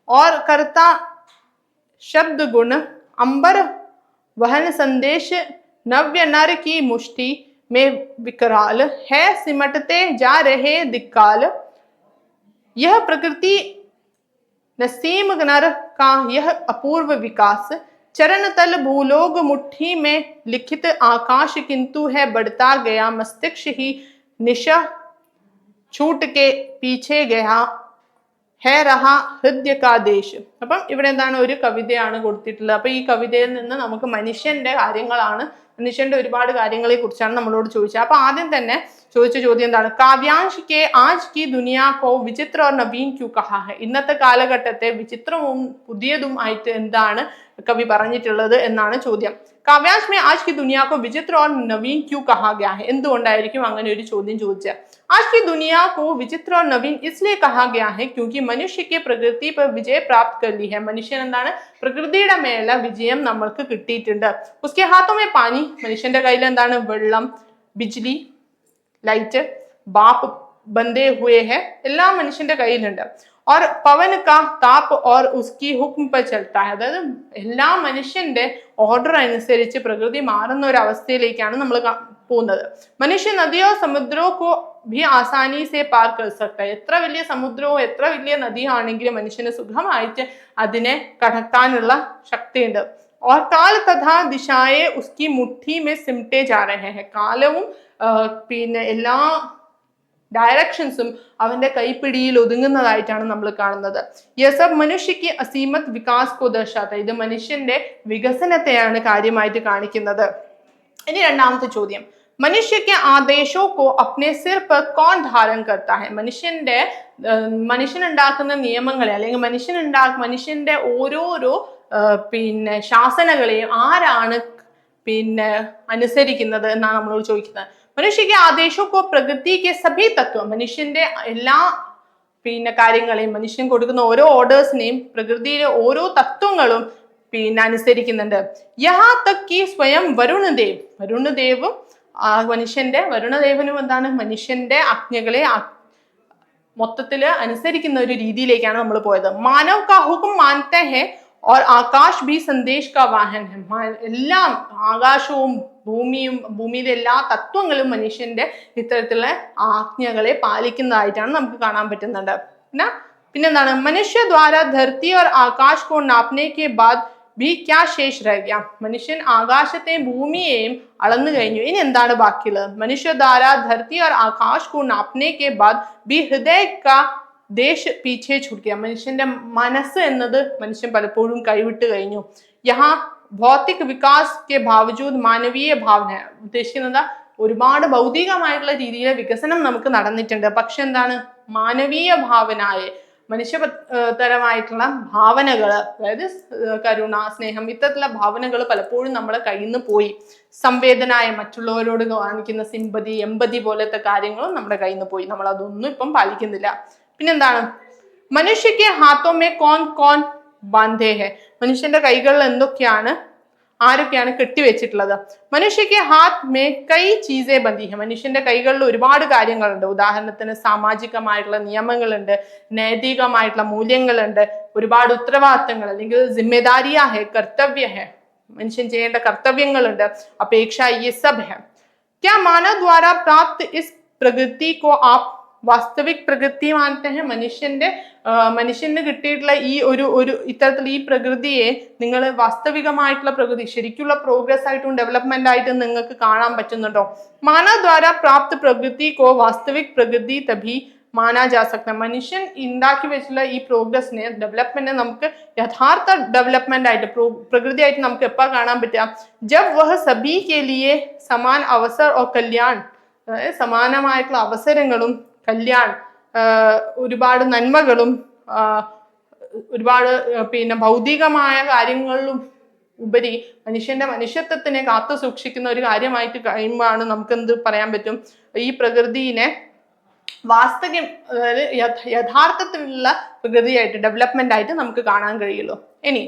Speaker 1: और करता शब्द गुण अंबर वहन संदेश, नव्य नर की मुष्टि में विकराल है सिमटते जा रहे दिक्काल, यह प्रकृति नसीम नर का यह अपूर्व विकास, चरण तल भूलोग मुट्ठी में लिखित आकाश, किंतु है बढ़ता गया मस्तिष्क ही निशा छूट के पीछे गया है रहा हृदय का देश. അപ്പം ഇവിടെ എന്താണ്, ഒരു കവിതയാണ് കൊടുത്തിട്ടുള്ളത്. അപ്പൊ ഈ കവിതയിൽ നിന്ന് നമുക്ക് മനുഷ്യന്റെ കാര്യങ്ങളാണ്, മനുഷ്യന്റെ ഒരുപാട് കാര്യങ്ങളെ കുറിച്ചാണ് നമ്മളോട് ചോദിച്ചത്. അപ്പൊ ആദ്യം തന്നെ ചോദിച്ച ചോദ്യം എന്താണ്, കാവ്യാംശ് കെ ആജ് കി ദുനിയാ കോ വിചിത്ര और നവീൻ ക്യൂ കഹാ ഹെ, ഇന്നത്തെ കാലഘട്ടത്തെ വിചിത്രവും പുതിയതും ആയിട്ട് എന്താണ് കവി പറഞ്ഞിട്ടുള്ളത് എന്നാണ് ചോദ്യം. കാവ്യാംശ് में आज की दुनिया को विचित्र और नवीन क्यों कहा गया है, എന്തുകൊണ്ടായിരിക്കും അങ്ങനെ ഒരു ചോദ്യം ചോദിച്ചത്. आज की दुनिया को विचित्र और नवीन इसलिए कहा गया है क्योंकि मनुष्य के प्रकृति पर विजय प्राप्त कर ली है, മനുഷ്യൻ എന്താണ് പ്രകൃതിയുടെ മേലെ വിജയം നമ്മൾക്ക് കിട്ടിയിട്ടുണ്ട്. उसके हाथों में पानी, മനുഷ്യന്റെ കയ്യിൽ എന്താണ് വെള്ളം, बिजली ലൈറ്റ്, ബാപ്പ് ബന്ധേ ഹുए है, എല്ലാം മനുഷ്യന്റെ കയ്യിലുണ്ട്. और पवन का ताप और उसकी हुक्म पर चलता है, അതായത് എല്ലാ മനുഷ്യന്റെ ഓർഡർ അനുസരിച്ച് പ്രകൃതി മാറുന്ന ഒരു അവസ്ഥയിലേക്കാണ് നമ്മൾ പോകുന്നത്. മനുഷ്യ നദിയോ സമുദ്രോ കോ ഭി ആസാനി സെ പാർ കർ സക്ത, എത്ര വലിയ സമുദ്രവും എത്ര വലിയ നദിയാണെങ്കിലും മനുഷ്യന് സുഖമായിട്ട് അതിനെ കടക്കാനുള്ള ശക്തിയുണ്ട്. और काल तथा दिशाएं उसकी मुट्ठी में सिमटे जा रहे हैं, കാലവും പിന്നെ എല്ലാ ഡയറക്ഷൻസും അവന്റെ കൈപ്പിടിയിൽ ഒതുങ്ങുന്നതായിട്ടാണ് നമ്മൾ കാണുന്നത്. യഹ് സബ് മനുഷ്യ കി അസീമത് വികാസ് കോ ദർശാത്ത, ഇത് മനുഷ്യന്റെ വികസനത്തെയാണ് കാര്യമായിട്ട് കാണിക്കുന്നത്. ഇനി 2ാമത്തെ ചോദ്യം, മനുഷ്യ കെ ആദേശോ കോ അപ്നെ സിർ പർ കോൺ ധാരൻ കർത്താ ഹെ, മനുഷ്യനുണ്ടാക്കുന്ന നിയമങ്ങളെ അല്ലെങ്കിൽ മനുഷ്യന്റെ ഓരോരോ പിന്നെ ശാസനകളെയും ആരാണ് പിന്നെ അനുസരിക്കുന്നത് എന്നാണ് നമ്മളോട് ചോദിക്കുന്നത്. മനുഷ്യ के आदेशों को प्रकृति के सभी तत्व, മനുഷ്യന്റെ എല്ലാ പിന്നെ കാര്യങ്ങളെയും, മനുഷ്യൻ കൊടുക്കുന്ന ഓരോ ഓർഡേഴ്സിനെയും പ്രകൃതിയിലെ ഓരോ തത്വങ്ങളും പിന്നെ അനുസരിക്കുന്നുണ്ട്. യഹാ തക് കി സ്വയം വരുണദേവും വരുണദേവനും എന്താണ് മനുഷ്യന്റെ ആജ്ഞകളെ മൊത്തത്തില് അനുസരിക്കുന്ന ഒരു രീതിയിലേക്കാണ് നമ്മൾ പോയത്. മാനവ് കാ ഹുക്ം മാനത്തെ ഹെ और आकाश भी संदेश का वाहन है, എല്ലാം ആകാശവും ഭൂമിയിലെ എല്ലാ തത്വങ്ങളും മനുഷ്യന്റെ ഇത്തരത്തിലുള്ള ആജ്ഞകളെ പാലിക്കുന്നതായിട്ടാണ് നമുക്ക് കാണാൻ പറ്റുന്നത്. പിന്നെന്താണ്, മനുഷ്യ ദ്വാര ധർത്തി और आकाश को नापने के बाद भी क्या शेष रह गया, മനുഷ്യൻ ആകാശത്തെയും ഭൂമിയെയും അളന്നു കഴിഞ്ഞു, ഇനി എന്താണ് ബാക്കിയുള്ളത്. മനുഷ്യ ദ്വാര ധർത്തി और आकाश को नापने के बाद भी हृदय का ദേശ് പീछे छूट गया, മനുഷ്യന്റെ മനസ്സ് എന്നത് മനുഷ്യൻ പലപ്പോഴും കൈവിട്ട് കഴിഞ്ഞു. യഹാ ഭൗതിക് വികാസ് കെ ബാവജൂദ് മാനവീയ ഭാവന, ഉദ്ദേശിക്കുന്നത് ഒരുപാട് ഭൗതികമായിട്ടുള്ള രീതിയിലെ വികസനം നമുക്ക് നടന്നിട്ടുണ്ട്. പക്ഷെ എന്താണ്, മാനവീയ ഭാവനായ മനുഷ്യതരമായിട്ടുള്ള ഭാവനകള്, അതായത് കരുണ, സ്നേഹം, ഇത്തരത്തിലുള്ള ഭാവനകൾ പലപ്പോഴും നമ്മളെ കയ്യിൽ നിന്ന് പോയി. സംവേദനായ, മറ്റുള്ളവരോട് കാണിക്കുന്ന സിമ്പതി, എമ്പതി പോലത്തെ കാര്യങ്ങളും നമ്മുടെ കയ്യിൽ നിന്ന് പോയി. നമ്മൾ അതൊന്നും ഇപ്പം പാലിക്കുന്നില്ല. പിന്നെന്താണ്, മനുഷ്യക്ക് ഹാത്തോ മേ കോൺ കോൺ ബാന്ധേ ഹെ, മനുഷ്യന്റെ കൈകളിൽ എന്തൊക്കെയാണ് ആരൊക്കെയാണ് കെട്ടിവെച്ചിട്ടുള്ളത്? മനുഷ്യക്ക് ഹാത്ത് മേ കൈ ചീസേ ബന്ദി ഹെ. മനുഷ്യന്റെ കൈകളിൽ ഒരുപാട് കാര്യങ്ങളുണ്ട്. ഉദാഹരണത്തിന് സാമാജികമായിട്ടുള്ള നിയമങ്ങളുണ്ട്, നൈതികമായിട്ടുള്ള മൂല്യങ്ങളുണ്ട്, ഒരുപാട് ഉത്തരവാദിത്തങ്ങൾ അല്ലെങ്കിൽ ജിമ്മേദാരിയാ ഹെ, കർത്തവ്യ ഹെ, മനുഷ്യൻ ചെയ്യേണ്ട കർത്തവ്യങ്ങളുണ്ട്, അപേക്ഷ, ये सब है. क्या मानव द्वारा प्राप्त इस प्रगति को आप വാസ്തവിക് പ്രകൃതി മാനത്തെ ഹെ? മനുഷ്യന് കിട്ടിയിട്ടുള്ള ഈ ഒരു ഇത്തരത്തിലുള്ള ഈ പ്രകൃതിയെ നിങ്ങൾ വാസ്തവികമായിട്ടുള്ള പ്രകൃതി, ശരിക്കുള്ള പ്രോഗ്രസ് ആയിട്ടും ഡെവലപ്മെന്റ് ആയിട്ടും നിങ്ങൾക്ക് കാണാൻ പറ്റുന്നുണ്ടോ? മാനവ ദ്വാര പ്രാപ്ത പ്രകൃതി കോ വാസ്തവിക് പ്രകൃതി തഭി മാനാ ജാ സക്ത. മനുഷ്യൻ ഉണ്ടാക്കി വെച്ചിട്ടുള്ള ഈ പ്രോഗ്രസിനെ, ഡെവലപ്മെന്റിനെ നമുക്ക് യഥാർത്ഥ ഡെവലപ്മെന്റ് ആയിട്ട്, പ്രകൃതിയായിട്ട് നമുക്ക് എപ്പോൾ കാണാൻ പറ്റുക? ജബ് വഹ സഭി കെ ലിയേ സമാൻ അവസർ ഓർ കല്യാൺ, അതായത് സമാനമായിട്ടുള്ള അവസരങ്ങളും കല്യാൺ, ഒരുപാട് നന്മകളും ഒരുപാട് ഭൗതികമായ കാര്യങ്ങളിലും ഉപരി മനുഷ്യന്റെ മനുഷ്യത്വത്തിനെ കാത്തു സൂക്ഷിക്കുന്ന ഒരു കാര്യമായിട്ട് കഴിയുമ്പോഴാണ് നമുക്ക് എന്ത് പറയാൻ പറ്റും? ഈ പ്രകൃതിനെ വാസ്തവം, അതായത് യഥാർത്ഥത്തിലുള്ള പ്രകൃതിയായിട്ട്, ഡെവലപ്മെന്റ് ആയിട്ട് നമുക്ക് കാണാൻ കഴിയുള്ളൂ. ഇനി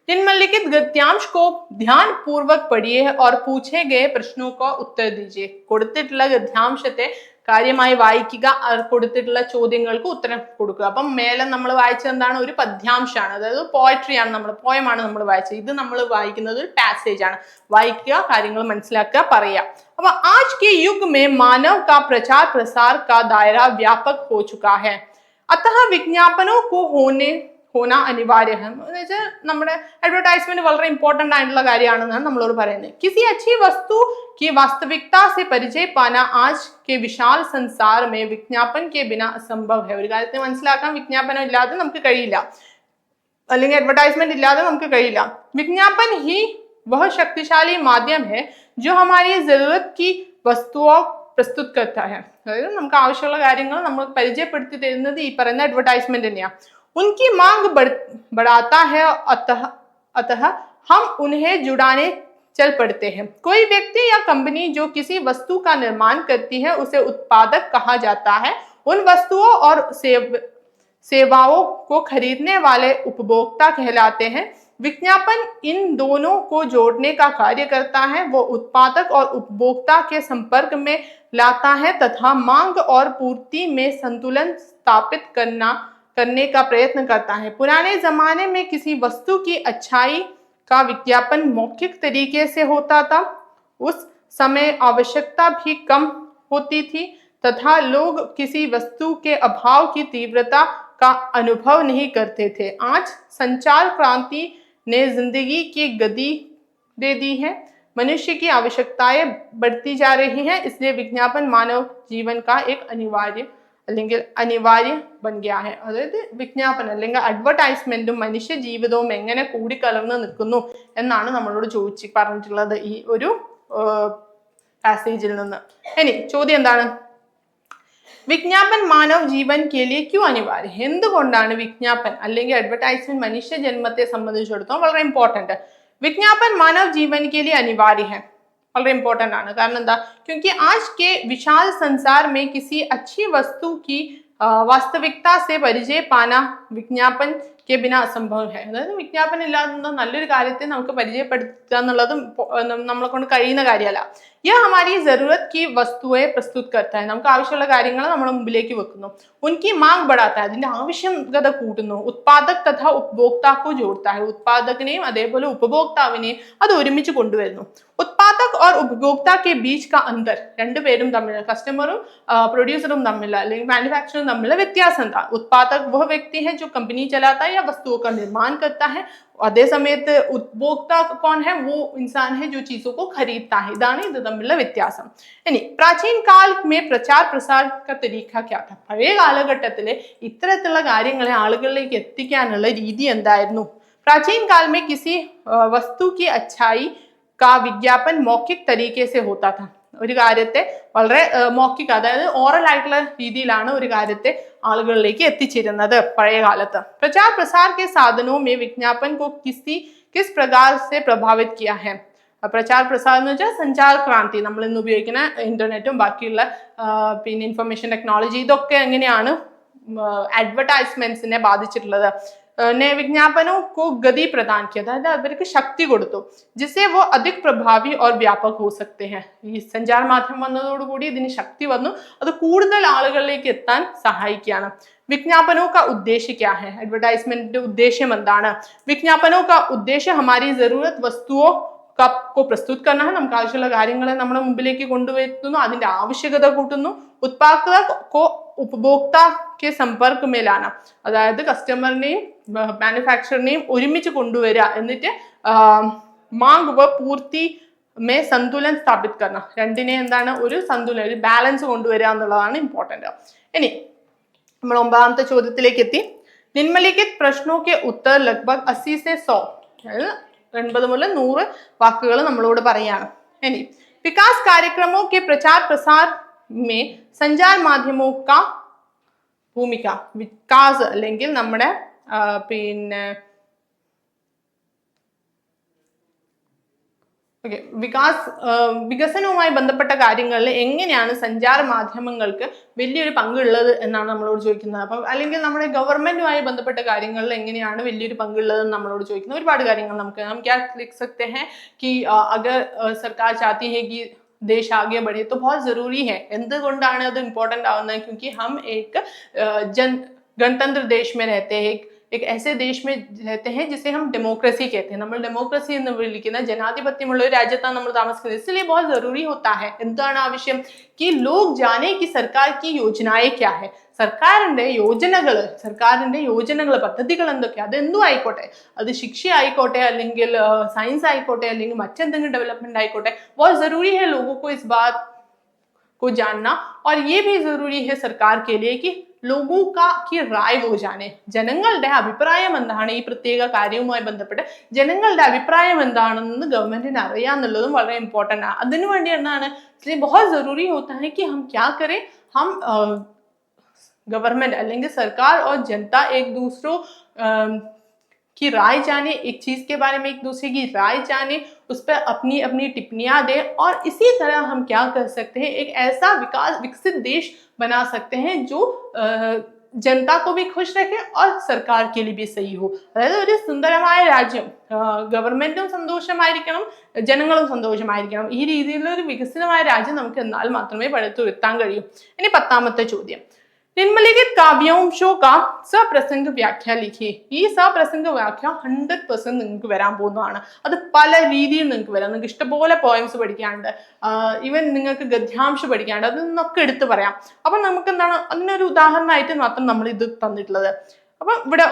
Speaker 1: निम्नलिखित गद्यांश को ध्यान पूर्वक पढ़िए और पूछे गए प्रश्नों का उत्तर दीजिए. കൊടുത്തിട്ടുള്ള ഗദ്യാംശത്തെ കാര്യമായി വായിക്കുക, കൊടുത്തിട്ടുള്ള ചോദ്യങ്ങൾക്ക് ഉത്തരം കൊടുക്കുക. അപ്പം മേലെ നമ്മൾ വായിച്ചത് എന്താണ്? ഒരു പദ്യാംശമാണ്, അതായത് പോയട്രിയാണ്, പോയമാണ് നമ്മൾ വായിച്ചത്. ഇത് നമ്മൾ വായിക്കുന്നത് ഒരു പാസേജ് ആണ്. വായിക്കുക, കാര്യങ്ങൾ മനസ്സിലാക്കുക, പറയുക. അപ്പൊ आज के युग में मानव का प्रचार प्रसार का दायरा व्यापक हो चुका है, अतः विज्ञापनों को होना अनिवार्य है. എന്നുവെച്ചാൽ നമ്മുടെ അഡ്വർടൈസ്മെന്റ് വളരെ ഇമ്പോർട്ടന്റ് ആയിട്ടുള്ള കാര്യമാണെന്നാണ് നമ്മളോട് പറയുന്നത്. किसी अच्छी वस्तु की वास्तविकता से परिचय पाना आज के विशाल संसार में विज्ञापन के बिना असंभव है. ഒരു കാര്യത്തെ മനസ്സിലാക്കാൻ വിജ്ഞാപനം ഇല്ലാതെ നമുക്ക് കഴിയില്ല, അല്ലെങ്കിൽ അഡ്വർടൈസ്മെന്റ് ഇല്ലാതെ നമുക്ക് കഴിയില്ല. विज्ञापन ही वह शक्तिशाली माध्यम है जो हमारी जरूरत की वस्तुओं प्रस्तुत करता है. അതായത് നമുക്ക് ആവശ്യമുള്ള കാര്യങ്ങൾ നമ്മൾ പരിചയപ്പെടുത്തി തരുന്നത് ഈ പറയുന്ന അഡ്വർടൈസ്മെന്റ് തന്നെയാണ്. उनकी मांग बढ़ाता है, अतः हम उन्हें जुड़ाने चल पड़ते हैं. कोई व्यक्ति या कंपनी जो किसी वस्तु का निर्माण करती है उसे उत्पादक कहा जाता है. उन वस्तुओं और सेवाओं को खरीदने वाले उपभोक्ता कहलाते हैं. विज्ञापन इन दोनों को जोड़ने का कार्य करता है. वो उत्पादक और उपभोक्ता के संपर्क में लाता है तथा मांग और पूर्ति में संतुलन स्थापित करने का प्रयत्न करता है. पुराने जमाने में किसी वस्तु की अच्छाई का विज्ञापन मौखिक तरीके से होता था. उस समय आवश्यकता भी कम होती थी तथा लोग किसी वस्तु के अभाव की तीव्रता का अनुभव नहीं करते थे. आज संचार क्रांति ने जिंदगी की गति दे दी है. मनुष्य की आवश्यकताएं बढ़ती जा रही हैं, इसलिए विज्ञापन मानव जीवन का एक അല്ലെങ്കിൽ അനിവാര്യ ബൻ ഗയാ ഹെ. അതായത് വിജ്ഞാപനം അല്ലെങ്കിൽ അഡ്വർടൈസ്മെന്റും മനുഷ്യ ജീവിതവും എങ്ങനെ കൂടിക്കലർന്ന് നിൽക്കുന്നു എന്നാണ് നമ്മളോട് പറഞ്ഞിട്ടുള്ളത് ഈ ഒരു പാസേജിൽ നിന്ന്. ഇനി ചോദ്യം എന്താണ്? വിജ്ഞാപൻ മാനവ് ജീവൻ കെ ലിയേ ക്യൂ അനിവാര്യ. എന്തുകൊണ്ടാണ് വിജ്ഞാപൻ അല്ലെങ്കിൽ അഡ്വർടൈസ്മെന്റ് മനുഷ്യ ജന്മത്തെ സംബന്ധിച്ചിടത്തോളം വളരെ ഇമ്പോർട്ടന്റ്? വിജ്ഞാപൻ മാനവ് ജീവൻ കെ ലിയേ അനിവാര്യ ഹെ, വളരെ ഇമ്പോർട്ടന്റ് ആണ്. കാരണം എന്താ? क्योंकि आज के विशाल संसार में किसी अच्छी वस्तु की वास्तविकता से परिचय पाना विज्ञापन के बिना असंभव है. അതായത് വിജ്ഞാപനം ഇല്ലാതെ നല്ലൊരു കാര്യത്തെ നമുക്ക് പരിചയപ്പെടുത്തുക എന്നുള്ളതും നമ്മളെ കൊണ്ട് കഴിയുന്ന കാര്യമല്ല. यह हमारी जरूरत की वस्तुएं प्रस्तुत करता है. നമുക്ക് ആവശ്യമുള്ള കാര്യങ്ങൾ നമ്മുടെ മുമ്പിലേക്ക് വെക്കുന്നു. उनकी मांग बढ़ाता है, അതിന്റെ ആവശ്യകത കൂട്ടുന്നു. उत्पादक तथा उपभोक्ता को जोड़ता है. ഉത്പാദകനെയും അതേപോലെ ഉപഭോക്താവിനെയും അത് ഒരുമിച്ച് കൊണ്ടുവരുന്നു. उत्पादक और उपभोक्ता के बीच का अंतर, രണ്ടുപേരും തമ്മിൽ, കസ്റ്റമറും പ്രൊഡ്യൂസറും തമ്മിൽ അല്ലെങ്കിൽ മാനുഫാക്ചറും തമ്മിലുള്ള വ്യത്യാസം എന്താ? उत्पादक वह व्यक्ति है जो कंपनी चलाता है या वस्तुओं का निर्माण करता है. അതേ സമയത്ത് ഉപഭോക്താ कौन है? वो इंसान है जो चीजों को खरीदता है. ഇതാണ് ഇത് തമ്മിലുള്ള വ്യത്യാസം. ഇനി പ്രാചീൻ കാൽ മേ പ്രചാർ പ്രസാർ കാ തരീഖ ക്യാ था? പഴയ കാലഘട്ടത്തിൽ ഇത്തരത്തിലുള്ള കാര്യങ്ങളെ ആളുകളിലേക്ക് എത്തിക്കാനുള്ള രീതി എന്തായിരുന്നു? പ്രാചീൻ കാൽ മേ കിസി വസ്തു की अच्छाई का विज्ञापन मौखिक तरीके से होता था. ഒരു കാര്യത്തെ വളരെ മൗഖിക, അതായത് ഓറൽ ആയിട്ടുള്ള രീതിയിലാണ് ഒരു കാര്യത്തെ ആളുകളിലേക്ക് എത്തിച്ചിരുന്നത് പഴയ കാലത്ത്. പ്രചാർ പ്രസാർ के साधनों में विज्ञापन को किस प्रकार से प्रभावित किया है? പ്രചാർ പ്രസാർ എന്ന് വെച്ചാൽ സഞ്ചാർ ക്രാന്തി, നമ്മൾ ഇന്ന് ഉപയോഗിക്കുന്ന ഇന്റർനെറ്റും ബാക്കിയുള്ള ഇൻഫർമേഷൻ ടെക്നോളജി, ഇതൊക്കെ എങ്ങനെയാണ് അഡ്വർടൈസ്മെന്റ്സിനെ ബാധിച്ചിട്ടുള്ളത്? ने विज्ञापनों को गति प्रदान किया, അതായത് അവർക്ക് ശക്തി കൊടുത്തു, जिससे वो अधिक प्रभावी और व्यापक हो सकते हैं. ഈ സഞ്ചാര മാധ്യമം വന്നതോടുകൂടി ഇതിന് ശക്തി വന്നു, അത് കൂടുതൽ ആളുകളിലേക്ക് എത്താൻ സഹായിക്കുകയാണ്. विज्ञापनों का उद्देश्य क्या है? एडवर्टाइजमेंट उद्देश्य എന്താണ്? विज्ञापनों का उद्देश्य हमारी जरूरत वस्तुओं को प्रस्तुत करना है. നമുക്ക് ആവശ്യമുള്ള കാര്യങ്ങളെ നമ്മുടെ മുമ്പിലേക്ക് കൊണ്ടുവരുന്നു, അതിന്റെ ആവശ്യകത കൂട്ടുന്നു. उत्पादक को उपभोक्ता के संपर्क में लाना, അതായത് കസ്റ്റമറിനെയും മാനുഫാക്ചറിനെയും ഒരുമിച്ച് കൊണ്ടുവരിക, എന്നിട്ട് മാംഗ് വ പൂർത്തി മേ സന്തുലൻ സ്ഥാപിത് കർണ, രണ്ടിനെ എന്താണ് ഒരു സന്തുലൻ, ഒരു ബാലൻസ് കൊണ്ടുവരിക എന്നുള്ളതാണ് ഇമ്പോർട്ടന്റ്. ഇനി നമ്മൾ 9ാമത്തെ ചോദ്യത്തിലേക്ക് എത്തി. നിമ്നലിഖിത് പ്രശ്നോ കെ ഉത്തർ ലഗ്ഭഗ് 80 से 100, അതായത് 80 മുതൽ 100 വാക്കുകൾ നമ്മളോട് പറയാണ്. ഇനി വികാസ് കാര്യക്രമോ കെ പ്രചാർ പ്രസാർ മേ സഞ്ചാർ മാധ്യമോ കാ ഭൂമിക, വികാസ് അല്ലെങ്കിൽ നമ്മുടെ പിന്നെ വികസനവുമായി ബന്ധപ്പെട്ട കാര്യങ്ങളിൽ എങ്ങനെയാണ് സഞ്ചാര മാധ്യമങ്ങൾക്ക് വലിയൊരു പങ്കുള്ളത് എന്നാണ് നമ്മളോട് ചോദിക്കുന്നത്. അപ്പം അല്ലെങ്കിൽ നമ്മുടെ ഗവൺമെന്റുമായി ബന്ധപ്പെട്ട കാര്യങ്ങളിൽ എങ്ങനെയാണ് വലിയൊരു പങ്കുള്ളത് എന്ന് നമ്മളോട് ചോദിക്കുന്നത്. ഒരുപാട് കാര്യങ്ങൾ നമുക്ക് क्या लिख सकते हैं कि अगर सरकार चाहती है कि देश आगे बढ़े तो बहुत जरूरी है. എന്തുകൊണ്ടാണ് അത് ഇമ്പോർട്ടന്റ് ആവുന്നത്? क्योंकि हम एक गणतंत्र देश में रहते हैं, एक ऐसे देश में रहते हैं जिसे हम डेमोक्रेसी कहते हैं. നമ്മൾ ഡെമോക്രസി എന്ന് വിളിക്കുന്ന ജനാധിപത്യമുള്ള ഒരു രാജ്യത്താണ് നമ്മൾ താമസിക്കുന്നത്. इसलिए बहुत जरूरी होता है, എന്താണ് ആവശ്യം, कि लोग जाने कि सरकार की योजनाएं क्या है, സർക്കാരിന്റെ യോജനകൾ പദ്ധതികൾ എന്തൊക്കെയാണ്, അത് എന്തും ആയിക്കോട്ടെ, അത് ശിക്ഷ ആയിക്കോട്ടെ, അല്ലെങ്കിൽ സയൻസ് ആയിക്കോട്ടെ, അല്ലെങ്കിൽ മറ്റെന്തെങ്കിലും ഡെവലപ്മെന്റ് ആയിക്കോട്ടെ. बहुत जरूरी है लोगों को इस बात को जानना, और ये भी जरूरी है सरकार के लिए कि लोगों की राय वो जाने. ജനങ്ങളുടെ അഭിപ്രായം എന്താണ് ഈ പ്രത്യേക കാര്യവുമായി ബന്ധപ്പെട്ട് ജനങ്ങളുടെ അഭിപ്രായം എന്താണെന്ന് ഗവൺമെന്റിന് അറിയാന്നുള്ളതും വളരെ ഇമ്പോർട്ടന്റ് ആണ്. അതിനുവേണ്ടി എന്താണ് बहुत जरूरी होता है कि हम क्या करें, हम गवर्नमेंट അല്ലെങ്കിൽ सरकार और जनता एक दूसरों की राय जाने, एक चीज के बारे में एक दूसरे की राय जाने, उस पर अपनी अपनी टिप्पणियां दें, और इसी तरह हम क्या कर सकते हैं, एक ऐसा विकसित देश बना सकते हैं जो जनता को भी खुश रखे और सरकार के लिए भी सही हो. അതായത് ഒരു സുന്ദരമായ രാജ്യം, ഗവൺമെന്റും സന്തോഷമായിരിക്കണം, ജനങ്ങളും സന്തോഷമായിരിക്കണം. ഈ രീതിയിലുള്ള ഒരു വികസിതമായ രാജ്യം നമുക്ക് എന്നാൽ മാത്രമേ പടുത്തുയർത്താൻ കഴിയൂ. ഇനി 10ാമത്തെ ചോദ്യം. निम्नलिखित काव्यांशों का सप्रसंग व्याख्या लिखिए. ഈ സപ്രസംഗ വ്യാഖ്യ 100% നിങ്ങൾക്ക് വരാൻ പോകുന്നതാണ്. അത് പല രീതിയിൽ നിങ്ങൾക്ക് വരാം. നിങ്ങൾക്ക് ഇഷ്ടംപോലെ പോയംസ് പഠിക്കാണ്ട്, ഈവൻ നിങ്ങൾക്ക് ഗദ്യാംശം പഠിക്കാണ്ട്, അതൊന്നൊക്കെ എടുത്ത് പറയാം. അപ്പൊ നമുക്ക് എന്താണ് അതിനൊരു ഉദാഹരണമായിട്ട് മാത്രം നമ്മൾ ഇത് തന്നിട്ടുള്ളത്. അപ്പൊ ഇവിടെ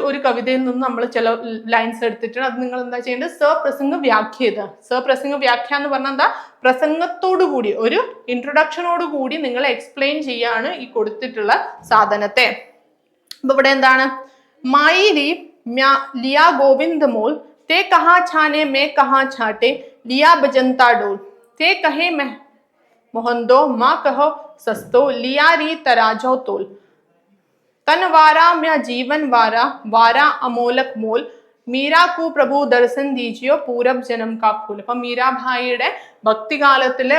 Speaker 1: ഒരു കവിതയിൽ നിന്ന് നമ്മൾ ചില ലൈൻസ് എടുത്തിട്ട് അത് നിങ്ങൾ എന്താ ചെയ്യേണ്ടത്, സപ്രസംഗ വ്യാഖ്യ ചെയ്ത്. സപ്രസംഗ വ്യാഖ്യ എന്ന് പറഞ്ഞാൽ എന്താ, പ്രസംഗത്തോടു കൂടി ഒരു ഇൻട്രൊഡക്ഷനോട് കൂടി നിങ്ങൾ എക്സ്പ്ലെയിൻ ചെയ്യാണ് ഈ കൊടുത്തിട്ടുള്ള സാധനത്തെ. അപ്പൊ ഇവിടെ എന്താണ്, മായിരി ലിയാ ഗോവിന്ദ മോൾ തേ കഹാ ഛാനെ മേ കഹാ ഛാട്ടെ ലിയാ ബജന്താ ഡോൾ തേ കഹേ मोहंदो माँ कहो सस्तो लिया री तराजो तोल तनवारा म्या जीवन वारा वारा अमोलक मोल മീരാ കു പ്രഭു ദർശൻ ദീജിയോ പൂരബ് ജനം കാ ഫൂൽ. അപ്പൊ മീരാഭായിയുടെ ഭക്തികാലത്തിലെ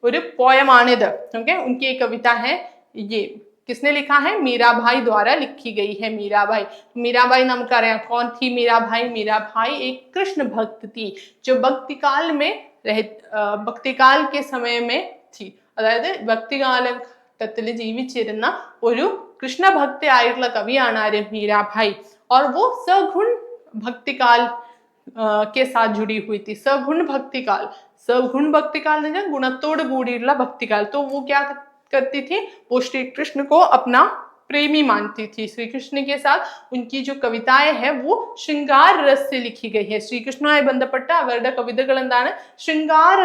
Speaker 1: ഒരു പോയമാണിത്. ओके, उनकी एक कविता है. ये किसने लिखा है? मीराबाई द्वारा लिखी गई है. मीराबाई നമുക്കറിയാം कौन थी मीराबाई? मीराबाई एक कृष्ण भक्त थी जो ഭക്തികാൽ के समय में थी. അതായത് ഭക്തികാലഘട്ടത്തിൽ ജീവിച്ചിരുന്ന ഒരു കൃഷ്ണഭക്തി ആയിട്ടുള്ള കവിയാണ് ആര്? मीराबाई. और वो सगुण भक्तिकाल के साथ जुड़ी हुई थी. सगुण भक्तिकाल എന്ന് ഗുണത്തോട് കൂടിയുള്ള ഭക്തികാൽ. तो वो क्या करती थी? वो श्री कृष्ण को अपना प्रेमी मानती थी. श्री कृष्ण के साथ उनकी जो कविताएं हैं वो श्रृंगार रस से लिखी गई है. ശ്രീകൃഷ്ണനുമായി ബന്ധപ്പെട്ട അവരുടെ കവിതകൾ എന്താണ്? ശൃംഗാര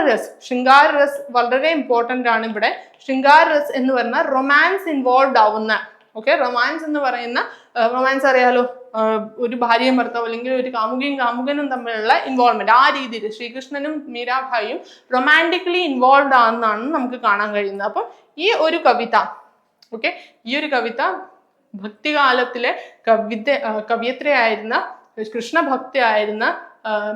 Speaker 1: രസ് വളരെ ഇമ്പോർട്ടന്റ് ആണ് ഇവിടെ. ശൃംഗാര രസ് എന്ന് പറഞ്ഞാൽ റൊമാൻസ് ഇൻവോൾവ് ആവുന്ന, ഓക്കെ, റൊമാൻസ് എന്ന് പറയുന്ന, റൊമാൻസ് അറിയാലോ, ഒരു ഭാര്യയും ഭർത്താവും അല്ലെങ്കിൽ ഒരു കാമുകനും തമ്മിലുള്ള ഇൻവോൾവ്മെന്റ്. ആ രീതിയിൽ ശ്രീകൃഷ്ണനും മീരാഭായിയും റൊമാൻറ്റിക്കലി ഇൻവോൾവ് ആണെന്നാണ് നമുക്ക് കാണാൻ കഴിയുന്നത്. അപ്പം ഈ ഒരു കവിത, ഓക്കെ, ഈ ഒരു കവിത ഭക്തികാലത്തിലെ കവിയത്രിയായിരുന്ന കൃഷ്ണഭക്തിയായിരുന്ന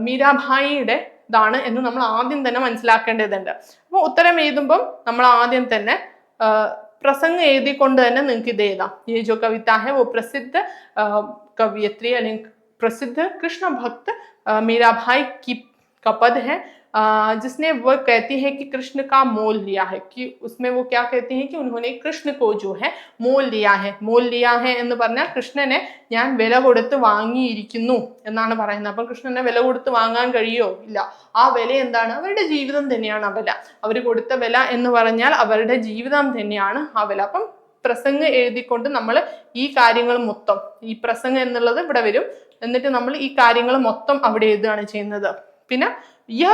Speaker 1: മീരാഭായിയുടെ ാണ് എന്ന് നമ്മൾ ആദ്യം തന്നെ മനസ്സിലാക്കേണ്ടതുണ്ട്. അപ്പോൾ ഉത്തരം എഴുതുമ്പം നമ്മൾ ആദ്യം തന്നെ പ്രസംഗം എഴുതിക്കൊണ്ട് തന്നെ നിങ്ങൾക്ക് ഇത് എഴുതാം. ये जो कविता है वो प्रसिद्ध कवियत्री അല്ലെങ്കിൽ प्रसिद्ध कृष्ण भक्त मीराबाई का पद है, जिसने वो कहती है कि कृष्ण का मोल लिया है, कि उसमें वो क्या कहती हैं कि उन्होंने कृष्ण को जो है मोल लिया है എന്ന് പറഞ്ഞാൽ കൃഷ്ണനെ ഞാൻ വില കൊടുത്ത് വാങ്ങിയിരിക്കുന്നു എന്നാണ് പറയുന്നത്. അപ്പം കൃഷ്ണനെ വില കൊടുത്ത് വാങ്ങാൻ കഴിയോ? ഇല്ല. ആ വില എന്താണ്? അവരുടെ ജീവിതം തന്നെയാണ് ആ വില. അവർ കൊടുത്ത വില എന്ന് പറഞ്ഞാൽ അവരുടെ ജീവിതം തന്നെയാണ് ആ വില. അപ്പം പ്രസംഗം എഴുതിക്കൊണ്ട് നമ്മൾ ഈ കാര്യങ്ങൾ മൊത്തം, ഈ പ്രസംഗം എന്നുള്ളത് ഇവിടെ വരും, എന്നിട്ട് നമ്മൾ ഈ കാര്യങ്ങൾ മൊത്തം അവിടെ എഴുതുകയാണ് ചെയ്യുന്നത്. പിന്നെ यह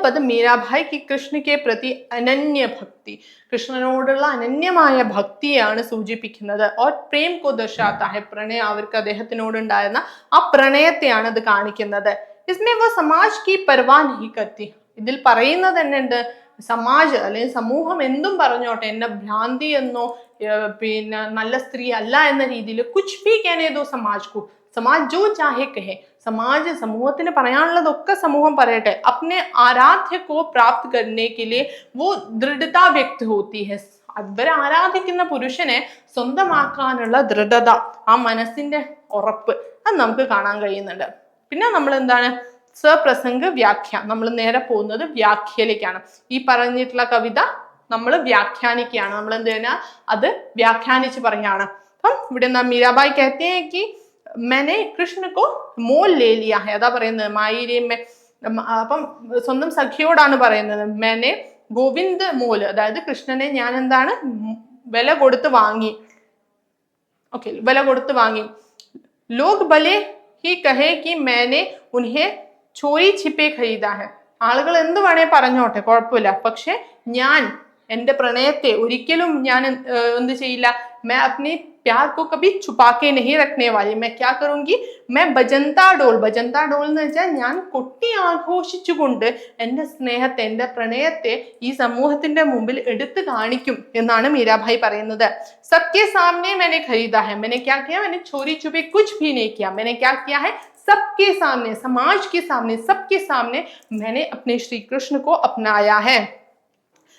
Speaker 1: पद मीराबाई की कृष्ण के प्रति अनन्य भक्ति, കൃഷ്ണനോടുള്ള അനന്യമായ ഭക്തിയാണ് സൂചിപ്പിക്കുന്നത്. और प्रेम को दर्शाता है, പ്രണയം, അവർക്ക് അദ്ദേഹത്തിനോടുണ്ടായിരുന്ന ആ പ്രണയത്തെയാണ് ഇത് കാണിക്കുന്നത്. इसमें वो समाज की परवाह नहीं करती, ഇതിൽ പറയുന്നത് തന്നെ ഉണ്ട്, സമാജ് അല്ലെങ്കിൽ സമൂഹം എന്തും പറഞ്ഞോട്ടെ, എന്നെ ഭ്രാന്തി എന്നോ പിന്നെ നല്ല സ്ത്രീ അല്ല എന്ന രീതിയിൽ കുച്ച് ഭി कहने दो समाज को, समाज जो चाहे कहे, സമാജ് സമൂഹത്തിന് പറയാനുള്ളതൊക്കെ സമൂഹം പറയട്ടെ. अपने आराध्य को प्राप्त करने के लिए वो दृढ़ता व्यक्त होती है, അവരെ ആരാധിക്കുന്ന പുരുഷനെ സ്വന്തമാക്കാനുള്ള ദൃഢത, ആ മനസ്സിന്റെ ഉറപ്പ്, അത് നമുക്ക് കാണാൻ കഴിയുന്നുണ്ട്. പിന്നെ നമ്മൾ എന്താണ് സപ്രസംഗ വ്യാഖ്യ, നമ്മൾ നേരെ പോകുന്നത് വ്യാഖ്യയിലേക്കാണ്. ഈ പറഞ്ഞിട്ടുള്ള കവിത നമ്മൾ വ്യാഖ്യാനിക്കുകയാണ്, നമ്മൾ എന്ത് ചെയ്യുക, അത് വ്യാഖ്യാനിച്ച് പറയാണ്. അപ്പം ഇവിടെ എന്താ, മീരാബായി कहते हैं कि मैंने कृष्ण को मोल ले लिया है, അതാ പറയുന്നത് മായിരേ. അപ്പം സ്വന്തം സഖിയോടാണ് പറയുന്നത്, मैंने ഗോവിന്ദ് മോൽ, അതായത് കൃഷ്ണനെ ഞാൻ എന്താണ് വില കൊടുത്ത് വാങ്ങി. ഓക്കെ, വില കൊടുത്ത് വാങ്ങി. ലോക് ഭലേ ഹി കഹേ കി मैंने उन्हें ചോരി छिपे खरीदा है, ആളുകൾ എന്ത് വേണേ പറഞ്ഞോട്ടെ, കുഴപ്പമില്ല, പക്ഷെ ഞാൻ എൻ്റെ പ്രണയത്തെ ഒരിക്കലും ഞാൻ എന്ത് ചെയ്യില്ല, मैं अपने प्यार को कभी छुपा के नहीं रखने वाली, मैं क्या करूंगी, मैं बजंता डोल എന്ന് വെച്ചാൽ ഞാൻ കൊട്ടി ആഘോഷിച്ചുകൊണ്ട് എൻ്റെ സ്നേഹത്തെ, എൻ്റെ പ്രണയത്തെ ഈ സമൂഹത്തിന്റെ മുമ്പിൽ എടുത്തു കാണിക്കും എന്നാണ് മീരാഭായി പറയുന്നത്. सबके सामने मैंने खरीदा है, मैंने क्या किया, मैंने चोरी छुपे कुछ भी नहीं किया, मैंने क्या किया है, सबके सामने, समाज के सामने, सबके सामने मैंने अपने श्री कृष्ण को अपनाया है.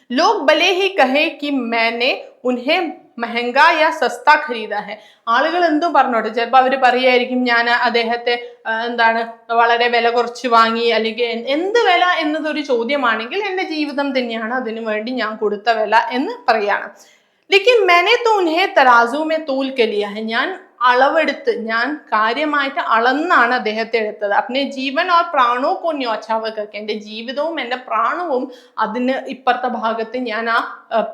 Speaker 1: लोग भले ही कहे कि मैंने उन्हें മെഹങ്ക യാ സസ്ത ഖരീദ ഹെ, ആളുകൾ എന്തും പറഞ്ഞോട്ടെ, ചിലപ്പോൾ അവർ പറയായിരിക്കും ഞാൻ അദ്ദേഹത്തെ എന്താണ് വളരെ വില കുറച്ച് വാങ്ങി, അല്ലെങ്കിൽ എന്ത് വില എന്നതൊരു ചോദ്യമാണെങ്കിൽ എൻ്റെ ജീവിതം തന്നെയാണ് അതിനു വേണ്ടി ഞാൻ കൊടുത്ത വില എന്ന് പറയാണ്. ലേക്കിൻ मैंने तो उन्हें तराजू में तोल के लिया है, ഞാൻ അളവെടുത്ത്, ഞാൻ കാര്യമായിട്ട് അളന്നാണ് അദ്ദേഹത്തെ എടുത്തത്. अपने जीवन और प्राणों को न्योछावर करके, എൻ്റെ ജീവിതവും എൻ്റെ പ്രാണവും അതിന് ഇപ്പുറത്തെ ഭാഗത്ത് ഞാൻ ആ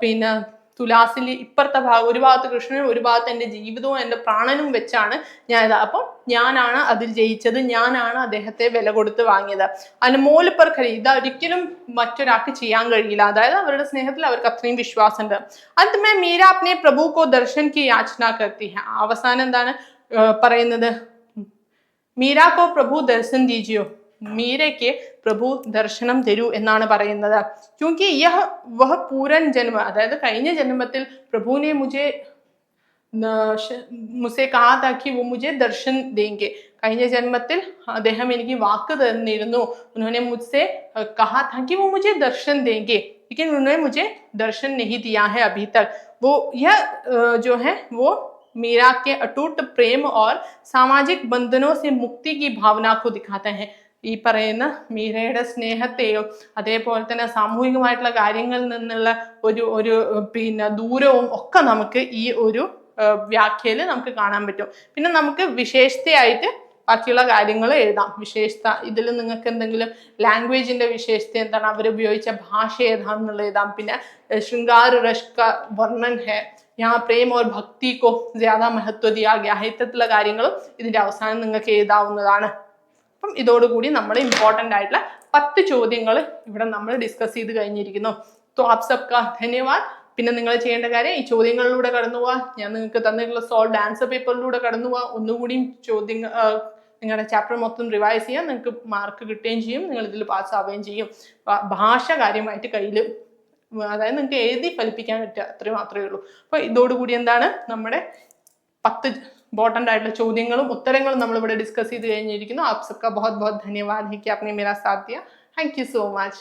Speaker 1: പിന്നെ തുലാസിൽ ഇപ്പുറത്തെ ഭാഗം, ഒരു ഭാഗത്ത് കൃഷ്ണനും ഒരു ഭാഗത്ത് എൻ്റെ ജീവിതവും എൻ്റെ പ്രാണനും വെച്ചാണ് ഞാൻ, അപ്പം ഞാനാണ് അതിൽ ജയിച്ചത്, ഞാനാണ് അദ്ദേഹത്തെ വില കൊടുത്ത് വാങ്ങിയത്. അനുമോൽ പർ ഖരീദ, ഇതൊരിക്കലും മറ്റൊരാൾക്ക് ചെയ്യാൻ കഴിയില്ല, അതായത് അവരുടെ സ്നേഹത്തിൽ അവർക്ക് അത്രയും വിശ്വാസമുണ്ട്. अंत में मीरा अपने प्रभु को दर्शन की याचना करती है, അവസാനം എന്താണ് പറയുന്നത്, മീരാ കോ പ്രഭു ദർശൻ ദീജിയോ, മീരയ്ക്ക് പ്രഭു ദർശനം തരൂ എന്നാണ് പറയുന്നത്. ക്യൂങ്കി യഹ് വഹ് പൂരൻ ജന്മ, അതായത് കഴിഞ്ഞ ജന്മത്തിൽ പ്രഭുവിനെ മുസേ കഹാ താ കി വോ മുझे ദർശൻ ദേംഗെ, കഴിഞ്ഞ ജന്മത്തിൽ അദ്ദേഹം എനിക്ക് വാക്ക് തന്നിരുന്നു, ഉन्होंने मुझसे कहा था कि वो मुझे दर्शन देंगे, लेकिन उन्होंने मुझे दर्शन नहीं दिया है अभी तक. वो यह जो है वो मीरा के अटूट प्रेम और सामाजिक बंधनों से मुक्ति की भावना को दिखाते हैं. ഈ പറയുന്ന മീരയുടെ സ്നേഹത്തെയും അതേപോലെ തന്നെ സാമൂഹികമായിട്ടുള്ള കാര്യങ്ങളിൽ നിന്നുള്ള ഒരു പിന്നെ ദൂരവും ഒക്കെ നമുക്ക് ഈ ഒരു വ്യാഖ്യയിൽ നമുക്ക് കാണാൻ പറ്റും. പിന്നെ നമുക്ക് വിശേഷതയായിട്ട് ബാക്കിയുള്ള കാര്യങ്ങൾ എഴുതാം. വിശേഷത ഇതിൽ നിങ്ങൾക്ക് എന്തെങ്കിലും ലാംഗ്വേജിന്റെ വിശേഷത എന്താണ്, അവരുപയോഗിച്ച ഭാഷ ഏതാണെന്നുള്ളത് എഴുതാം. പിന്നെ ശൃംഗാർ രസ് കാ വർണ്ണൻ ഹെ, यहाँ प्रेम और भक्ति को ज्यादा महत्व दिया गया है, ഇത്തരത്തിലുള്ള കാര്യങ്ങളും ഇതിന്റെ അവസാനം നിങ്ങൾക്ക് എഴുതാവുന്നതാണ്. അപ്പം ഇതോടുകൂടി നമ്മൾ ഇമ്പോർട്ടൻ്റ് ആയിട്ടുള്ള 10 ചോദ്യങ്ങൾ ഇവിടെ നമ്മൾ ഡിസ്കസ് ചെയ്ത് കഴിഞ്ഞിരിക്കുന്നു. तो आप सबका धन्यवाद. പിന്നെ നിങ്ങൾ ചെയ്യേണ്ട കാര്യം ഈ ചോദ്യങ്ങളിലൂടെ കടന്നു പോവുക, ഞാൻ നിങ്ങൾക്ക് തന്നിട്ടുള്ള സോൾവ്ഡ് ആൻസർ പേപ്പറിലൂടെ കടന്നു പോവുക, ഒന്നുകൂടിയും ചോദ്യങ്ങൾ നിങ്ങളുടെ ചാപ്റ്റർ മൊത്തം റിവൈസ് ചെയ്യാം, നിങ്ങൾക്ക് മാർക്ക് കിട്ടുകയും ചെയ്യും, നിങ്ങൾ ഇതിൽ പാസ്സാവുകയും ചെയ്യും. ഭാഷ കാര്യമായിട്ട് കയ്യിൽ, അതായത് നിങ്ങൾക്ക് എഴുതി ഫലിപ്പിക്കാൻ പറ്റുക, അത്രയും മാത്രമേ ഉള്ളൂ. അപ്പോൾ ഇതോടുകൂടി എന്താണ് നമ്മുടെ 10 इम्पोर्टेंट आയിട്ടുള്ള ചോദ്യങ്ങളും ഉത്തരങ്ങളും നമ്മൾ ഇവിടെ ഡിസ്കസ് ചെയ്ത് കഴിഞ്ഞിരിക്കുന്നു. आप सबका बहुत बहुत धन्यवाद है कि आपने मेरा साथ दिया. Thank you so much.